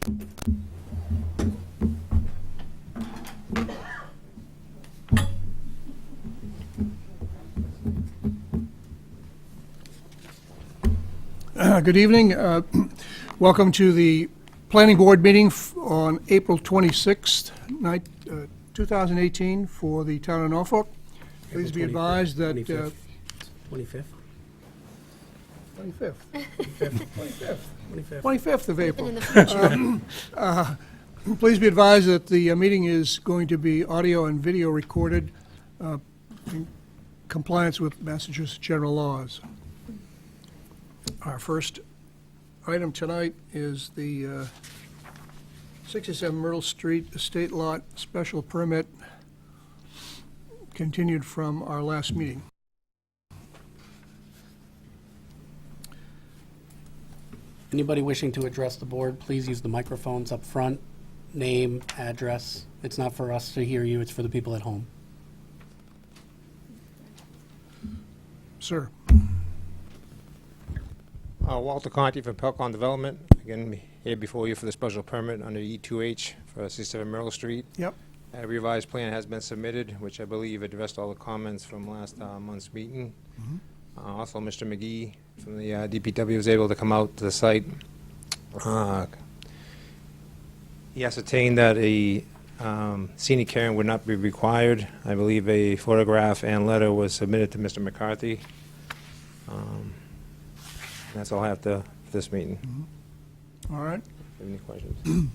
Good evening. Welcome to the Planning Board meeting on April 26th, 2018 for the town of Norfolk. Please be advised that... 25th. 25th. 25th. 25th of April. In the future. Please be advised that the meeting is going to be audio and video recorded in compliance with Massachusetts general laws. Our first item tonight is the 67 Myrtle Street Estate Lot Special Permit, continued from our last meeting. Anybody wishing to address the board, please use the microphones up front. Name, address. It's not for us to hear you, it's for the people at home. Sir. Walter Conti from Pelcon Development. Again, here before you for the special permit under E2H for 67 Myrtle Street. Yep. A revised plan has been submitted, which I believe addressed all the comments from last month's meeting. Also, Mr. McGee from the DPW was able to come out to the site. He ascertained that a scenic hearing would not be required. I believe a photograph and letter was submitted to Mr. McCarthy. That's all I have for this meeting. All right. Have any questions?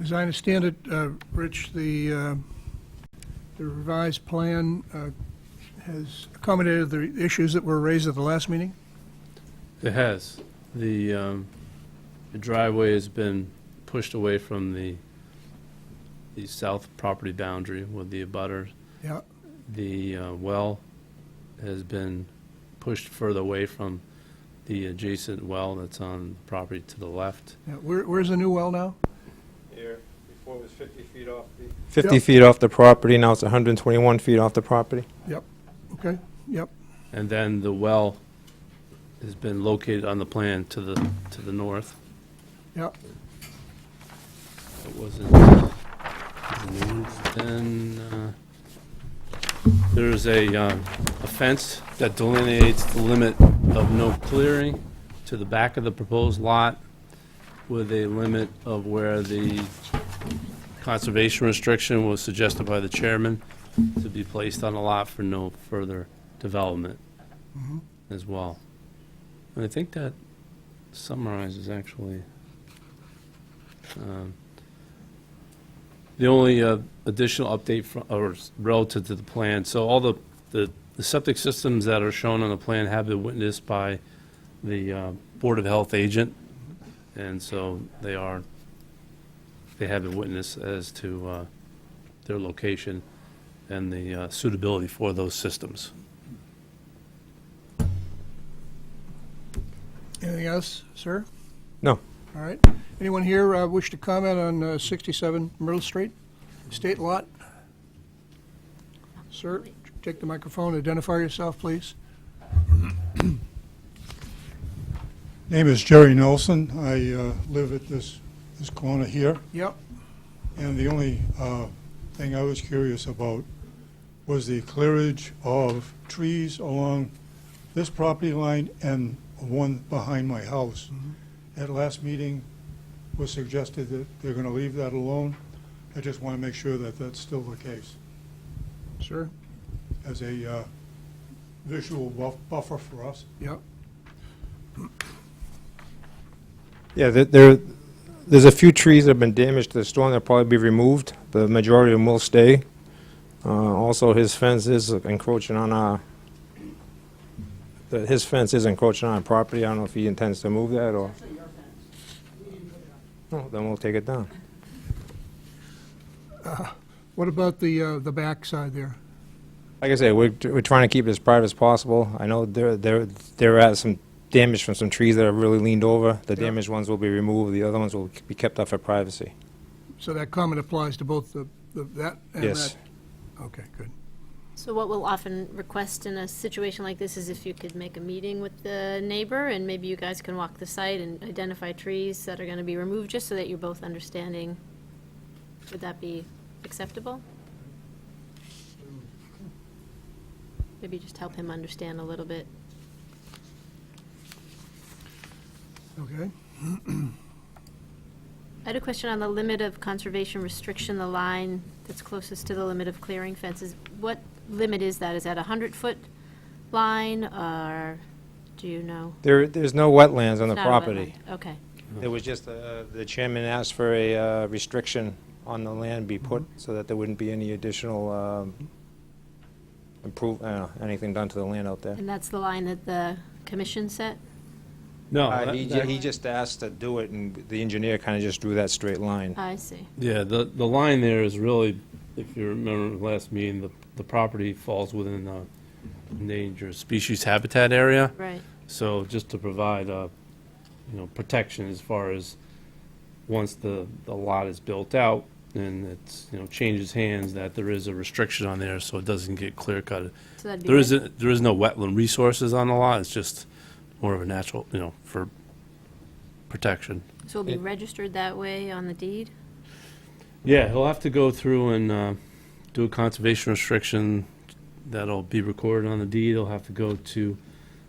As I understand it, Rich, the revised plan has accommodated the issues that were raised at the last meeting? It has. The driveway has been pushed away from the south property boundary with the abutters. Yeah. The well has been pushed further away from the adjacent well that's on the property to the left. Yeah. Where's the new well now? Here, before it was 50 feet off the... 50 feet off the property, now it's 121 feet off the property. Yep. Okay. Yep. And then the well has been located on the plan to the north. Yep. It wasn't. Then there's a fence that delineates the limit of no clearing to the back of the proposed lot with a limit of where the conservation restriction was suggested by the chairman to be placed on the lot for no further development as well. And I think that summarizes actually the only additional update or relative to the plan. So all the septic systems that are shown on the plan have been witnessed by the Board of Health agent, and so they have been witnessed as to their location and the suitability for those systems. Anything else, sir? No. All right. Anyone here wish to comment on 67 Myrtle Street, Estate Lot? Sir, take the microphone, identify yourself, please. Name is Jerry Nelson. I live at this corner here, Yep. and the only thing I was curious about was the clearage of trees along this property line and one behind my house. At last meeting was suggested that they're going to leave that alone. I just want to make sure that that's still the case Sir? as a visual buffer for us. Yep. Yeah, there's a few trees that have been damaged to the storm that'll probably be removed. The majority of them will stay. Also, his fence is encroaching on our property. I don't know if he intends to move that or... Oh, then we'll take it down. What about the back side there? Like I said, we're trying to keep it as private as possible. I know there are some damage from some trees that are really leaned over. The damaged ones will be removed. The other ones will be kept up for privacy. So that comment applies to both that and Yes. that? Okay, good. So what we'll often request in a situation like this is if you could make a meeting with the neighbor, and maybe you guys can walk the site and identify trees that are gonna be removed, just so that you're both understanding. Would that be acceptable? Maybe just help him understand a little bit. Okay. I had a question on the limit of conservation restriction, the line that's closest to the limit of clearing fences. What limit is that? Is that a 100-foot line, or do you know? There's no wetlands on the It's not a property. wetland. Okay. There was just, the chairman asked for a restriction on the land be put so that there wouldn't be any additional anything done to the land out there. And that's the line that the commission set? No, He just asked to do it, and the engineer kind of just drew that straight line. I see. yeah, the line there is really, if you remember the last meeting, the property falls within the endangered species habitat area. Right. So just to provide, protection as far as once the lot is built out and it's, changes hands, that there is a restriction on there so it doesn't get clear cut. So that'd be. There is no wetland resources on the lot, it's just more of a natural, for protection. So it'll be registered that way on the deed? Yeah, he'll have to go through and do a conservation restriction that'll be recorded on the deed. He'll have to go to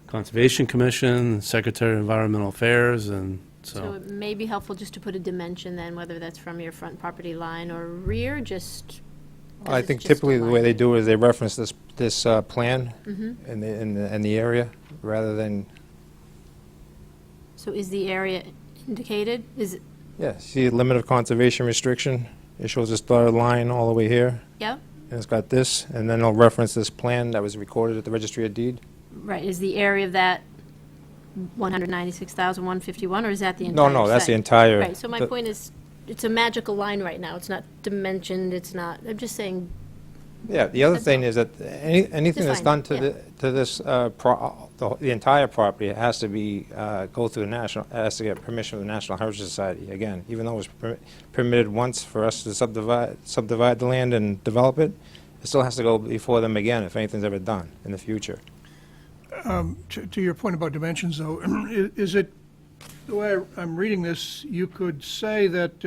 Conservation Commission, Secretary of Environmental Affairs, and So so. it may be helpful just to put a dimension then, whether that's from your front property line or rear, just. 'cause I it's think just a typically the way line. they do it is they reference this plan Mhm. in the area, rather than, So is the area indicated? Is it, yeah, see the limit of conservation restriction? It shows this dotted line all the way here, yeah, and it's got this, and then it'll reference this plan that was recorded at the Registry of Deed. right, is the area of that 196,151, or is that the entire No, site? that's the entire. Right, so my point is, it's a magical line right now, it's not dimensioned, it's not, I'm just saying, Yeah, the other That's thing all. is that anything that's Define, done yeah. to this, the entire property has to be, go through has to get permission from the National Heritage Society. Again, even though it was permitted once for us to subdivide the land and develop it, it still has to go before them again if anything's ever done in the future. To your point about dimensions, though, is it, the way I'm reading this, you could say that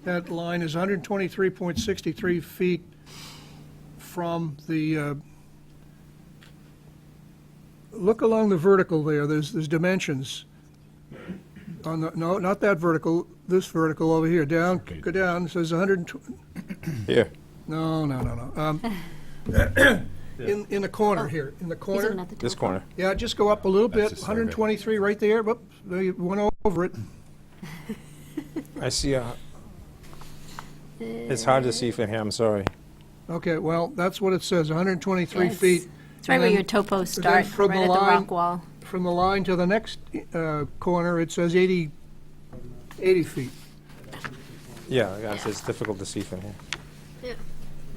that line is 123.63 feet from the, look along the vertical there, there's dimensions. On the, no, not that vertical, this vertical over here, down, go down, it says 120, Here, no. In the corner here, in the he's corner. looking at the this topo. corner. Yeah, just go up a little bit, That's the survey. 123 right there, whoop, they went over it. I see it's hard to see from here, I'm sorry. Okay, well, that's what it says, 123 Yeah, feet. It's right And where then- your topos start, from right the at the line- rock wall. From the line to the next corner, it says 80 feet. Yeah, I guess it's difficult to see from here. Yeah.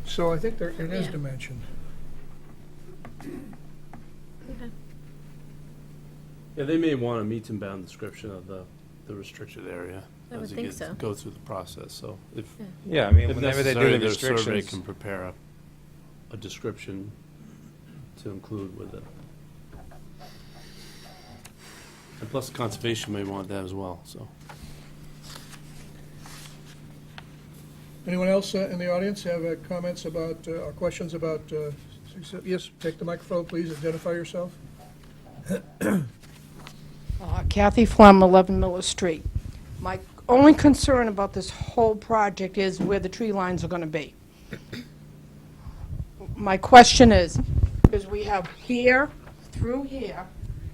So I think it is Yeah. dimensioned. Okay. Yeah, they may want a meets and bound description of the restricted area. I would as it think gets- so. Go through the process, so if Yeah, I mean, if whenever they do necessary, the their survey restrictions. can prepare a description to include with it. And plus, conservation may want that as well, so. Anyone else in the audience have comments about, or questions about, yes, take the microphone, please, identify yourself. Kathy Flem, 11 Miller Street. My only concern about this whole project is where the tree lines are going to be. My question is we have here, through here,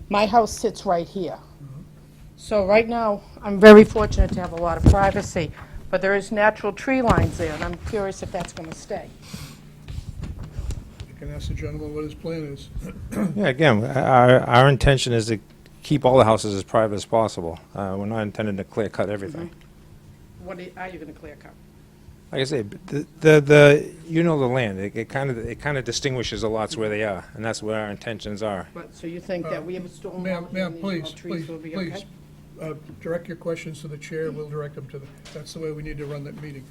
my house sits right here. So right now, I'm very fortunate to have a lot of privacy, but there is natural tree lines there, and I'm curious if that's going to stay. You can ask the gentleman what his plan is. Yeah, again, our intention is to keep all the houses as private as possible. We're not intending to clear cut everything. What are you going to clear cut? Like I say, the you know the land, it kind of distinguishes the lots where they are, and that's where our intentions are. So you think that we have a storm Ma'am, wall here ma'am, and please, these please, trees will be please. okay? Direct your questions to the chair, we'll direct them to the, that's the way we need to run that meeting.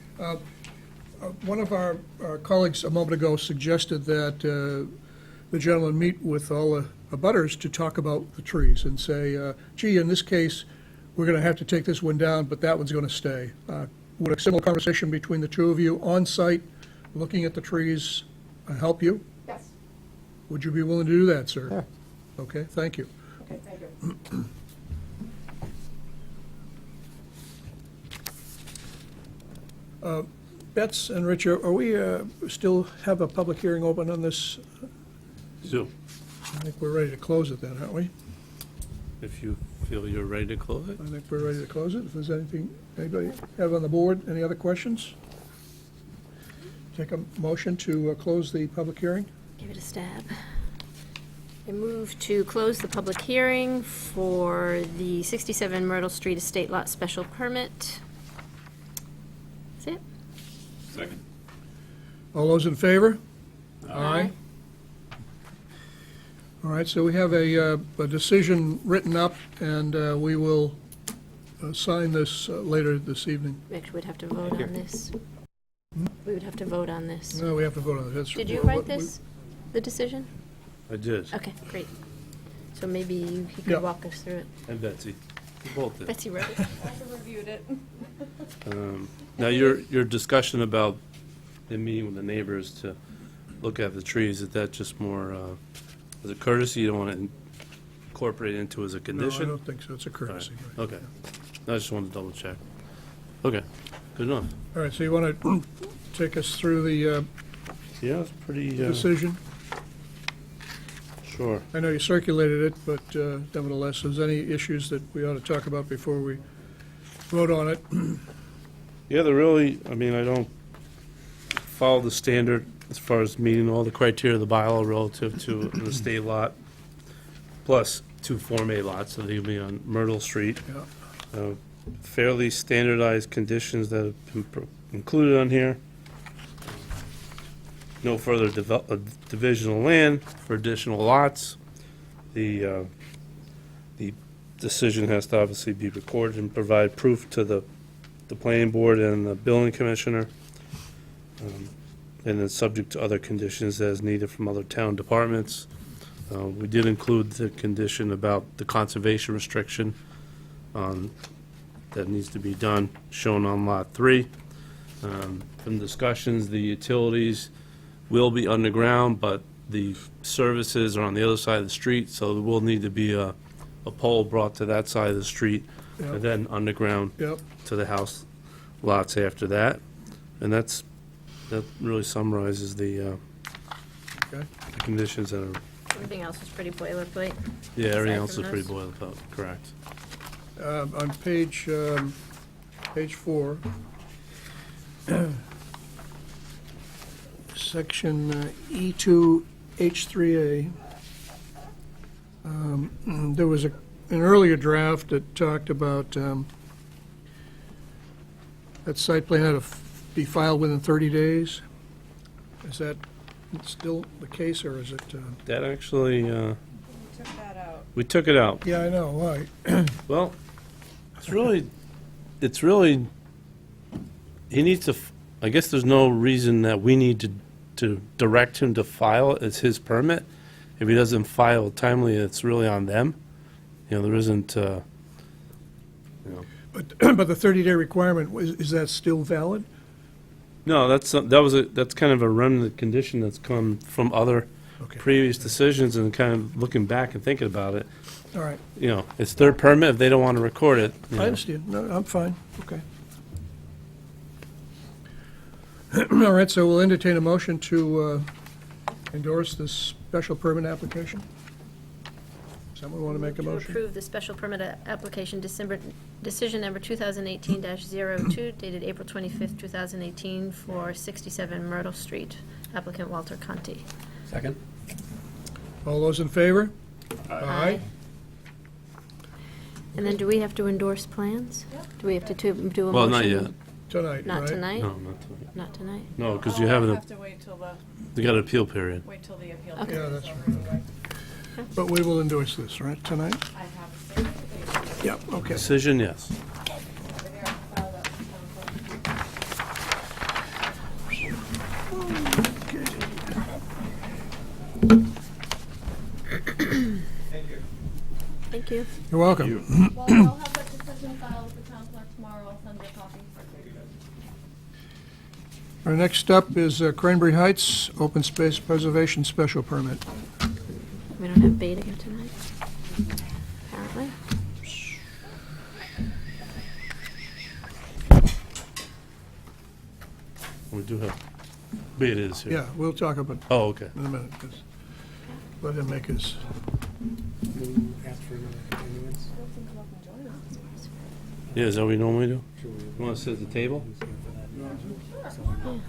One of our colleagues a moment ago suggested that the gentleman meet with all the abutters to talk about the trees and say, gee, in this case, we're going to have to take this one down, but that one's going to stay. Would a similar conversation between the two of you on-site, looking at the trees, help you? Yes. Would you be willing to do that, sir? Yeah. Okay, thank you. Okay, thank you. Betts and Rich, are we still have a public hearing open on this? So, I think we're ready to close it then, aren't we? if you feel you're ready to close it? I think we're ready to close it. If there's anything, anybody have on the board, any other questions? Take a motion to close the public hearing. Give it a stab. I move to close the public hearing for the 67 Myrtle Street Estate Lot Special Permit. That's it. Second. All those in favor? Aye. All right, so we have a decision written up, and we will sign this later this evening. Actually, we'd have to vote on this. We would have to vote on this. No, we have to vote on this. Did you write this, the decision? I did. Okay, great. So maybe you Yeah. could walk us through it. And Betsy. We both did. Betsy wrote it. reviewed it. Now, your discussion about the meeting with the neighbors to look at the trees, is that just more as a courtesy? You don't want to incorporate it into as a No, I condition? don't think so. It's a courtesy. right. Okay. I just wanted to double check. Okay, good enough. All right, so you want to take us through the Yeah, it's pretty, decision? sure. I know you circulated it, but nevertheless, is there any issues that we ought to talk about before we vote on it? Yeah, they're really, I mean, I don't follow the standard as far as meeting all the criteria of the bylaw relative to an estate lot, plus two Form A lots, so they'll be on Myrtle Street. Yeah. Fairly standardized conditions that have been included on here. No further division of land for additional lots. The decision has to obviously be recorded and provide proof to the planning board and the building commissioner. And then subject to other conditions as needed from other town departments. We did include the condition about the conservation restriction that needs to be done, shown on Lot 3. From discussions, the utilities will be underground, but the services are on the other side of the street, so there will need to be a pole brought to that side of the street, Yep. and then underground Yep, to the house lots after that. And that really summarizes the okay. the conditions that are, Everything else is pretty boilerplate. yeah, everything Aside else from is pretty those. boilerplate, correct. On page 4, section E2H3A, there was an earlier draft that talked about that site plan had to be filed within 30 days. Is that still the case, or is it? That actually, Took that out. we took it out. Yeah, I know, why? Well, it's really, he needs to, I guess there's no reason that we need to direct him to file it. It's his permit. If he doesn't file timely, it's really on them. You know, there isn't, But the 30-day requirement, is that still valid? no, that's kind of a remnant condition that's come from other Okay, previous decisions, and kind of looking back and thinking about it. all right. You know, it's their permit. If they don't want to record it, you I know. understand. No, I'm fine. Okay. All right, so we'll entertain a motion to endorse this special permit application. Someone want to make a To motion? approve the special permit application decision number 2018-02 dated April 25th, 2018 for 67 Myrtle Street, applicant Walter Conti. Second? All those in favor? Aye. And then do we have to endorse plans? Do we have to do a motion? Well, not yet. Tonight, right? Not tonight? No, not tonight. Not tonight? No, because Oh, you I haven't, have to wait till you got an appeal period. the appeal. Okay. Yeah, that's right. But we will endorse this, right, tonight? I have a statement. Yeah, okay. Decision, yes. You're welcome. Well, I'll have that decision filed with the town clerk tomorrow. I'll send you a copy. Our next up is Cranberry Heights Open Space Preservation Special Permit. We don't have Beta here tonight, apparently. We do have, Beta is here. Yeah, we'll talk about it Oh, okay. in a minute. Let him make his, Ask for another continuance. Yeah, is that what we normally do? You want to sit at the table?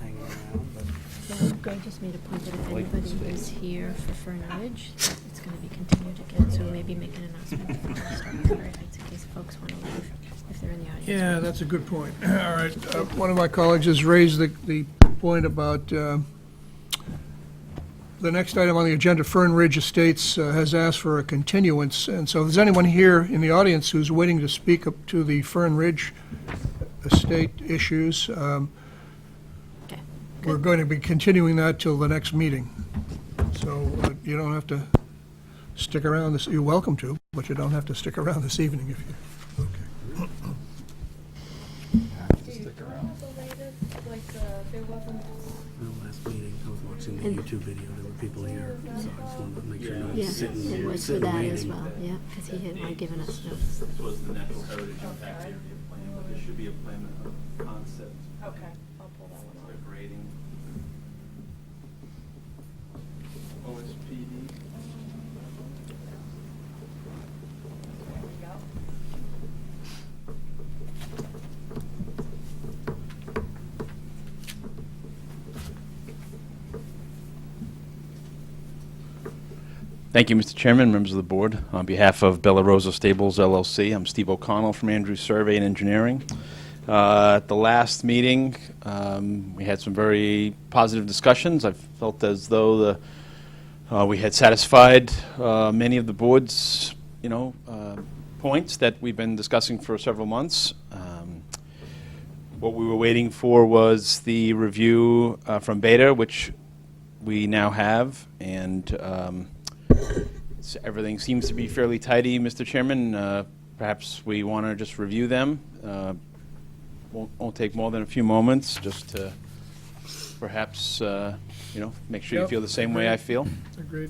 Hanging around, but So Greg just made a point that if anybody is here for Fern Ridge, that it's going to be continued again, so maybe make an announcement before we start Cranberry Heights in case folks want to leave, if they're in the audience. yeah, that's a good point. All right, one of my colleagues has raised the point about the next item on the agenda, Fern Ridge Estates has asked for a continuance, and so if there's anyone here in the audience who's waiting to speak up to the Fern Ridge Estate issues, Okay. we're going to be continuing that till the next meeting. So you don't have to stick around this, you're welcome to, but you don't have to stick around this evening if you, okay. There wasn't. the last meeting, I was watching the And- YouTube video, there were people here, so I just wanted to make sure no Yeah, one's sitting it was for sitting that as waiting. well, yeah, because he had given us notice. This was the natural heritage impact area plan, but there should be a plan of concept, Okay, I'll pull that one the off. grading. OSPD. There we go. Thank you, Mr. Chairman, members of the board. On behalf of Bella Rosa Stables LLC, I'm Steve O'Connell from Andrews Survey and Engineering. At the last meeting, we had some very positive discussions. I felt as though we had satisfied many of the board's, points that we've been discussing for several months. What we were waiting for was the review from Beta, which we now have, and everything seems to be fairly tidy, Mr. Chairman. Perhaps we want to just review them. Won't take more than a few moments, just to perhaps, make sure you Yep. feel the same way I feel. Agreed.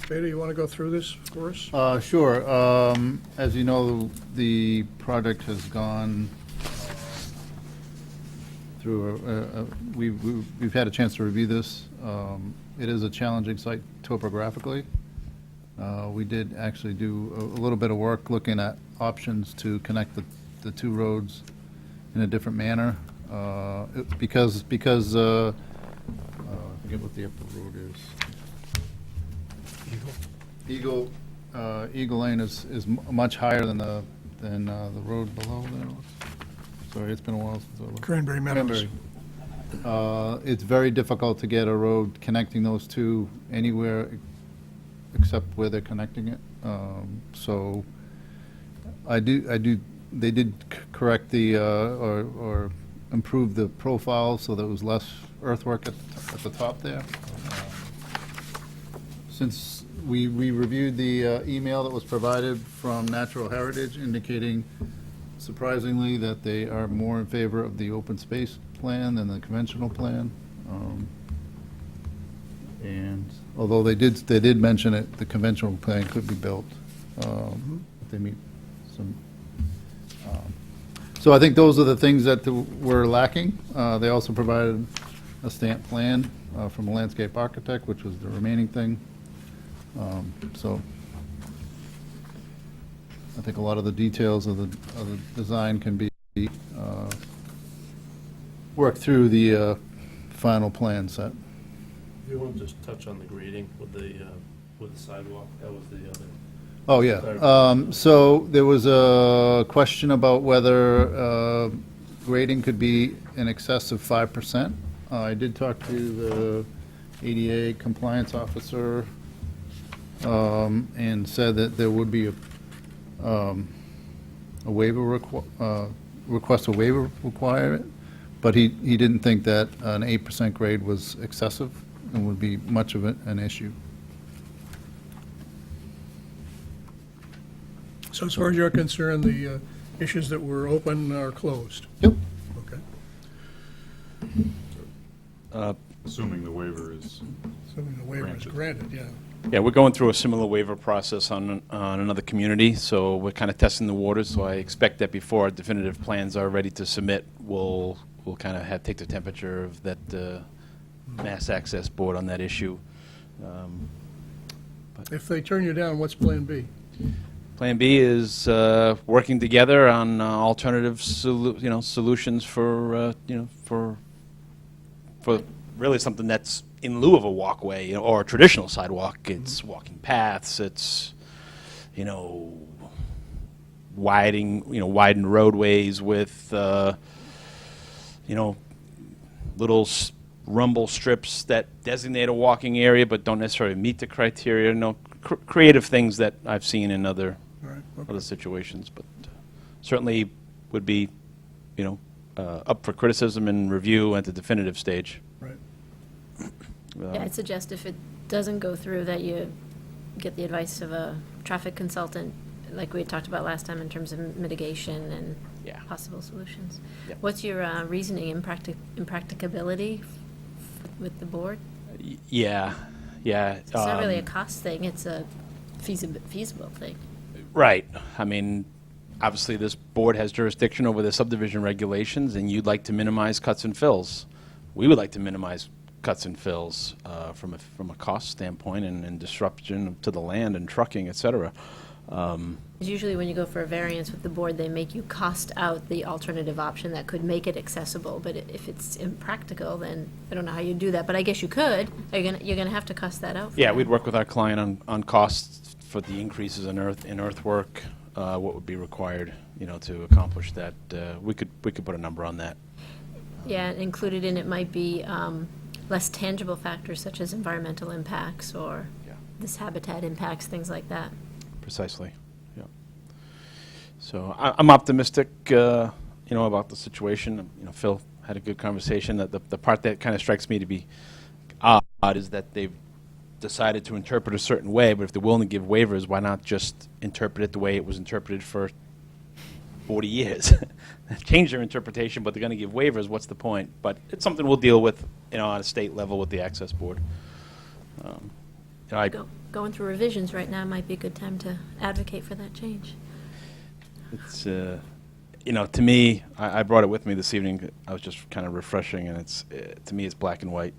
Beta, you want to go through this for us? Sure. As you know, the project has gone through, we've had a chance to review this. It is a challenging site topographically. We did actually do a little bit of work looking at options to connect the two roads in a different manner. Because I forget what the upper road is. Eagle Lane is much higher than the road below there. Sorry, it's been a while since I looked. Cranberry Meadows. It's very difficult to get a road connecting those two anywhere except where they're connecting it. So they did correct the, or improve the profile so there was less earthwork at the top there. Since we reviewed the email that was provided from Natural Heritage indicating surprisingly that they are more in favor of the open space plan than the conventional plan. And although they did mention it, the conventional plan could be built. If they meet some. So I think those are the things that were lacking. They also provided a stamp plan from a landscape architect, which was the remaining thing. So I think a lot of the details of the design can be worked through the final plan set. If you want to just touch on the grading with the sidewalk, that was the other. Oh, yeah. So there was a question about whether grading could be in excess of 5%. I did talk to the ADA compliance officer and said that there would be a waiver request a waiver requirement, but he didn't think that an 8% grade was excessive and would be much of an issue. So as far as you're concerned, the issues that were open are closed? Yep. Okay. Assuming the waiver is. Assuming the waiver is granted, yeah. Yeah, we're going through a similar waiver process on another community, so we're kind of testing the waters. So I expect that before our definitive plans are ready to submit, we'll kind of take the temperature of that Mass Access Board on that issue. If they turn you down, what's Plan B? Plan B is working together on alternative solutions for really something that's in lieu of a walkway, or a traditional sidewalk. It's walking paths. It's widened roadways with little rumble strips that designate a walking area but don't necessarily meet the criteria. Creative things that I've seen in other other situations, but certainly would be up for criticism and review at the definitive stage. Right. Yeah, I'd suggest if it doesn't go through, that you get the advice of a traffic consultant, like we had talked about last time, in terms of mitigation and possible solutions. Yep. What's your reasoning, impracticability with the board? Yeah. It's not really a cost thing, it's a feasible thing. Right. I mean, obviously, this board has jurisdiction over the subdivision regulations, and you'd like to minimize cuts and fills. We would like to minimize cuts and fills from a cost standpoint and disruption to the land and trucking, et cetera. Usually when you go for a variance with the board, they make you cost out the alternative option that could make it accessible, but if it's impractical, then I don't know how you do that, but I guess you could. You're gonna have to cost that out for Yeah, them. we'd work with our client on costs for the increases in earthwork, what would be required, to accomplish that. We could put a number on that. Yeah, and included in it might be less tangible factors such as environmental impacts or this habitat impacts, things like that. Precisely, yeah. So I'm optimistic, about the situation. Phil had a good conversation. The part that kind of strikes me to be odd is that they've decided to interpret a certain way, but if they're willing to give waivers, why not just interpret it the way it was interpreted for 40 years? Change their interpretation, but they're going to give waivers. What's the point? But it's something we'll deal with, on a state level with the Access Board. Going through revisions right now might be a good time to advocate for that change. It's, to me, I brought it with me this evening. I was just kind of refreshing, and to me, it's black and white.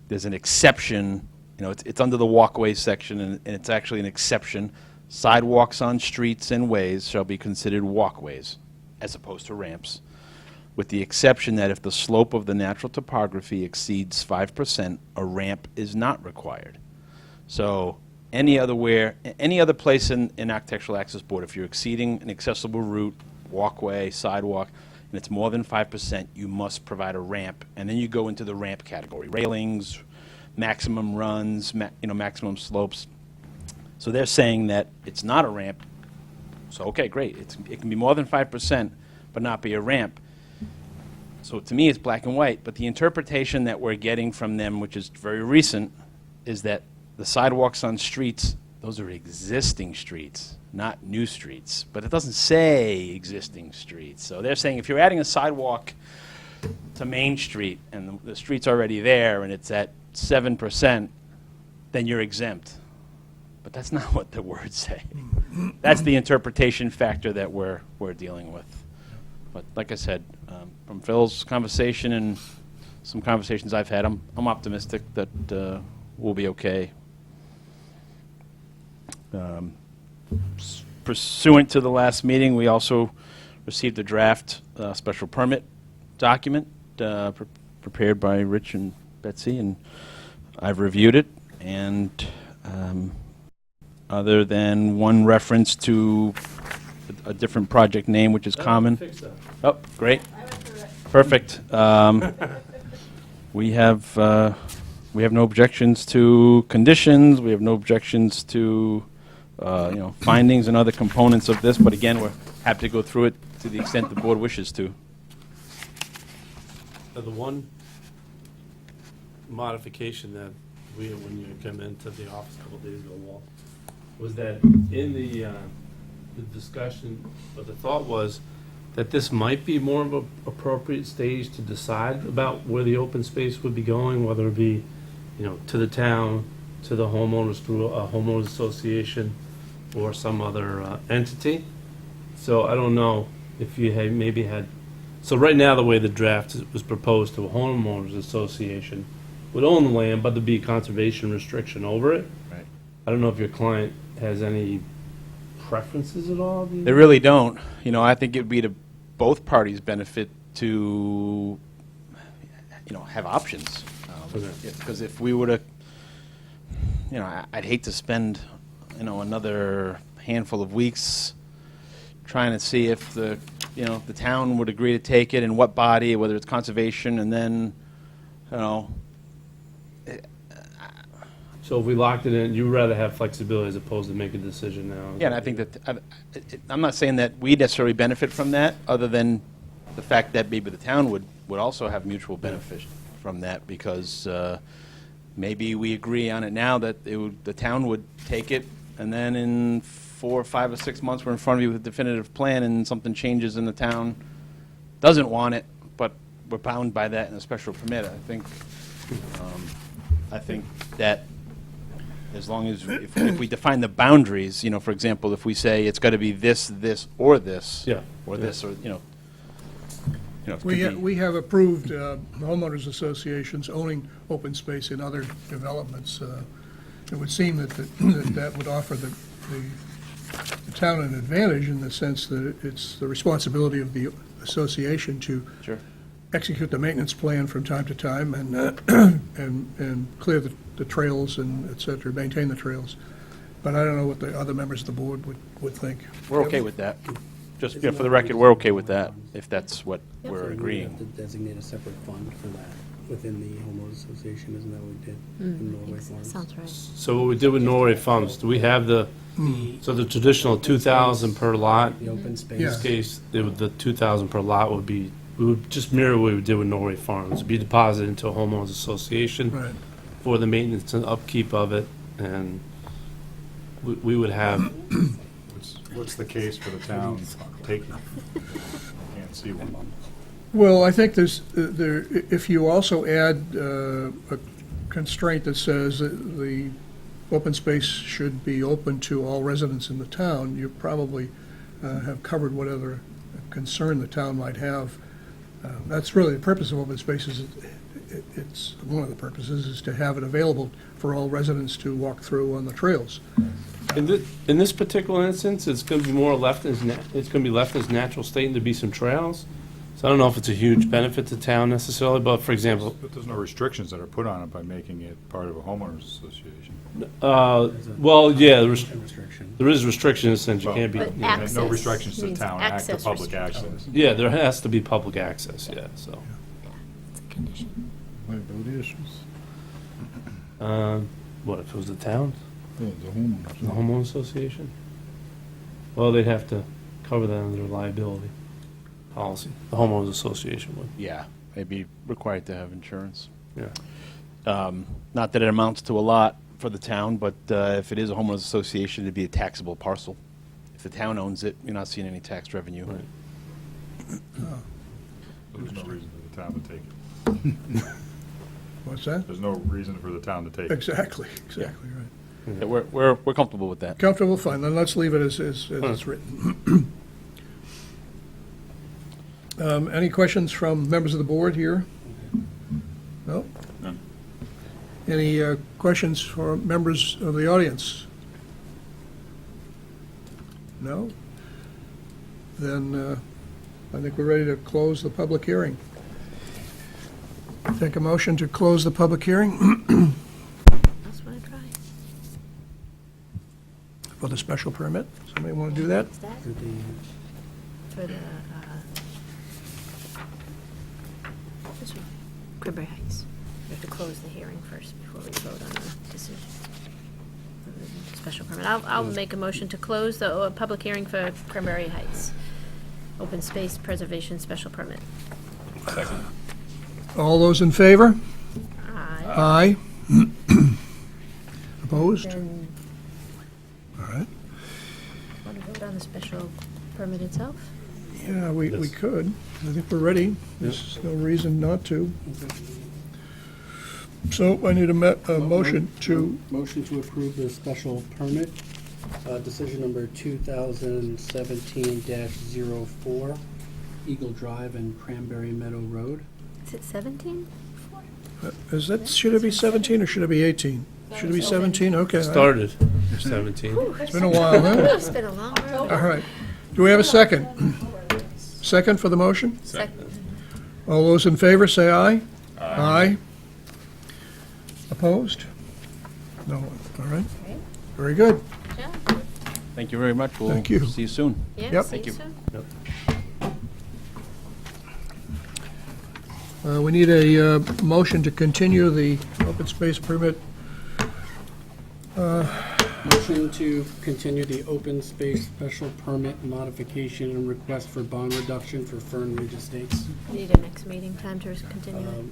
There's an exception, it's under the walkway section, and it's actually an exception. Sidewalks on streets and ways shall be considered walkways, as opposed to ramps, with the exception that if the slope of the natural topography exceeds 5%, a ramp is not required. So any other place in Architectural Access Board, if you're exceeding an accessible route, walkway, sidewalk, and it's more than 5%, you must provide a ramp. And then you go into the ramp category: railings, maximum runs, maximum slopes. So they're saying that it's not a ramp. So okay, great. It can be more than 5%, but not be a ramp. So to me, it's black and white. But the interpretation that we're getting from them, which is very recent, is that the sidewalks on streets, those are existing streets, not new streets. But it doesn't say existing streets. So they're saying if you're adding a sidewalk to Main Street and the street's already there and it's at 7%, then you're exempt. But that's not what the words say. That's the interpretation factor that we're dealing with. But like I said, from Phil's conversation and some conversations I've had, I'm optimistic that we'll be okay. Pursuant to the last meeting, we also received a draft special permit document prepared by Rich and Betsy, and I've reviewed it. And other than one reference to a different project name, which is common. Oh, great. Perfect. We have no objections to conditions. We have no objections to findings and other components of this. But again, we're happy to go through it to the extent the board wishes to. The one modification that when you came into the office a couple days ago, Walt, was that in the the discussion, but the thought was that this might be more of an appropriate stage to decide about where the open space would be going, whether it be, to the town, to the homeowners through a homeowners association, or some other entity. So I don't know if you had, so right now, the way the draft was proposed to a homeowners association would own the land, but there'd be a conservation restriction over it. Right. I don't know if your client has any preferences at all? They really don't. I think it would be to both parties' benefit to, have options. Because if we were to, I'd hate to spend, another handful of weeks trying to see if the town would agree to take it and what body, whether it's conservation, and then, So if we locked it in, you'd rather have flexibility as opposed to make a decision now? yeah, and I think that, I'm not saying that we necessarily benefit from that, other than the fact that maybe the town would also have mutual benefit from that, because maybe we agree on it now that the town would take it, and then in 4, 5, or 6 months, we're in front of you with a definitive plan, and something changes and the town doesn't want it, but we're bound by that in a special permit. I think that as long as, if we define the boundaries, for example, if we say it's got to be this, or this, Yeah. or this, or, it could We be- have approved homeowners associations owning open space in other developments. It would seem that that would offer the town an advantage in the sense that it's the responsibility of the association to Sure. execute the maintenance plan from time to time and and clear the trails and et cetera, maintain the trails. But I don't know what the other members of the board would think. We're okay with that. Just, for the record, we're okay with that, if that's what Yep. we're We have agreeing. to designate a separate fund for that within the homeowners association, isn't that what we did? in Norway Farms? Sounds right. So what we did with Norway Farms, do we have the traditional 2,000 per lot? The open space. In this case, the 2,000 per lot would be, we would just mirror what we did with Norway Farms, be deposited into a homeowners association Right. for the maintenance and upkeep of it, and we would have, What's the case for the town taking? Can't see one. Well, I think if you also add a constraint that says that the open space should be open to all residents in the town, you probably have covered whatever concern the town might have. That's really the purpose of open spaces. It's one of the purposes is to have it available for all residents to walk through on the trails. in this particular instance, it's going to be more left as, it's going to be left as natural state and to be some trails. So I don't know if it's a huge benefit to town necessarily, but for example, But there's no restrictions that are put on it by making it part of a homeowners association. well, yeah, Restriction. there is restriction in the sense you can't be, But yeah. access No restrictions to means town, act to access public restriction. access. Yeah, there has to be public access, yeah, so. It's a condition. Liability issues. What, if it was the town, Yeah, the homeowners. the homeowner association? Well, they'd have to cover that under their liability policy, the homeowners association would, Yeah, they'd be required to have insurance. yeah. Not that it amounts to a lot for the town, but if it is a homeowners association, it'd be a taxable parcel. If the town owns it, you're not seeing any tax revenue. Right. There's no reason for the town to take it. What's that? There's no reason for the town to take it. Exactly, right. Yeah, we're comfortable with that. Comfortable, fine, then let's leave it as it's written. Any questions from members of the board here? No? None. Any questions for members of the audience? No? Then I think we're ready to close the public hearing. Take a motion to close the public hearing That's what I try. for the special permit. Somebody want to do that? Is that Did the- for the, this one, Cranberry Heights? We have to close the hearing first before we vote on the decision. Special permit. I'll make a motion to close the public hearing for Cranberry Heights. Open space preservation special permit. All those in favor? Aye. Aye. Opposed? Then, All right. want to vote on the special special permit itself? Yeah, we Yes. could. I think we're ready. There's no reason not to. So I need a motion to, Motion to approve the special permit, decision number 2017-04, Eagle Drive and Cranberry Meadow Road. Is it 17? should it be 17 or should it be 18? Should it be 17? Okay. Started 17. It's been a while, huh? It's been a long road. All right. Do we have a second? Second for the motion? Second. All those in favor, say aye. Aye. Opposed? No one. All right. Very good. Yeah, Thank you very much. Thank you. We'll see you soon. yeah, Yep. see Thank you you. soon. We need a motion to continue the open space permit. Motion to continue the open space special permit modification and request for bond reduction for Fern Ridge Estates. Need a next meeting time to continue it.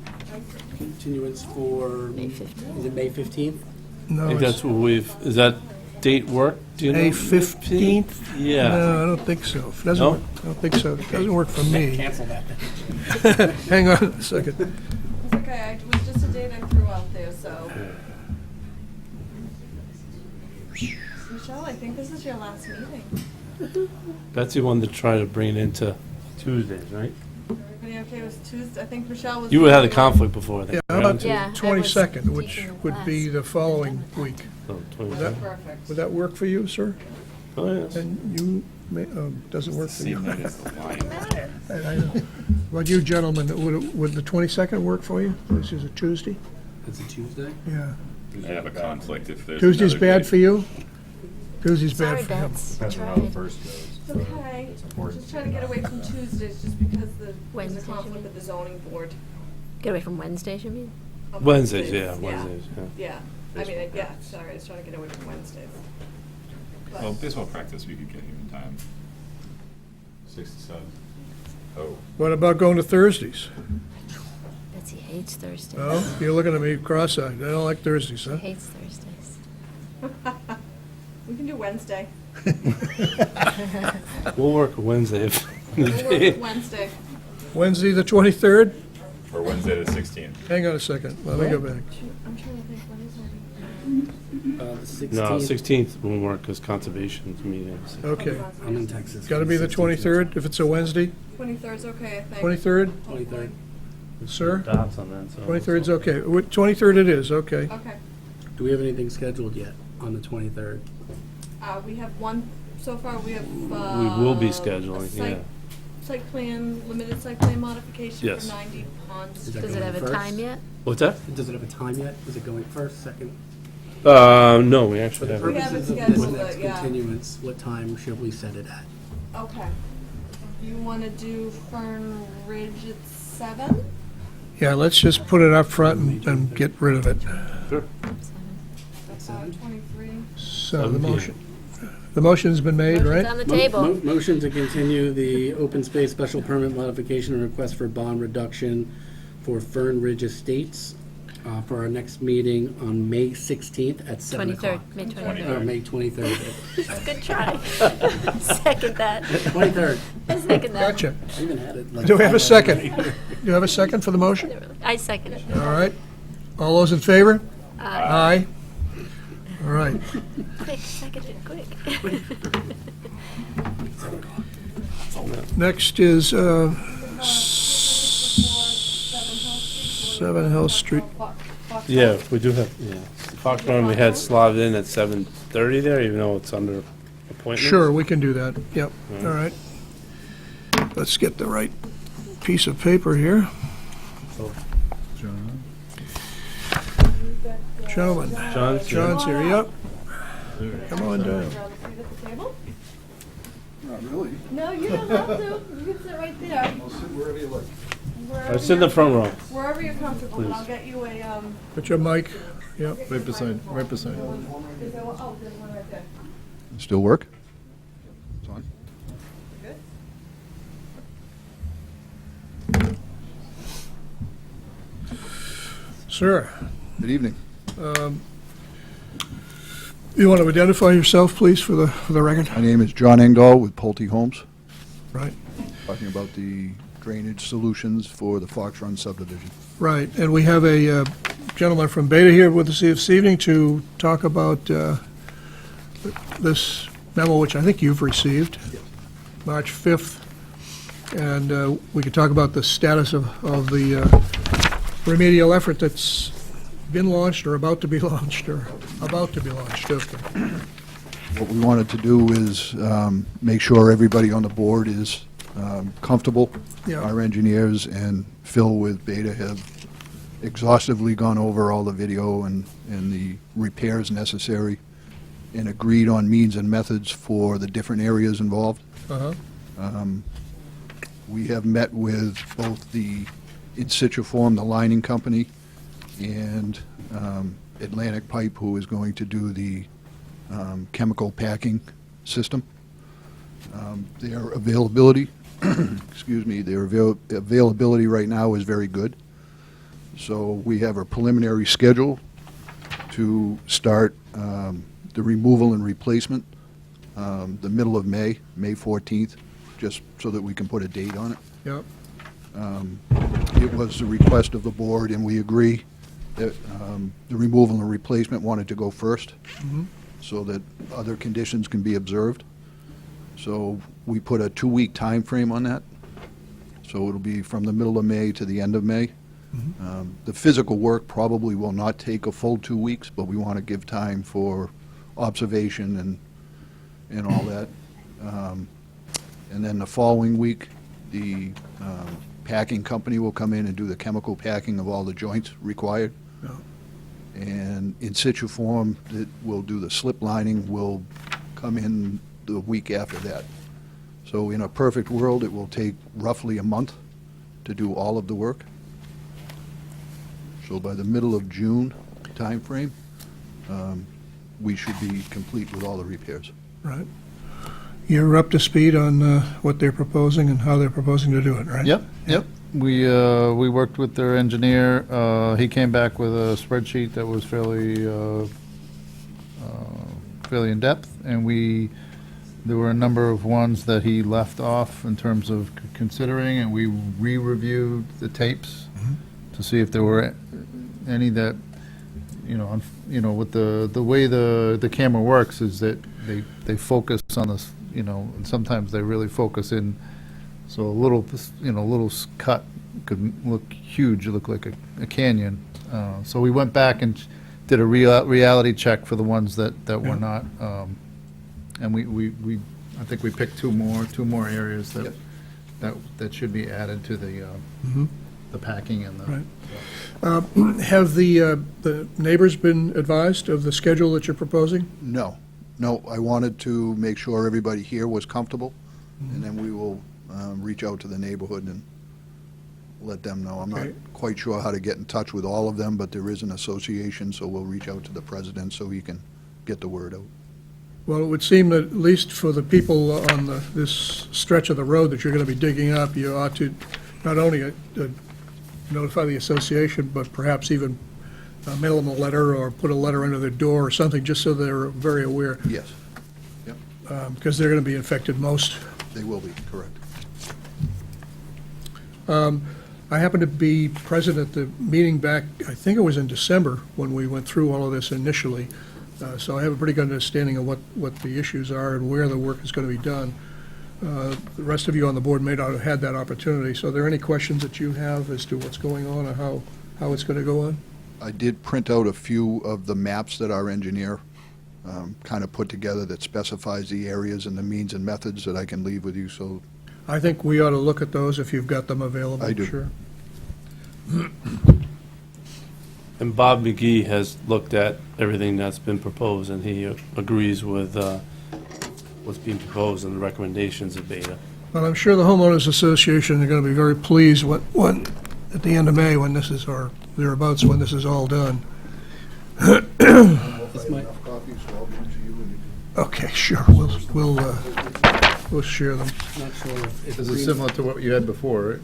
Continuance for, May 15th. is it May 15th? I No, think it's that's what is that date work? Do you know? May 15th? Yeah. No, I don't think so. It doesn't No? work. I don't think so. It doesn't work for me. Cancel that then. Hang on a second. It's okay, it was just a date I threw out there, so. Michelle, I think this is your last meeting. Betsy wanted to try to bring it into Tuesdays, right? Everybody okay with Tuesday? I think Michelle was. You would have the conflict before, I Yeah, think. how about right? Yeah, I the was 22nd, which teaching the would be class. the following week? Oh, Would 27. Perfect. that work for you, sir? Oh, yes. And you, doesn't work for you? I know. What you gentlemen, would the 22nd work for you? This is a Tuesday? It's a Tuesday? Yeah. I have a conflict if there's. Tuesday's another bad date. for you? Tuesday's Sorry, bad for him. Bets. Depends on how the Tried. first goes. It's okay, just trying to get away from Tuesdays, just because there's a Wednesdays, you conflict mean? with the zoning board. Get away from Wednesdays, you mean? On Wednesdays, yeah, Wednesdays, yeah. Yeah, I mean, yeah, sorry, I was trying to get away from Wednesdays. But- Well, baseball practice, we could get even time. 6 to 7. Oh. What about going to Thursdays? Betsy hates Thursdays. Oh, you're looking at me cross-eyed. I don't like Thursdays, She huh? hates Thursdays. We can do Wednesday. We'll work Wednesday if We'll need work be. with Wednesday. Wednesday, the 23rd? Or Wednesday the 16th. Hang on a second. Let me go back. I'm trying to think, when is The 16th. No, 16th won't work because conservation's meetings. Okay. I'm in Texas. Got to be the 23rd, if it's a Wednesday? 23rd's okay, I think. 23rd, 23rd. sir? Dots on that, so. 23rd's okay. 23rd it is, okay. Okay. Do we have anything scheduled yet on the 23rd? We have one, so far we have, We will be a scheduling, yeah. Site plan, limited site plan modification Yes. for 90 Ponds. Is that Does it going have a first? time yet? What's that? Does it have a time yet? Is it going first, second? No, we actually For the have. We purposes haven't of this scheduled next it, yeah. continuance, what time should we set it at? Okay. You want to do Fern Ridge at 7? Yeah, let's just put it up front and get rid of it. Sure. That's 23. So the 7 p.m. motion, the motion's been made, Motion's right? on the table. Motion to continue the open space special permit modification and request for bond reduction for Fern Ridge Estates for our next meeting on May 16th at 7 o'clock. 23rd, May 23rd. Or May 23rd. Good try. Second that. 23rd. Second that. Gotcha. I even had it like. Do we have a 5 second? hours later. Do you have a second for the motion? I second it. All right. All those in favor? Aye. All right. Quick, second it, quick. Next is 7 Hill Street. Yeah, we do have, yeah. Foxborough, we had slotted in at 7:30 there, even though it's under appointment. Sure, we can do that. Yep, all right. Let's get the right piece of paper here. John? Gentlemen, John's here. John's here, yep. Come on down. Rather sit at the table? Not really. No, you don't have to. You can sit right there. I'll sit wherever you like. I sit in the front row. Wherever you're comfortable, and I'll Please. get you a, Put your mic, yep. Right beside, right beside. is there one, oh, there's one right there. Still work? It's on. Good? Sir, Good evening. You want to identify yourself, please, for the record? My name is John Engdahl with Pulte Homes, Right, talking about the drainage solutions for the Fox Run subdivision. right. And we have a gentleman from Beta here with us this evening to talk about this memo, which I think you've received, March 5th. And we could talk about the status of the remedial effort that's been launched or about to be launched, or about to be launched. Okay. What we wanted to do is make sure everybody on the board is comfortable. Yeah. Our engineers and Phil with Beta have exhaustively gone over all the video and the repairs necessary and agreed on means and methods for the different areas involved. Uh-huh. We have met with both the In Situ Form, the lining company, and Atlantic Pipe, who is going to do the chemical packing system. Their availability, excuse me, their availability right now is very good. So we have a preliminary schedule to start the removal and replacement the middle of May, May 14th, just so that we can put a date on it. Yep. It was the request of the board, and we agree that the removal and replacement wanted to go first, so that other conditions can be observed. So we put a 2-week time frame on that. So it'll be from the middle of May to the end of May. The physical work probably will not take a full 2 weeks, but we want to give time for observation and all that. And then the following week, the packing company will come in and do the chemical packing of all the joints required. Yeah. And In Situ Form, that will do the slip lining, will come in the week after that. So in a perfect world, it will take roughly a month to do all of the work. So by the middle of June timeframe, we should be complete with all the repairs. Right. You're up to speed on what they're proposing and how they're proposing to do it, right? Yep, yep. We worked with their engineer. He came back with a spreadsheet that was fairly in-depth, and there were a number of ones that he left off in terms of considering, and we re-reviewed the tapes to see if there were any that, with the way the camera works is that they focus on this, and sometimes they really focus in, so a little cut could look huge, look like a canyon. So we went back and did a reality check for the ones that were not, and we I think we picked two more areas that should be added to the packing and the. Right. Have the neighbors been advised of the schedule that you're proposing? No, I wanted to make sure everybody here was comfortable, and then we will reach out to the neighborhood and let them know. I'm not Okay. quite sure how to get in touch with all of them, but there is an association, so we'll reach out to the president so he can get the word out. Well, it would seem that at least for the people on this stretch of the road that you're going to be digging up, you ought to not only notify the association, but perhaps even mail them a letter or put a letter under their door or something, just so they're very aware, Yes, because they're going to be affected most. they will be, correct. I happened to be present at the meeting back, I think it was in December, when we went through all of this initially. So I have a pretty good understanding of what the issues are and where the work is going to be done. The rest of you on the board may not have had that opportunity. So are there any questions that you have as to what's going on or how it's going to go on? I did print out a few of the maps that our engineer kind of put together that specifies the areas and the means and methods that I can leave with you, so I think we ought to look at those if you've got them available. I do. Sure. And Bob McGee has looked at everything that's been proposed, and he agrees with what's being proposed and the recommendations of Beta. Well, I'm sure the homeowners association are going to be very pleased when at the end of May, when this is, or thereabouts, when this is all done. Okay, sure, we'll share them. Not sure if This is similar to what you had before, right?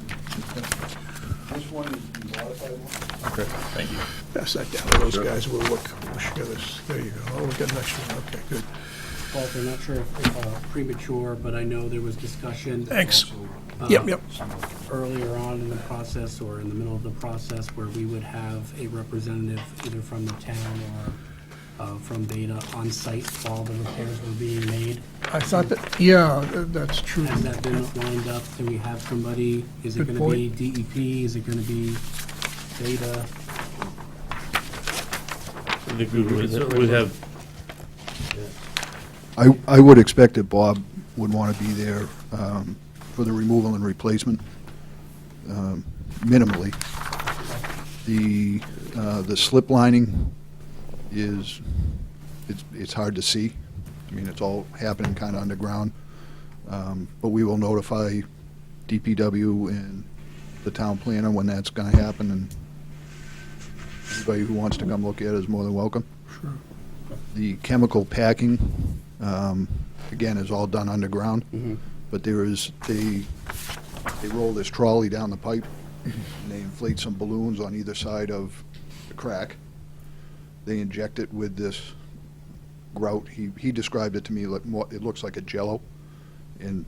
this one is the modified one. Okay, thank you. Pass that down to those guys, we'll share this. There you go. Oh, we got an extra one. Okay, good. Walter, not sure if premature, but I know there was discussion. Thanks. uh, Yep. Earlier on in the process or in the middle of the process where we would have a representative either from the town or from Beta on site while the repairs were being made. I thought that, yeah, that's true. Has that been lined up? Do we have somebody? Is it Good gonna be DEP? Is it gonna be Beta? I think we have, I would expect that Bob would want to be there for the removal and replacement, minimally. The slip lining is, it's hard to see. I mean, it's all happening kind of underground. But we will notify DPW and the town planner when that's going to happen, and anybody who wants to come look at it is more than welcome. Sure. The chemical packing, again, is all done underground, but there is, they roll this trolley down the pipe, and they inflate some balloons on either side of the crack. They inject it with this grout. He described it to me, like it looks like a jello, and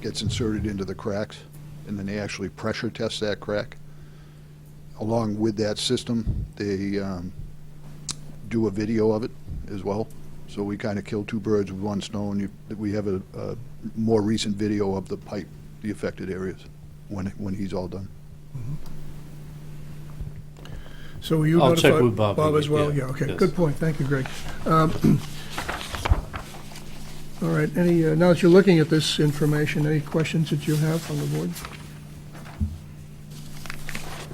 gets inserted into the cracks, and then they actually pressure test that crack. Along with that system, they do a video of it as well. So we kind of kill two birds with one stone. We have a more recent video of the pipe, the affected areas, when he's all done. So will you I'll notify check with Bob as again, well? yeah, Yeah, okay, yes. good point. Thank you, Greg. All right, now that you're looking at this information, any questions that you have from the board?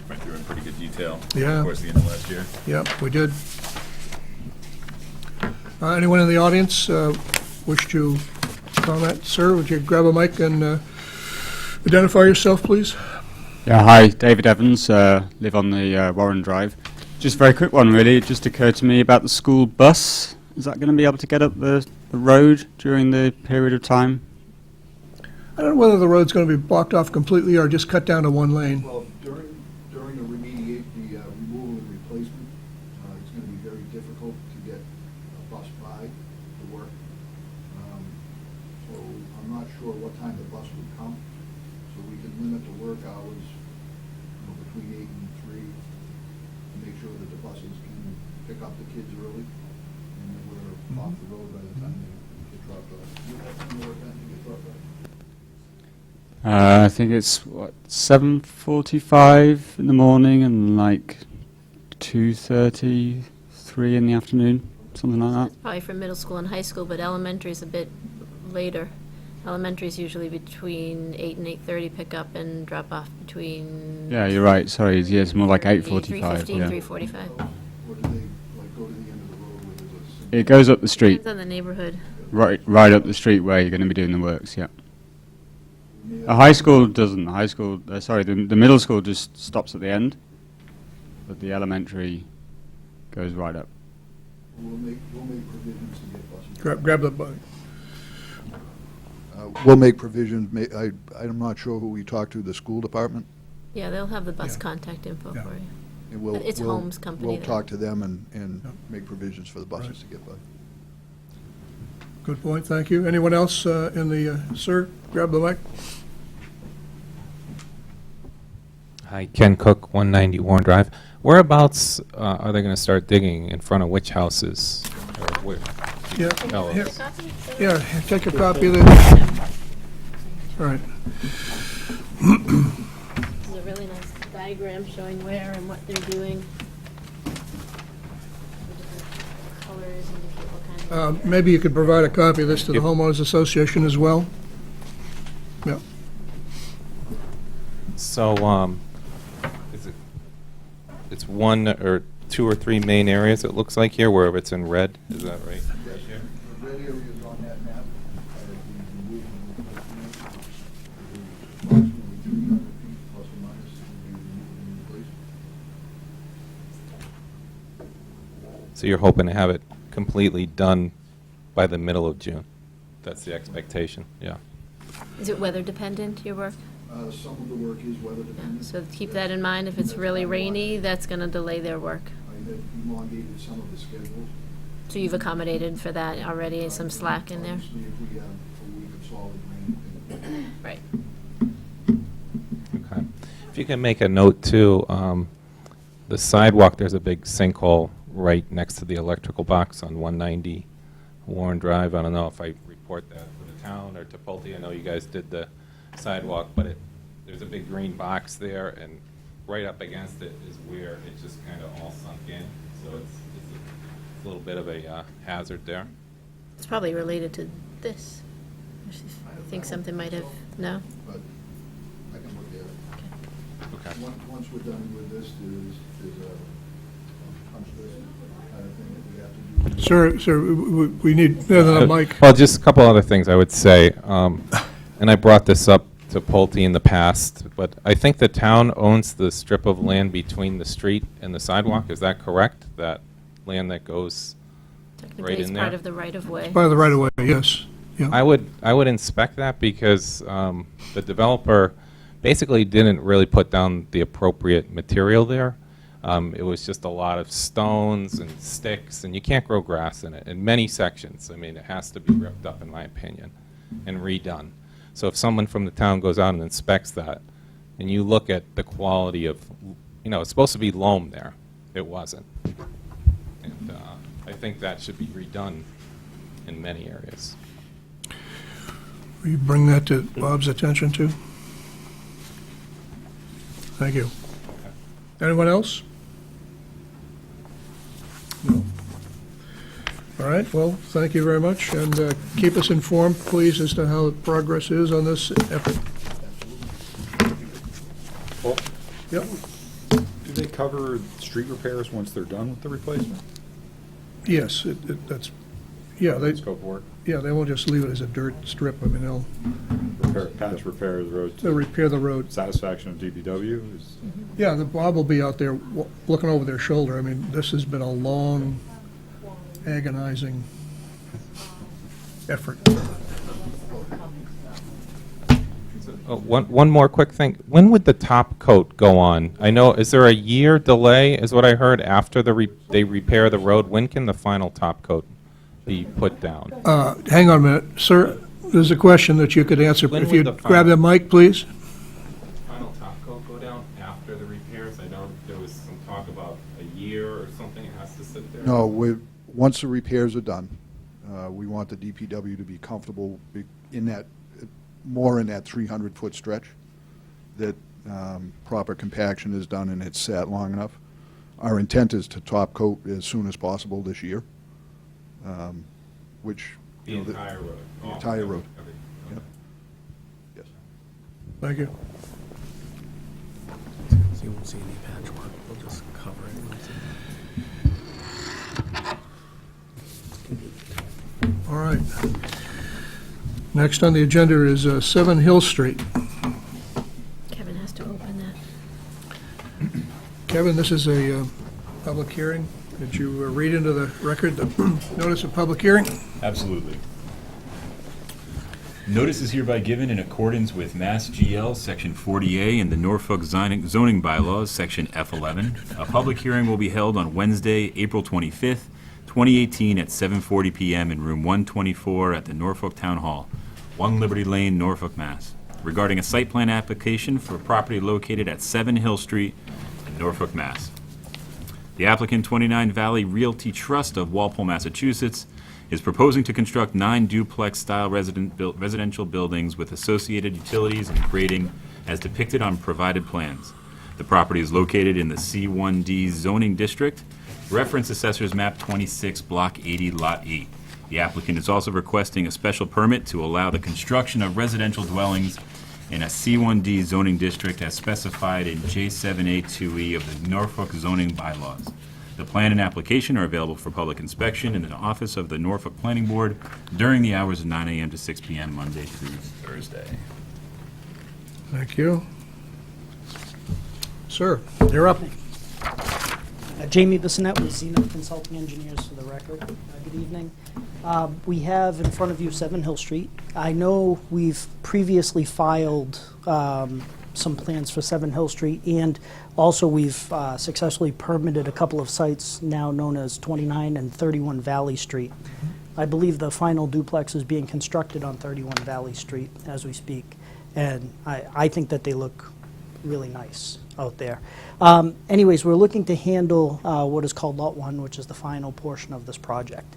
Went through in pretty good detail. Yeah. Of course, the end of last year. Yep, we did. Anyone in the audience wish to comment? Sir, would you grab a mic and identify yourself, please? Yeah, hi, David Evans, live on the Warren Drive. Just a very quick one, really. It just occurred to me about the school bus. Is that going to be able to get up the road during the period of time? I don't know whether the road's going to be blocked off completely or just cut down to one lane. Well, during the removal and replacement, it's going to be very difficult to get a bus by to work. So I'm not sure what time the bus would come. So we can limit the work hours, between 8 and 3, and make sure that the buses can pick up the kids early, and that we're off the road by the time they get dropped off. Do you have any more time to get dropped off? I think it's, 7:45 in the morning and like 2:30, 3 in the afternoon, something like that. Probably for middle school and high school, but elementary is a bit later. Elementary is usually between 8 and 8:30 pickup and drop off between Yeah, you're right, sorry, yeah, it's more like 8:45, 3:15, yeah. 3:45. Or do they, go to the end of the road with it? It goes up the street, Depends on the neighborhood. right up the street where you're going to be doing the works, yeah. The high school doesn't, the high school, the middle school just stops at the end, but the elementary goes right up. We'll make provisions to get buses. Grab the mic. We'll make provisions. I'm not sure who we talked to, the school department. Yeah, they'll have the bus Yeah. contact info Yeah. for you. And we'll, It's we'll- Holmes Company We'll then. talk to them and Yeah. make provisions for the buses to get by. Good point, thank you. Anyone else in the, sir, grab the mic. Hi, Ken Cook, 190 Warren Drive. Whereabouts are they going to start digging? In front of which houses? Or where? Yeah, Tell here. us. Yeah, take a copy of this. All right. This is a really nice diagram showing where and what they're doing. The different colors indicate what kind of. Maybe you could provide a copy of this to the homeowners association as well? Yeah. So, is it, it's one or two or three main areas, it looks like here, where it's in red, is that right? Yes, the red area is on that map. Approximately 300 feet plus or minus will be removed and replaced. So you're hoping to have it completely done by the middle of June? That's the expectation, yeah. Is it weather dependent, your work? Some of the work is weather dependent. So keep that in mind. If it's really rainy, that's going to delay their work. I had elongated some of the schedules. So you've accommodated for that already, some slack in there? Obviously, if we have a week of solid rain, then Right. Okay. If you can make a note too, the sidewalk, there's a big sinkhole right next to the electrical box on 190 Warren Drive. I don't know if I report that to the town or to Pulte. I know you guys did the sidewalk, but there's a big green box there, and right up against it is where it just kind of all sunk in. So it's a little bit of a hazard there. It's probably related to this. I think something might have, no? but I can look at it. Okay. Once we're done with this, there's a punch list kind of thing that we have to do. Sir, we need, Mike. Well, just a couple other things I would say, and I brought this up to Pulte in the past, but I think the town owns the strip of land between the street and the sidewalk. Is that correct? That land that goes Technically, right it's in part there? of the right-of-way. By the right-of-way, yes. Yeah. I would inspect that because the developer basically didn't really put down the appropriate material there. It was just a lot of stones and sticks, and you can't grow grass in it in many sections. I mean, it has to be ripped up, in my opinion, and redone. So if someone from the town goes out and inspects that, and you look at the quality of, it's supposed to be loam there. It wasn't. And I think that should be redone in many areas. Will you bring that to Bob's attention too? Thank you. Anyone else? No. All right, well, thank you very much, and keep us informed, please, as to how the progress is on this effort. Well, Yep, do they cover street repairs once they're done with the replacement? yes, that's, yeah, Scope of work? they won't just leave it as a dirt strip. I mean, they'll Patch repair the road they'll to repair the road. satisfaction of DPW is, Yeah, the Bob will be out there looking over their shoulder. I mean, this has been a long, agonizing effort. One more quick thing. When would the top coat go on? I know, is there a year delay, is what I heard, after they repair the road? When can the final top coat be put down? Hang on a minute, sir. There's a question that you could answer. When If would you'd the grab the final- mic, please. Final top coat go down after the repairs? I know there was some talk about a year or something it has to sit there. No, once the repairs are done, we want the DPW to be comfortable in that, more in that 300-foot stretch, that proper compaction is done and it's sat long enough. Our intent is to top coat as soon as possible this year, which... The you know, entire road? The entire road. Okay. Yep. Yes. Thank you. So you won't see any patchwork, we'll just cover it. All right. Next on the agenda is 7 Hill Street. Kevin has to open that. Kevin, this is a public hearing. Could you read into the record the notice of public hearing? Absolutely. Notice is hereby given in accordance with Mass GL Section 40A and the Norfolk zoning bylaws, Section F11. A public hearing will be held on Wednesday, April 25th, 2018 at 7:40 p.m. in room 124 at the Norfolk Town Hall, 1 Liberty Lane, Norfolk, Mass. Regarding a site plan application for a property located at 7 Hill Street in Norfolk, Mass. The applicant, 29 Valley Realty Trust of Walpole, Massachusetts, is proposing to construct 9 duplex-style residential buildings with associated utilities and grading as depicted on provided plans. The property is located in the C1D zoning district, reference Assessor's Map 26, Block 80, Lot 8. The applicant is also requesting a special permit to allow the construction of residential dwellings in a C1D zoning district as specified in J7A2E of the Norfolk zoning bylaws. The plan and application are available for public inspection in the office of the Norfolk Planning Board during the hours of 9 a.m. to 6 p.m. Monday through Thursday. Thank you. Sir, you're up. Jamie Bissonette with Zenith Consulting Engineers for the record. Good evening. We have in front of you 7 Hill Street. I know we've previously filed some plans for 7 Hill Street, and also we've successfully permitted a couple of sites now known as 29 and 31 Valley Street. I believe the final duplex is being constructed on 31 Valley Street as we speak, and I think that they look really nice out there. Anyways, we're looking to handle what is called Lot 1, which is the final portion of this project.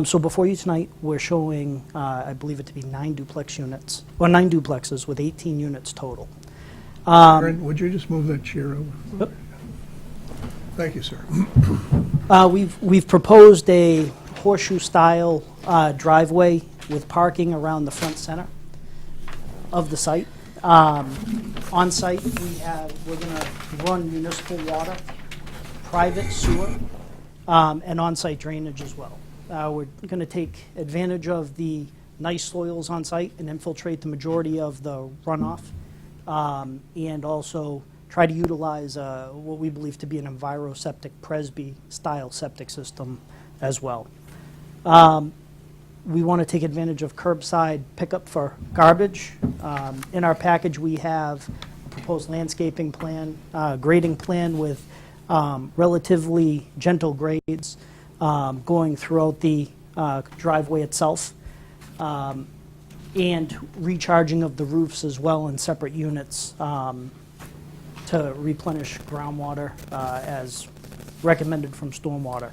So before you tonight, we're showing, I believe it to be 9 duplex units, or 9 duplexes with 18 units total. Aaron, would you just move that chair over? Yep. Thank you, sir. We've proposed a horseshoe-style driveway with parking around the front center of the site. On site, we're going to run municipal water, private sewer, and on-site drainage as well. We're going to take advantage of the nice soils on site and infiltrate the majority of the runoff, and also try to utilize what we believe to be an EnviroSeptic Presby-style septic system as well. We want to take advantage of curbside pickup for garbage. In our package, we have a proposed landscaping plan, grading plan with relatively gentle grades going throughout the driveway itself, and recharging of the roofs as well in separate units to replenish groundwater as recommended from stormwater.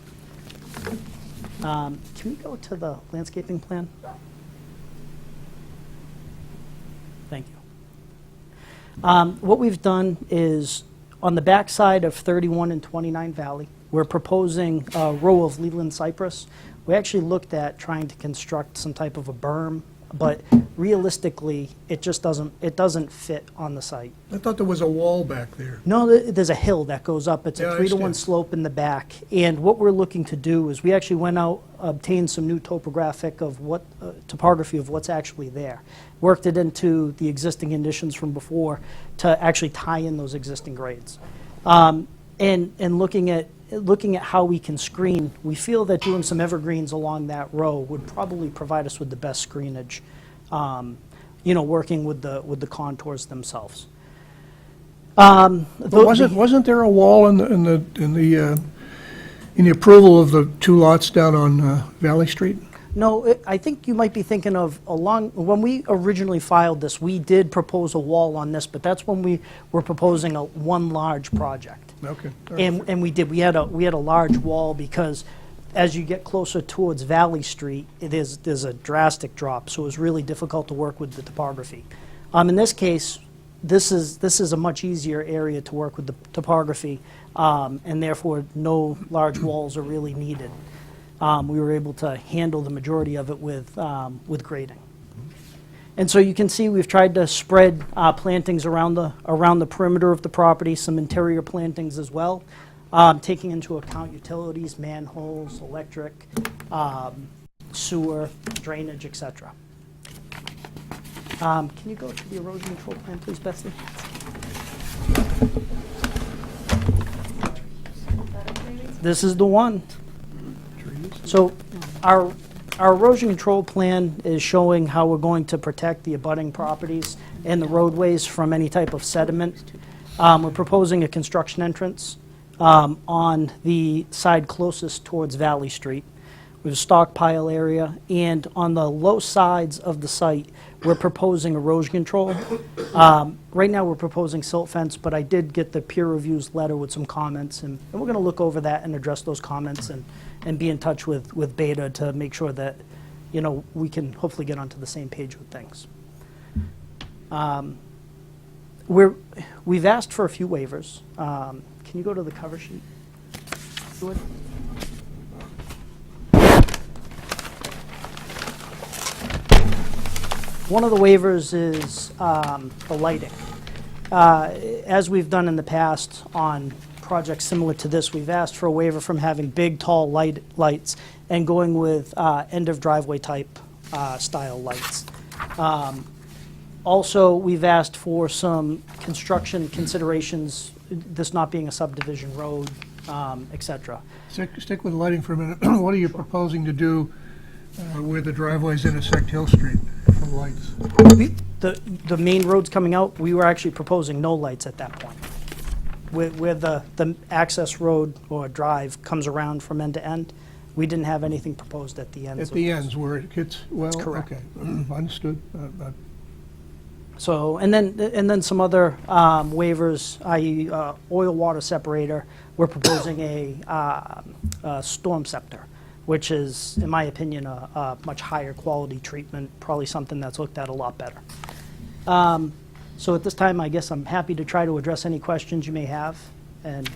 Can we go to the landscaping plan? Thank you. What we've done is on the back side of 31 and 29 Valley, we're proposing a row of Leland cypress. We actually looked at trying to construct some type of a berm, but realistically, it doesn't fit on the site. I thought there was a wall back there. No, there's a hill that goes up. It's Yeah, a I 3-to-1 understand. slope in the back. And what we're looking to do is we actually went out, obtained some new topography of what's actually there. Worked it into the existing conditions from before to actually tie in those existing grades. And looking at how we can screen, we feel that doing some evergreens along that row would probably provide us with the best screenage, working with the contours themselves. But wasn't there a wall in the approval of the 2 lots down on Valley Street? No, I think you might be thinking of when we originally filed this, we did propose a wall on this, but that's when we were proposing one large project. Okay. And we did. We had a large wall because as you get closer towards Valley Street, there's a drastic drop, so it was really difficult to work with the topography. In this case, this is a much easier area to work with the topography, and therefore no large walls are really needed. We were able to handle the majority of it with grading. And so you can see we've tried to spread plantings around the perimeter of the property, some interior plantings as well, taking into account utilities, manholes, electric, sewer, drainage, etc. Can you go to the erosion control plan, please, Betsy? This is the one. So our erosion control plan is showing how we're going to protect the abutting properties and the roadways from any type of sediment. We're proposing a construction entrance on the side closest towards Valley Street. We have a stockpile area, and on the low sides of the site, we're proposing erosion control. Right now, we're proposing silt fence, but I did get the peer reviews letter with some comments, and we're going to look over that and address those comments and be in touch with Beta to make sure that, we can hopefully get onto the same page with things. We've asked for a few waivers. Can you go to the cover sheet, Stuart? One of the waivers is the lighting. As we've done in the past on projects similar to this, we've asked for a waiver from having big, tall lights and going with end-of-driveway type style lights. Also, we've asked for some construction considerations, this not being a subdivision road, et cetera. Stick with lighting for a minute. What are you proposing to do where the driveways intersect Hill Street for lights. The main roads coming out, we were actually proposing no lights at that point. Where the access road or drive comes around from end to end, we didn't have anything proposed at the ends. At the ends where it hits, well, correct. okay, understood. So, and then some other waivers, i.e. Oil water separator. We're proposing a storm scepter, which is, in my opinion, a much higher quality treatment, probably something that's looked at a lot better. So at this time, I guess I'm happy to try to address any questions you may have. And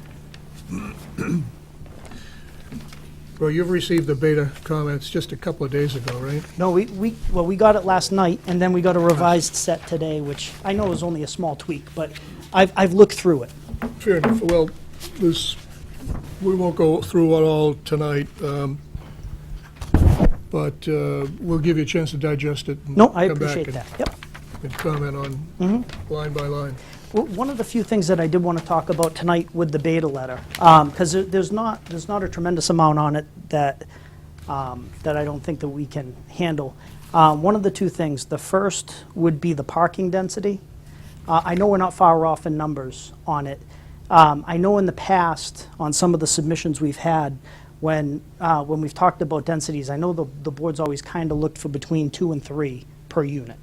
Well, you've received the beta comments just a couple of days ago, right? no, we got it last night, and then we got a revised set today, which I know is only a small tweak, but I've looked through it. Fair enough. Well, we won't go through it all tonight, but we'll give you a chance to digest it. And No, I come back appreciate and- that. Yep. And comment on line by line. Well, one of the few things that I did want to talk about tonight with the beta letter, because there's not a tremendous amount on it that I don't think that we can handle. One of the two things, the first would be the parking density. I know we're not far off in numbers on it. I know in the past, on some of the submissions we've had, when we've talked about densities, I know the board's always kind of looked for between 2 and 3 per unit.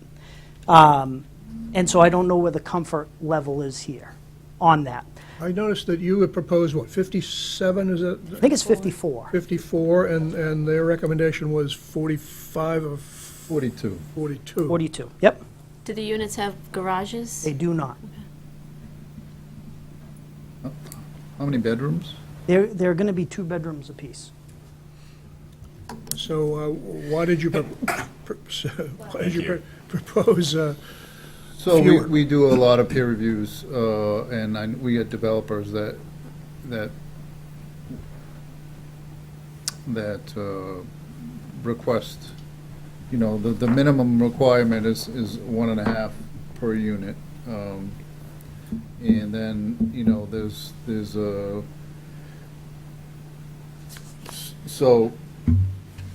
And so I don't know where the comfort level is here on that. I noticed that you had proposed, what, 57, is it? I think it's 54. 54, and their recommendation was 45 or 42. 42. 42, yep, Do the units have garages? they do not. How many bedrooms? They're going to be 2 bedrooms apiece. So why did you propose So fewer? we do a lot of peer reviews, and we get developers that request, the minimum requirement is 1.5 per unit. And then, there's a, so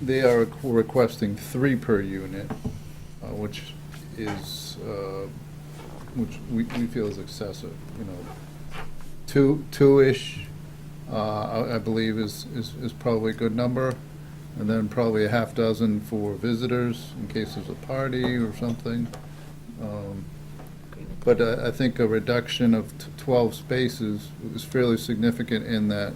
they are requesting 3 per unit, which is, which we feel is excessive, 2-ish, I believe is probably a good number, and then probably a half dozen for visitors in case there's a party or something. But I think a reduction of 12 spaces is fairly significant in that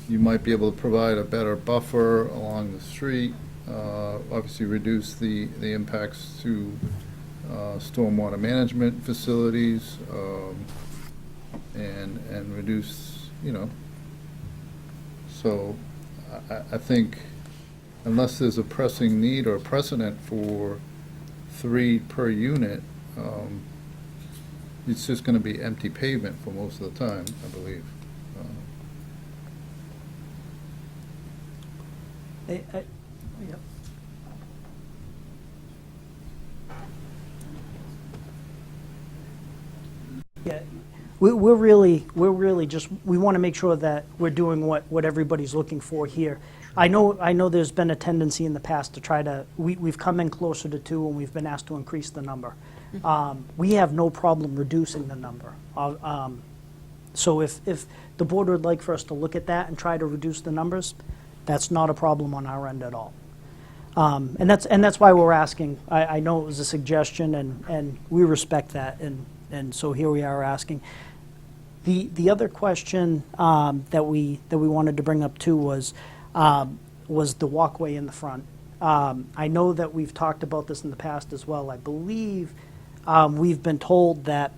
you might be able to provide a better buffer along the street, obviously reduce the impacts to stormwater management facilities, and reduce, so I think unless there's a pressing need or precedent for 3 per unit, it's just going to be empty pavement for most of the time, I believe. Yep. Yeah, we're really just, we want to make sure that we're doing what everybody's looking for here. I know there's been a tendency in the past to try to, we've come in closer to 2 and we've been asked to increase the number. We have no problem reducing the number. So if the board would like for us to look at that and try to reduce the numbers, that's not a problem on our end at all. And that's why we're asking. I know it was a suggestion, and we respect that, and so here we are asking. The other question that we wanted to bring up too was the walkway in the front. I know that we've talked about this in the past as well. I believe we've been told that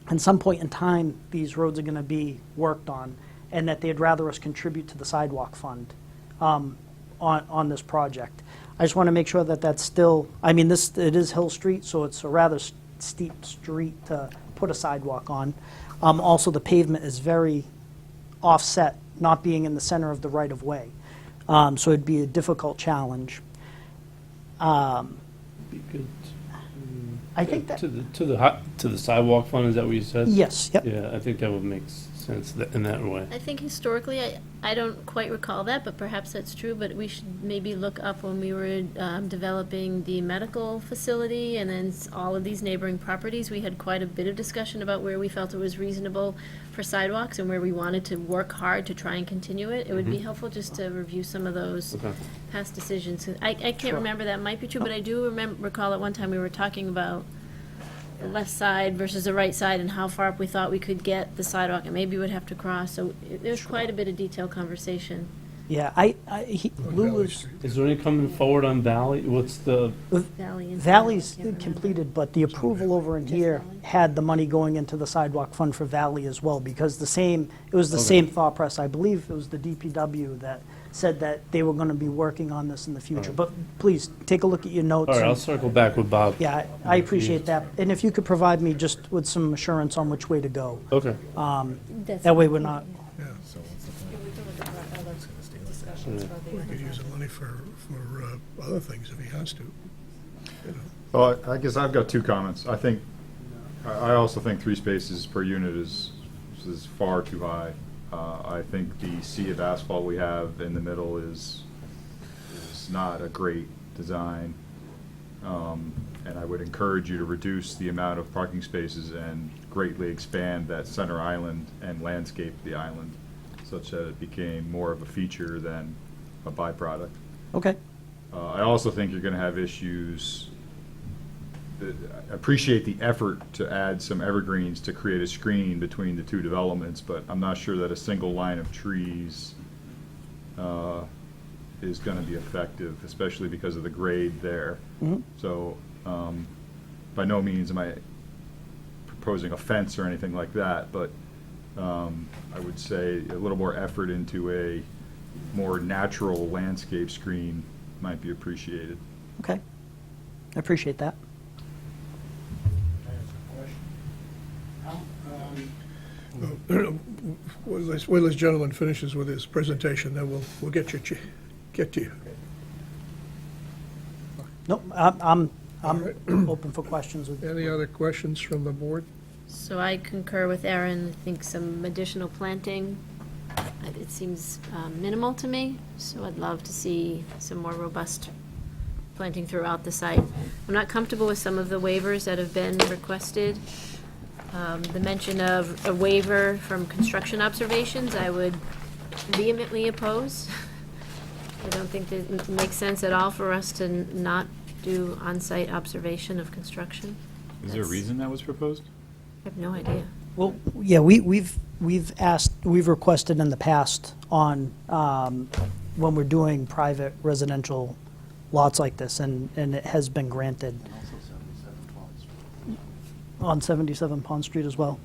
at some point in time these roads are going to be worked on, and that they'd rather us contribute to the sidewalk fund on this project. I just want to make sure that that's still, I mean, it is Hill Street, so it's a rather steep street to put a sidewalk on. Also, the pavement is very offset, not being in the center of the right-of-way. So it'd be a difficult challenge. Be good. I think that, To the sidewalk fund, is that what you said? yes, yep. Yeah, I think that would make sense. sense in that way. I think historically, I don't quite recall that, but perhaps that's true, but we should maybe look up when we were developing the medical facility and then all of these neighboring properties, we had quite a bit of discussion about where we felt it was reasonable for sidewalks and where we wanted to work hard to try and continue it. It would be helpful just to review some of those Okay. past decisions. I can't remember, that might be true, but I do recall at one time we were talking about the left side versus the right side and how far up we thought we could get the sidewalk and maybe we'd have to cross. So there's quite a bit of detailed conversation. Yeah, Lou was, Is there any coming forward on Valley? What's the, Valley and. Valley's Can't remember. completed, but the approval over in here had the money going into the sidewalk fund for Valley as well, because it was the same thought process. I believe it was the DPW that said that they were going to be working on this in the future. But please, take a look at your notes. all right, and- I'll circle back with Bob. Yeah, I appreciate that. And if you could provide me just with some assurance on which way to go. Okay. That way we're not, We could use the money for other things if he has to. Well, I guess I've got two comments. I also think 3 spaces per unit is far too high. I think the sea of asphalt we have in the middle is not a great design. And I would encourage you to reduce the amount of parking spaces and greatly expand that center island and landscape the island such that it became more of a feature than a byproduct. okay. I also think you're gonna have issues. I appreciate the effort to add some evergreens to create a screen between the two developments, but I'm not sure that a single line of trees is gonna be effective, especially because of the grade there. So, by no means am I proposing a fence or anything like that, but I would say a little more effort into a more natural landscape screen might be appreciated. Okay. I appreciate that. Wait till this gentleman finishes with his presentation, then we'll get to you. Nope, I'm right. open for questions. Any other questions from the board? So I concur with Aaron. I think some additional planting, it seems minimal to me, so I'd love to see some more robust planting throughout the site. I'm not comfortable with some of the waivers that have been requested. The mention of a waiver from construction observations, I would vehemently oppose. I don't think that it makes sense at all for us to not do on-site observation of construction. Is there a reason that was proposed? I have no idea. Well, yeah, we've requested in the past on, when we're doing private residential lots like this, and it has been granted. On 77 Pond Street as well.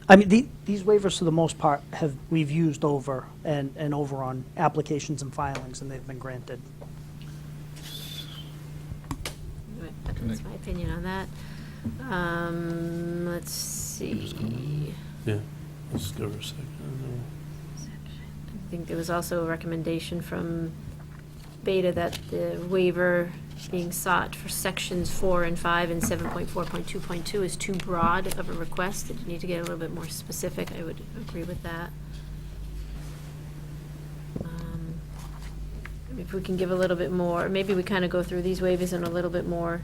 I mean, these waivers, for the most part, we've used over and over on applications and filings, and they've been granted. Anyway, that's my opinion on that. Let's see. Yeah, let's give her a second. I think there was also a recommendation from Beta that the waiver being sought for sections 4 and 5 and 7.4.2.2 is too broad of a request, that you need to get a little bit more specific. I would agree with that. If we can give a little bit more, maybe we kind of go through these waivers in a little bit more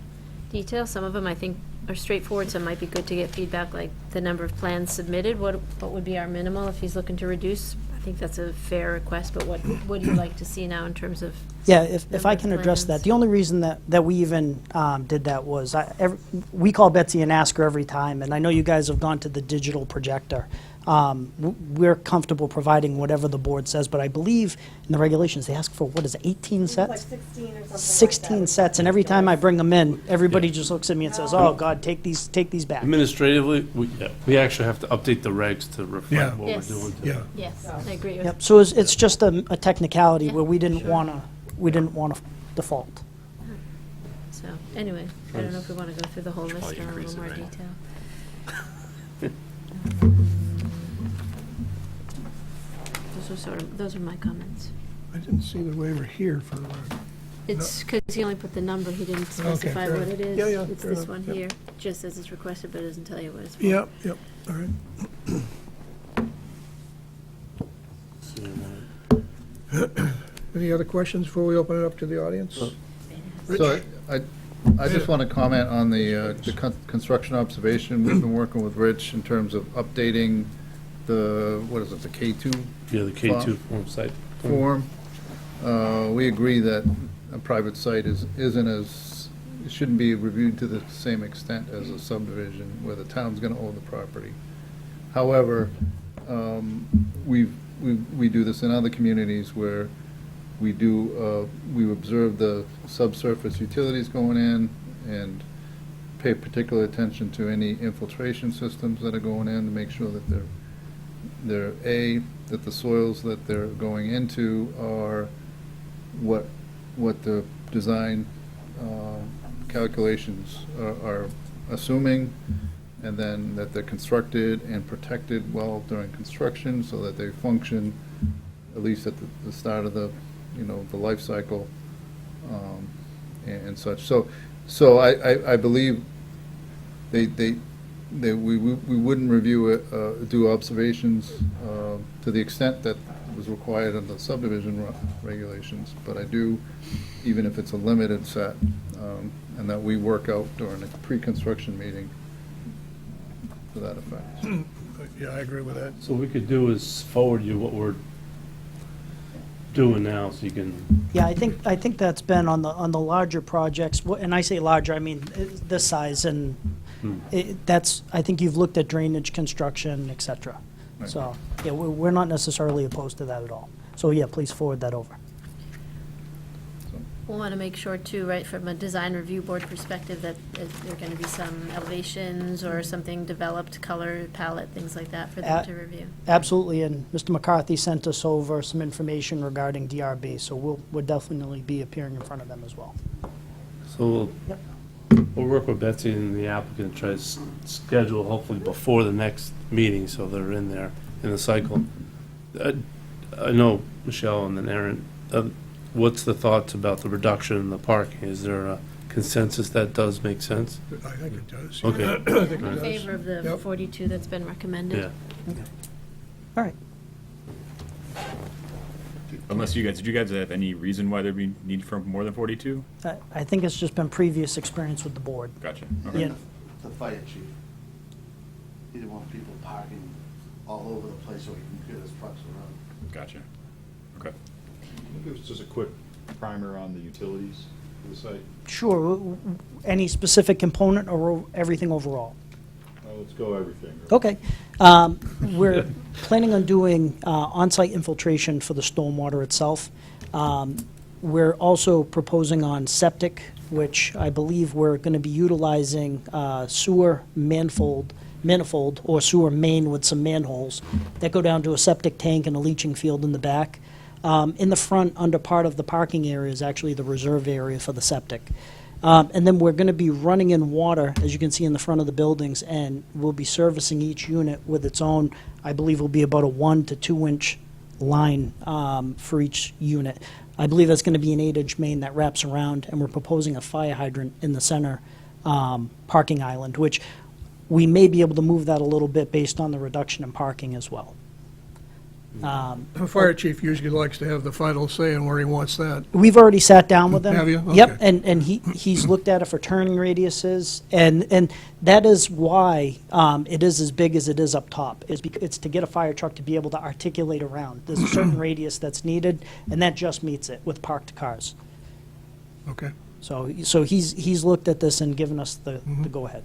detail. Some of them I think are straightforward, some might be good to get feedback, like the number of plans submitted, what would be our minimal if he's looking to reduce? I think that's a fair request, but what would you like to see now in terms of? Yeah, if I number can of address that. plans? The only reason that we even did that was, we call Betsy and ask her every time, and I know you guys have gone to the digital projector. We're comfortable providing whatever the board says, but I believe in the regulations, they ask for, what is it, 18 sets? Like 16 or something 16 sets, and every time I bring them in, everybody just looks at me and says, oh, God, take these back. Administratively, we actually have to update the regs to Yeah. reflect what we're Yes. doing. Yeah. Yes, I agree with. Yep, so it's just a technicality where we didn't want to default. So, anyway, I don't know if we want to go through the whole list probably in a increase little it, more right? detail. Those are my comments. I didn't see the waiver here for, It's because he only put the number, he didn't specify fair what enough. it is. Yeah, yeah, It's fair this enough, one yep. here, just as it's requested, but it doesn't tell you what it's for. yep, all right. Any other questions before we open it up to the audience? So I just want to comment on the construction observation. We've been working with Rich in terms of updating the, what is it, the K2 Yeah, the K2 form site. form. We agree that a private site isn't as, it shouldn't be reviewed to the same extent as a subdivision where the town's going to own the property. However, we do this in other communities where we observe the subsurface utilities going in and pay particular attention to any infiltration systems that are going in to make sure that that the soils that they're going into are what the design calculations are assuming, and then that they're constructed and protected well during construction so that they function at least at the start of the, the life cycle and such. So I believe we wouldn't review it, do observations to the extent that was required under the subdivision regulations, but I do, even if it's a limited set, and that we work out during a pre-construction meeting to that effect. Yeah, I agree with that. So what we could do is forward you what we're doing now, so you can, Yeah, I think that's been on the larger projects, and I say larger, I mean this size, and that's, I think you've looked at drainage, construction, et cetera. Right. So, yeah, we're not necessarily opposed to that at all. So, yeah, please forward that over. We'll want to make sure too, right, from a design review board perspective, that there are going to be some elevations or something developed, color palette, things like that for them to review. Absolutely, and Mr. McCarthy sent us over some information regarding DRB, so we'll definitely be appearing in front of them as well. so Yep. we'll work with Betsy and the applicant, try to schedule hopefully before the next meeting, so they're in there in the cycle. I know Michelle and then Aaron, what's the thoughts about the reduction in the parking? Is there a consensus that does make sense? I think it does. Okay. I think it In does. favor of the Yep. 42 that's been recommended? Yeah. All right. Unless did you guys have any reason why there'd be need for more than 42? I think it's just been previous experience with the board. Gotcha. Yeah. The fire chief, he didn't want people parking all over the place so he can get his trucks around. Gotcha. Okay. Give us just a quick primer on the utilities for the site. Sure. Any specific component or everything overall? Let's go everything. Okay. We're planning on doing on-site infiltration for the stormwater itself. We're also proposing on septic, which I believe we're going to be utilizing sewer manifold or sewer main with some manholes that go down to a septic tank and a leaching field in the back. In the front, under part of the parking area, is actually the reserve area for the septic. And then we're going to be running in water, as you can see in the front of the buildings, and we'll be servicing each unit with its own, I believe will be about a 1 to 2 inch line for each unit. I believe that's going to be an 8-inch main that wraps around, and we're proposing a fire hydrant in the center parking island, which we may be able to move that a little bit based on the reduction in parking as well. The fire chief usually likes to have the final say on where he wants that. We've already sat down with him. Have you? Yep, Okay. and he's looked at it for turning radiuses, and that is why it is as big as it is up top, is because it's to get a fire truck to be able to articulate around. There's a certain radius that's needed, and that just meets it with parked cars. Okay. So he's looked at this and given us the go-ahead.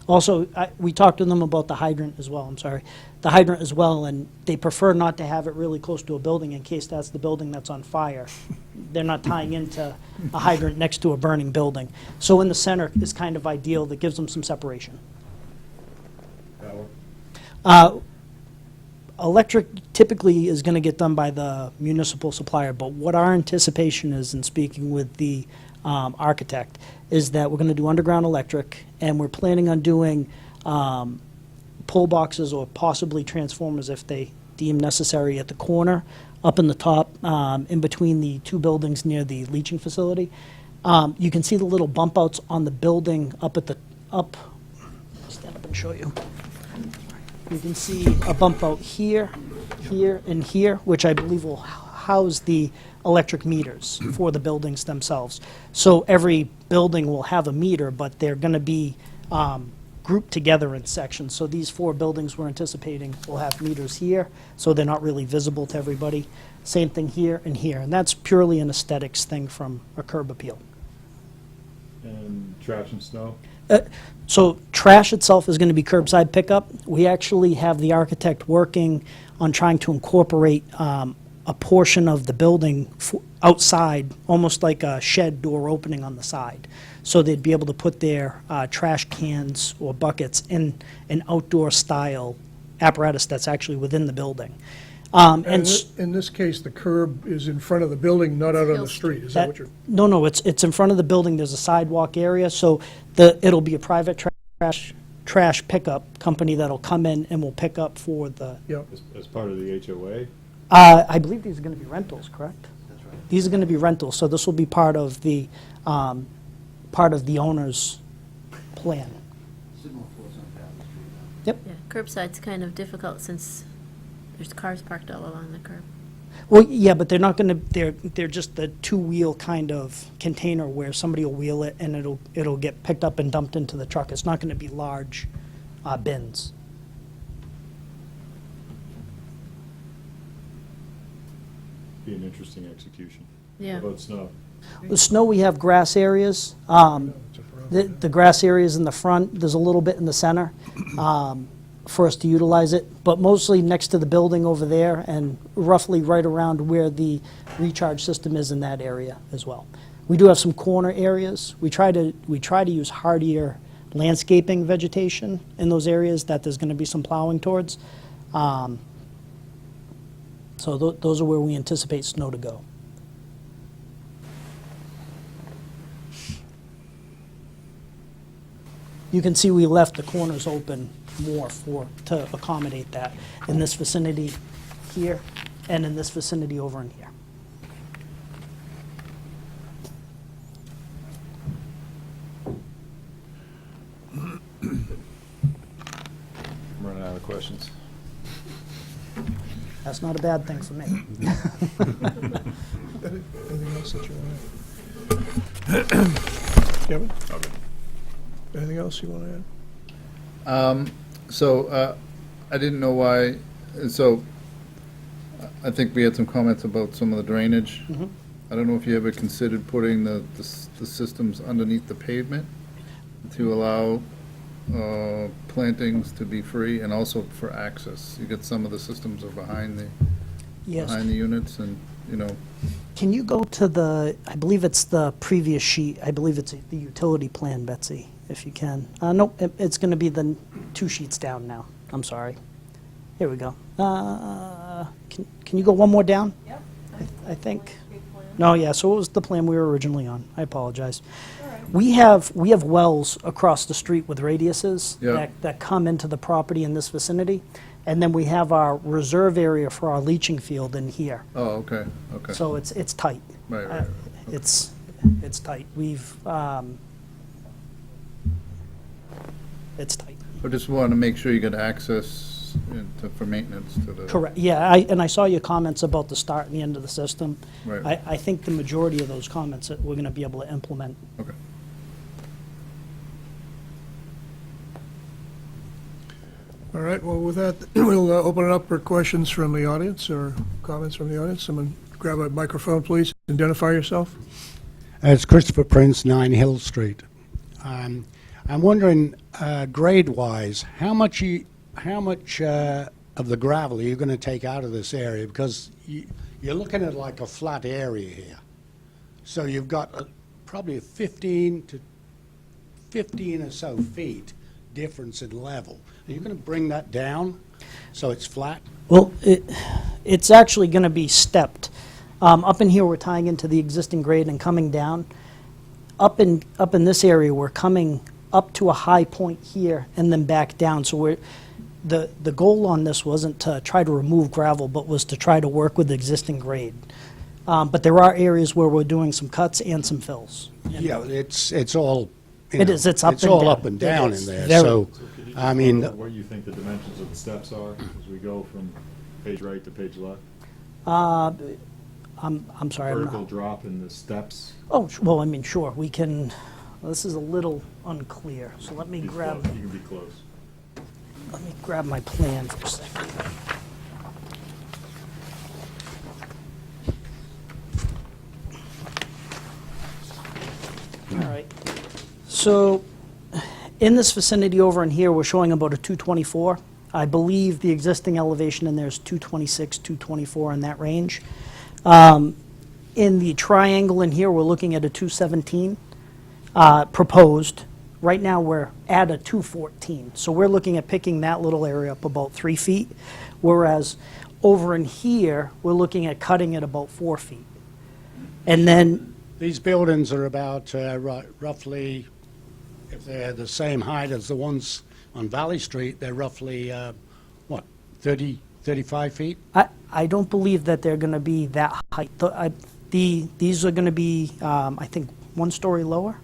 Also, we talked to them about the hydrant as well, I'm sorry. The hydrant as well, and they prefer not to have it really close to a building in case that's the building that's on fire. They're not tying into a hydrant next to a burning building. So in the center is kind of ideal, that gives them some separation. Electric typically is going to get done by the municipal supplier, but what our anticipation is, in speaking with the architect, is that we're going to do underground electric, and we're planning on doing pole boxes or possibly transformers if they deem necessary at the corner, up in the top, in between the two buildings near the leaching facility. You can see the little bump outs on the building up at the, stand up and show you. You can see a bump out here here, and here, which I believe will house the electric meters for the buildings themselves. So every building will have a meter, but they're going to be grouped together in sections. So these 4 buildings we're anticipating will have meters here, so they're not really visible to everybody. Same thing here and here, and that's purely an aesthetics thing from a curb appeal. And trash and snow? So trash itself is going to be curbside pickup. We actually have the architect working on trying to incorporate a portion of the building outside, almost like a shed door opening on the side. So they'd be able to put their trash cans or buckets in an outdoor style apparatus that's actually within the building. And in this case, the curb is in front of the building, not out on the street, is that what you're? No, it's in front of the building. There's a sidewalk area, so it'll be a private trash pickup company that'll come in and will pick up for the. Yep. As part of the HOA? I believe these are going to be rentals, correct? That's right. These are going to be rentals, so this will be part of the owner's plan. Yep. Yeah, curbside's kind of difficult since there's cars parked all along the curb. Well, yeah, but they're not going to, they're just the two-wheel kind of container where somebody will wheel it and it'll get picked up and dumped into the truck. It's not going to be large bins. Be an interesting execution. Yeah. How about snow? The snow, we have grass areas. The grass areas in the front, there's a little bit in the center for us to utilize it, but mostly next to the building over there and roughly right around where the recharge system is in that area as well. We do have some corner areas. We try to use hardier landscaping vegetation in those areas that there's going to be some plowing towards. So those are where we anticipate snow to go. You can see we left the corners open more to accommodate that in this vicinity here and in this vicinity over in here. I'm running out of questions. That's not a bad thing for me. Anything else that you want to add? Kevin? Okay. Anything else you want to add? I didn't know why, so I think we had some comments about some of the drainage. Mhm. I don't know if you ever considered putting the systems underneath the pavement to allow plantings to be free and also for access. You get some of the systems are behind the Yes. units and, Can you go to I believe it's the previous sheet. I believe it's the utility plan, Betsy, if you can. Nope, it's going to be the 2 sheets down now. I'm sorry. Here we go. Can you go one more down? Yep. I think. No, yeah, so it was the plan we were originally on. I apologize. We have wells across the street with radiuses Yeah. that come into the property in this vicinity. And then we have our reserve area for our leaching field in here. oh, okay. So it's tight. Right. It's tight. It's tight. I just wanted to make sure you get access for maintenance to the. Correct, yeah, and I saw your comments about the start and the end of the system. Right. I think the majority of those comments that we're going to be able to implement. Okay. All right, well, with that, we'll open it up for questions from the audience or comments from the audience. Someone grab a microphone, please. Identify yourself. It's Christopher Prince, 9 Hill Street. I'm wondering, grade-wise, how much of the gravel are you going to take out of this area? Because you're looking at like a flat area here. So you've got probably a 15 or so feet difference in level. Are you going to bring that down so it's flat? Well, it's actually going to be stepped. Up in here, we're tying into the existing grade and coming down. Up in this area, we're coming up to a high point here and then back down. So the goal on this wasn't to try to remove gravel, but was to try to work with the existing grade. But there are areas where we're doing some cuts and some fills. Yeah, it's all. It is, it's up and all down. up and down It is. in there. Very. So, Can you I mean, where you think the dimensions of the steps are as we go from Page right to page left? I'm sorry. I'm not- Vertical drop in the steps? Oh, well, I mean, sure, we can, well, this is a little unclear, so let me Be grab, close. You can be close. let me grab my plan for a second. All right. So, in this vicinity over in here, we're showing about a 224. I believe the existing elevation in there is 226, 224 in that range. In the triangle in here, we're looking at a 217 proposed. Right now, we're at a 214. So we're looking at picking that little area up about 3 feet, whereas over in here, we're looking at cutting it about 4 feet. And then, These buildings are about roughly, if they're the same height as the ones on Valley Street, they're roughly, 35 feet? I don't believe that they're going to be that height. These are going to be, I think, 1 story lower?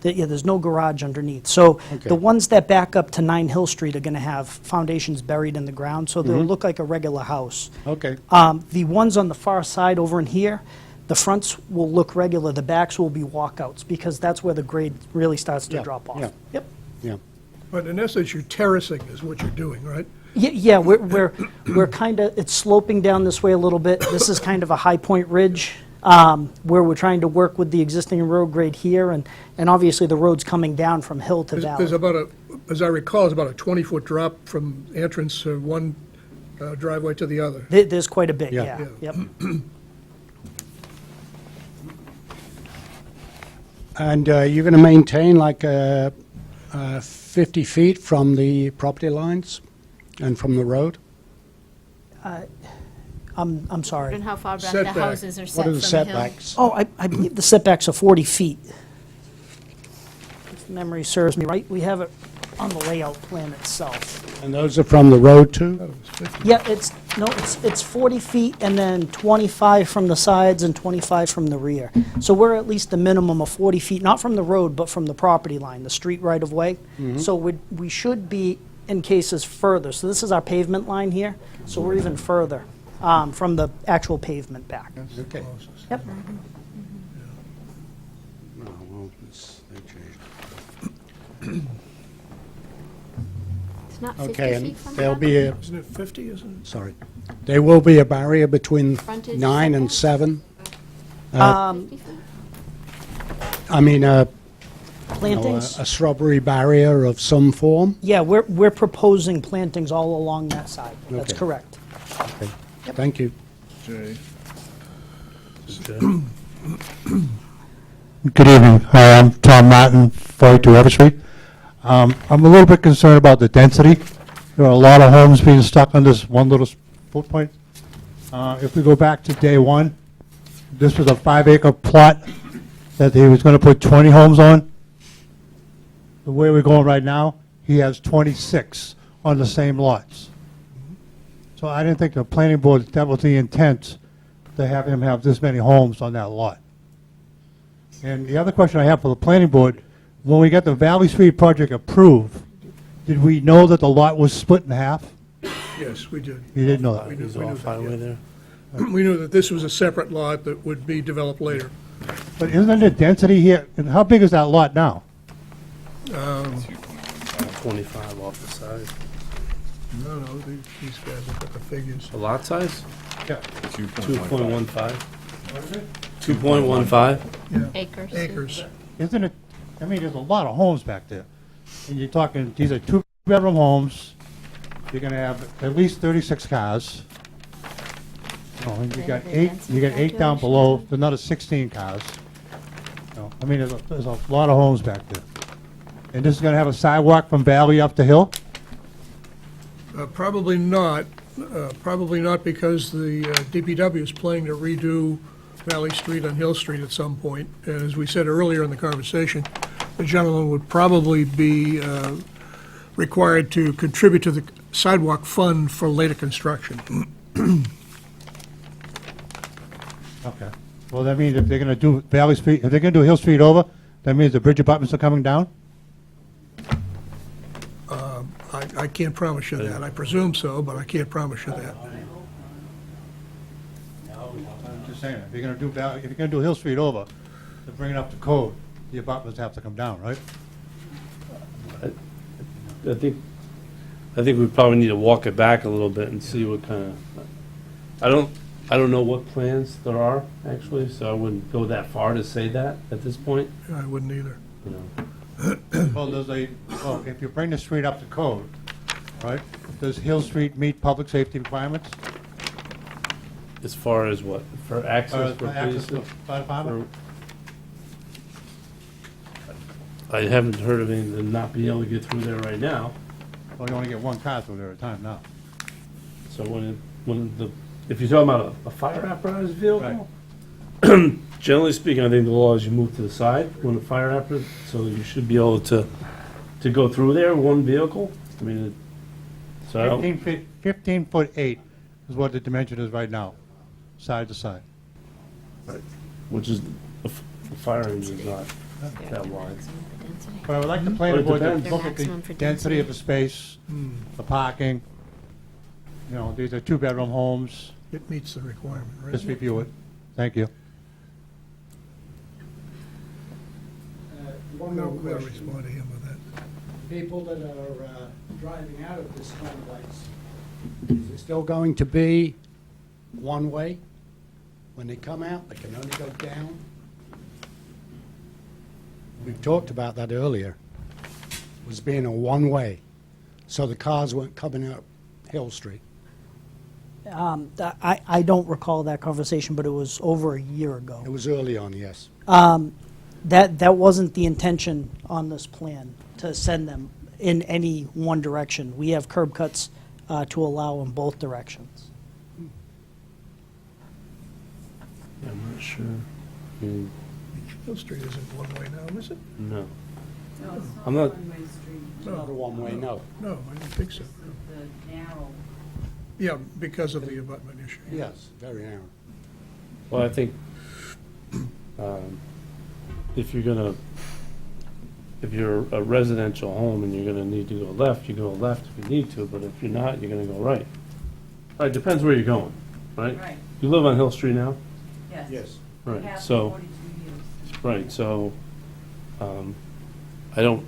Yeah, there's no garage underneath. So Okay. the ones that back up to 9 Hill Street are going to have foundations buried in the ground, so they'll Mhm. look like a regular house. Okay. The ones on the far side over in here, the fronts will look regular, the backs will be walkouts, because that's where the grade really starts to Yeah, drop off. yeah. Yep. Yeah. But in essence, you're terracing is what you're doing, right? Yeah, we're kind of, it's sloping down this way a little bit. This is kind of a high point ridge, where we're trying to work with the existing road grade here, and obviously the road's coming down from hill to There's valley. about a, as I recall, it's about a 20-foot drop from entrance to one driveway to the other. There's quite a bit, Yeah. yeah, yep. And you're going to maintain like 50 feet from the property lines and from the road? I'm sorry. And how far back the Setback. houses are What set are from the the hill. setbacks? Oh, I believe the setbacks are 40 feet. If memory serves me right, we have it on the layout plan itself. And those are from the road too? Yeah, it's 40 feet and then 25 from the sides and 25 from the rear. So we're at least a minimum of 40 feet, not from the road, but from the property line, the street right of way. So we should be in cases further. So this is our pavement line here, so we're even further from the actual pavement back. Okay. Yep. No, well, they changed. It's not Okay, 50 and feet from the there'll property? be a, Isn't it 50, isn't it? sorry, there will be a barrier between Frontage 9 and setback? 7? 50 feet? I mean, Plantings? a shrubbery barrier of some form? Yeah, we're proposing plantings all along that side. That's Okay. correct. Okay. Thank you. Good evening. Hi, I'm Tom Martin, 42 Everett Street. I'm a little bit concerned about the density. There are a lot of homes being stuck on this one little footprint. If we go back to day one, this was a 5-acre plot that he was going to put 20 homes on. The way we're going right now, he has 26 on the same lots. So I didn't think the planning board, that was the intent, to have him have this many homes on that lot. And the other question I have for the planning board, when we got the Valley Street project approved, did we know that the lot was split in half? Yes, we did. You didn't know that? We knew It's off that, highway yeah. there. We knew that this was a separate lot that would be developed later. But isn't the density here, and how big is that lot now? 25 off the side. No, these guys have got the figures. The lot size? Yeah. 2.15. 2.15. Yeah. Acres. Acres. Isn't it, I mean, there's a lot of homes back there. And you're talking, these are 2-bedroom homes, you're gonna have at least 36 cars. And you got eight down below, another 16 cars. I mean, there's a lot of homes back there. And this is gonna have a sidewalk from Valley up the hill? Probably not because the DPW is planning to redo Valley Street on Hill Street at some point. And as we said earlier in the conversation, the gentleman would probably be required to contribute to the sidewalk fund for later construction. Okay. Well, that means if they're gonna do Valley Street, if they're gonna do Hill Street over, that means the bridge abutments are coming down? I can't promise you that. I presume so, but I can't promise you that. I'm just saying, if you're gonna do Hill Street over, to bring it up to code, the apartments have to come down, right? I think we probably need to walk it back a little bit and see what kind of, I don't know what plans there are, actually, so I wouldn't go that far to say that at this point, I wouldn't either. you know. Well, if you bring the street up to code, right, does Hill Street meet public safety requirements? As far as what, for access for Access police? to fire department? I haven't heard of anything not being able to get through there right now. Well, you only get one car through there at a time now. So if you're talking about a fire apparatus vehicle, generally speaking, I think the law is you move to the side when the fire apparatus, so you should be able to go through there, one vehicle. I mean, so I don't, 15'8" is what the dimension is right now, side to side. which is, the fire engine's not that wide. But I would like the Well, planning it board to depends. look at the Maximum for density of density. the space, the parking. You know, these are two-bedroom homes. It meets the requirement, right? Just review it. Thank you. One We'll more we'll question. respond to him with that. People that are driving out of this complex, is it still going to be one way? When they come out, they can only go down? We've talked about that earlier, was being a one-way, so the cars weren't coming up Hill Street. I don't recall that conversation, but it was over a year ago. It was early on, yes. That wasn't the intention on this plan, to send them in any one direction. We have curb cuts to allow in both directions. I'm not sure. I mean, Hill Street isn't one way now, is it? no. I'm not, Not a one-way, no. No, I don't think so. Yeah, because of the abutment issue. Yes, very narrow. well, I think, if you're a residential home and you're gonna need to go left, you go left if you need to, but if you're not, you're gonna go right. Right, depends where you're going, right? Right. You live on Hill Street now? Yes. Yes. Right, Half so, 42 years. right, so, I don't,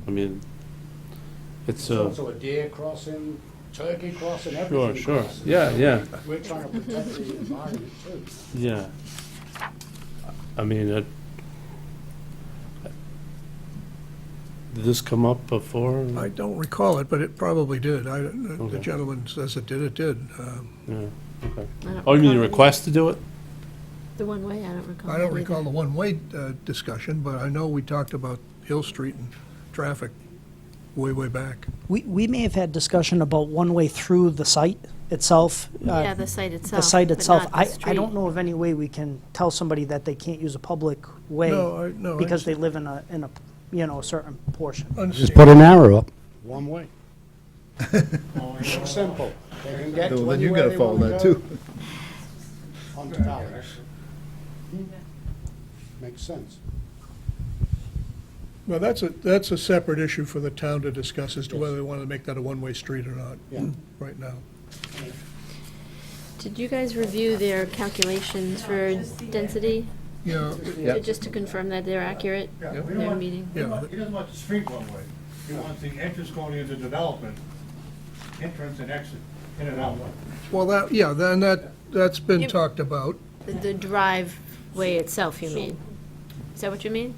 I mean, it's There's a, also a deer crossing, turkey crossing, sure, everything. sure, crosses. yeah, yeah, We're trying to protect the environment too. yeah. I mean, did this come up before? I don't recall it, but it probably did. The Okay. gentleman says it did, it did. Yeah, okay. I don't Oh, you mean a recall request to do it? The one way, I don't recall. I don't that recall either. the one-way discussion, but I know we talked about Hill Street and traffic way, way back. We may have had discussion about one-way through the site itself. Yeah, the site itself. The site but itself. not the I street. don't know of any way we can tell somebody that they can't use a public way No, I because they live in a, a certain portion. Just put an arrow up. One way. Simple. They can get to Well, then you anywhere gotta they follow wanna that go. too. Onto Valley. Makes sense. Well, that's a separate issue for the town to discuss as to whether they want to make that a one-way street or not, Yeah. right now. Did you guys review their calculations for density? Yeah. Just to confirm that they're accurate, their meeting? He doesn't want the street one way. He wants the entrance going into development, entrance and exit, in and out. Well, that's been talked about. The driveway itself, you mean? Is that what you mean?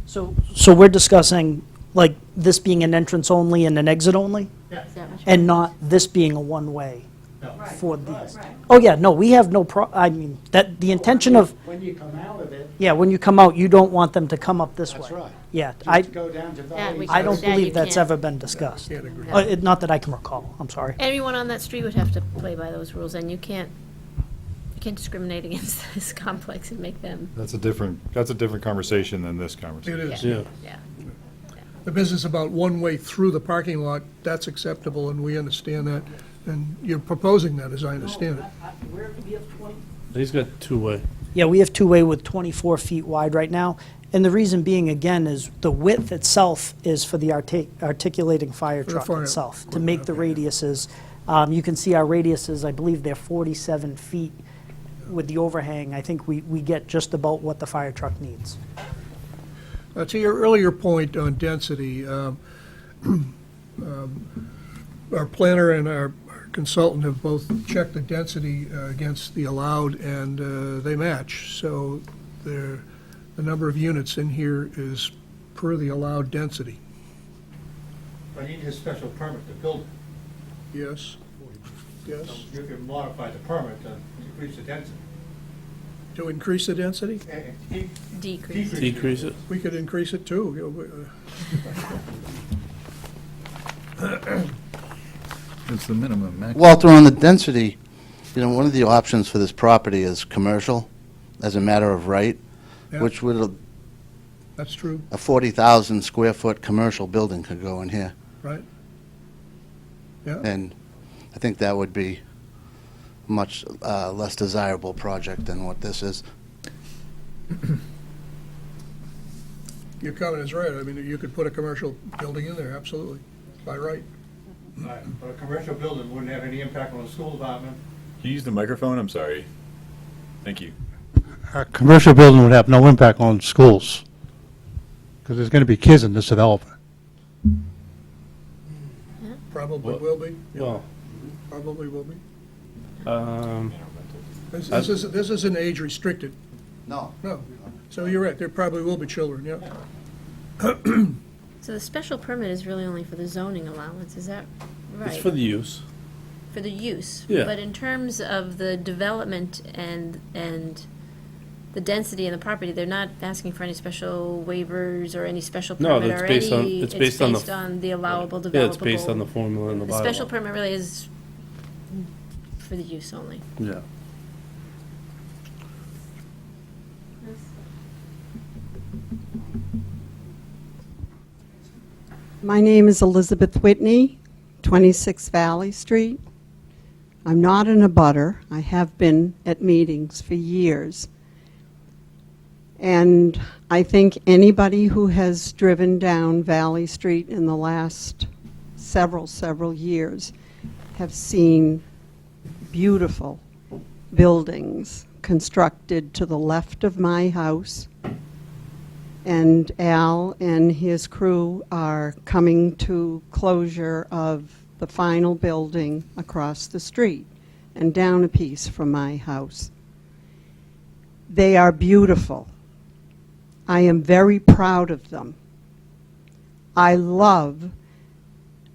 So we're discussing, like, this being an entrance only and an exit only? Is that what you And not this being a one-way Right. for these? Oh, yeah, no, we have no I mean, the intention of, When you come out of it, yeah, when you come out, you don't want them to come up this way. that's right. Yeah, Just go down to Valley. I don't That you believe that's can't. ever been discussed. Can't agree. Not that I can recall, I'm sorry. Everyone on that street would have to play by those rules, and you can't discriminate against this complex and make them. That's a different conversation than this conversation. It is. Yeah. Yeah. The business about one-way through the parking lot, that's acceptable, and we understand that. And you're proposing that, as I understand it. He's got two-way. Yeah, we have two-way with 24 feet wide right now, And the reason being, again, is the width itself is for the articulating fire For the truck fire itself, to make the radiuses. You can see our radiuses, I believe they're 47 feet with the overhang. I think we get just about what the fire truck needs. To your earlier point on density, our planner and our consultant have both checked the density against the allowed, and they match. So the number of units in here is per the allowed density. I need a special permit to build it. Yes? Yes? So you can modify the permit to increase the density. To increase the density? Decrease. Decrease it. We could increase it too. It's the minimum, maximum. Walter, on the density, one of the options for this property is commercial as a matter of right, Yeah. which would, That's true, a 40,000 square foot commercial building could go in here. right? Yeah, And I think that would be a much less desirable project than what this is. your comment is right. I mean, you could put a commercial building in there, absolutely, by right. Right, but a commercial building wouldn't have any impact on the school department. Can you use the microphone? I'm sorry. Thank you. A commercial building would have no impact on schools, because there's going to be kids in this development. Probably will be, Well, probably will be. um, This isn't age restricted, No. no. So you're right, there probably will be children, yeah. So the special permit is really only for the zoning allowance, is that right? it's for the use. For the use. Yeah. But in terms of the development and the density in the property, they're not asking for any special waivers or any special No, permit that's or based on- any. it's based on the- the allowable, developable. Yeah, it's based on the formula in the bylaw. The special permit really is for the use only. Yeah. My name is Elizabeth Whitney, 26 Valley Street. I'm not an abutter. I have been at meetings for years. And I think anybody who has driven down Valley Street in the last several years have seen beautiful buildings constructed to the left of my house. And Al and his crew are coming to closure of the final building across the street and down a piece from my house. They are beautiful. I am very proud of them. I love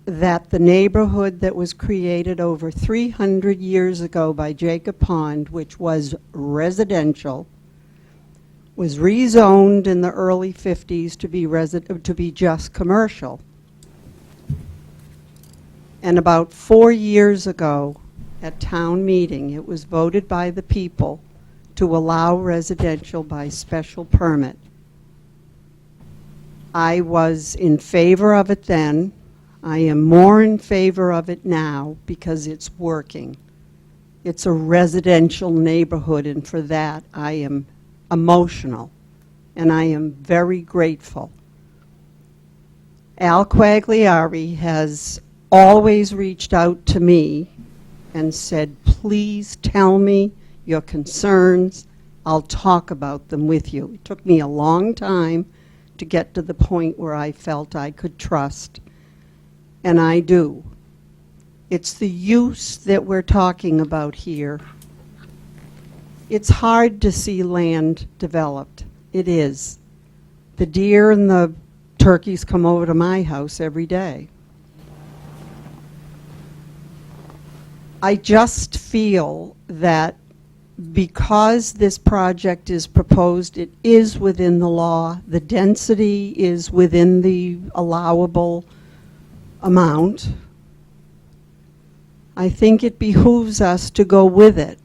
that the neighborhood that was created over 300 years ago by Jacob Pond, which was residential, was rezoned in the early 50s to be just commercial. And about 4 years ago, at town meeting, it was voted by the people to allow residential by special permit. I was in favor of it then. I am more in favor of it now because it's working. It's a residential neighborhood, and for that I am emotional, and I am very grateful. Al Quagliari has always reached out to me and said, please tell me your concerns. I'll talk about them with you. It took me a long time to get to the point where I felt I could trust, and I do. It's the use that we're talking about here. It's hard to see land developed. It is. The deer and the turkeys come over to my house every day. I just feel that because this project is proposed, it is within the law. The density is within the allowable amount. I think it behooves us to go with it.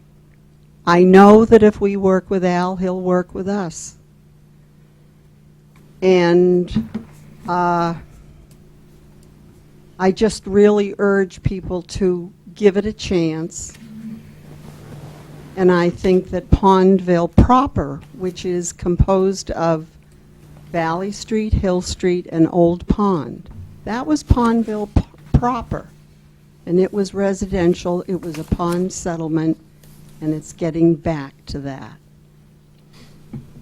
I know that if we work with Al, he'll work with us. And I just really urge people to give it a chance. And I think that Pondville proper, which is composed of Valley Street, Hill Street, and Old Pond. That was Pondville proper, and it was residential, it was a pond settlement, and it's getting back to that.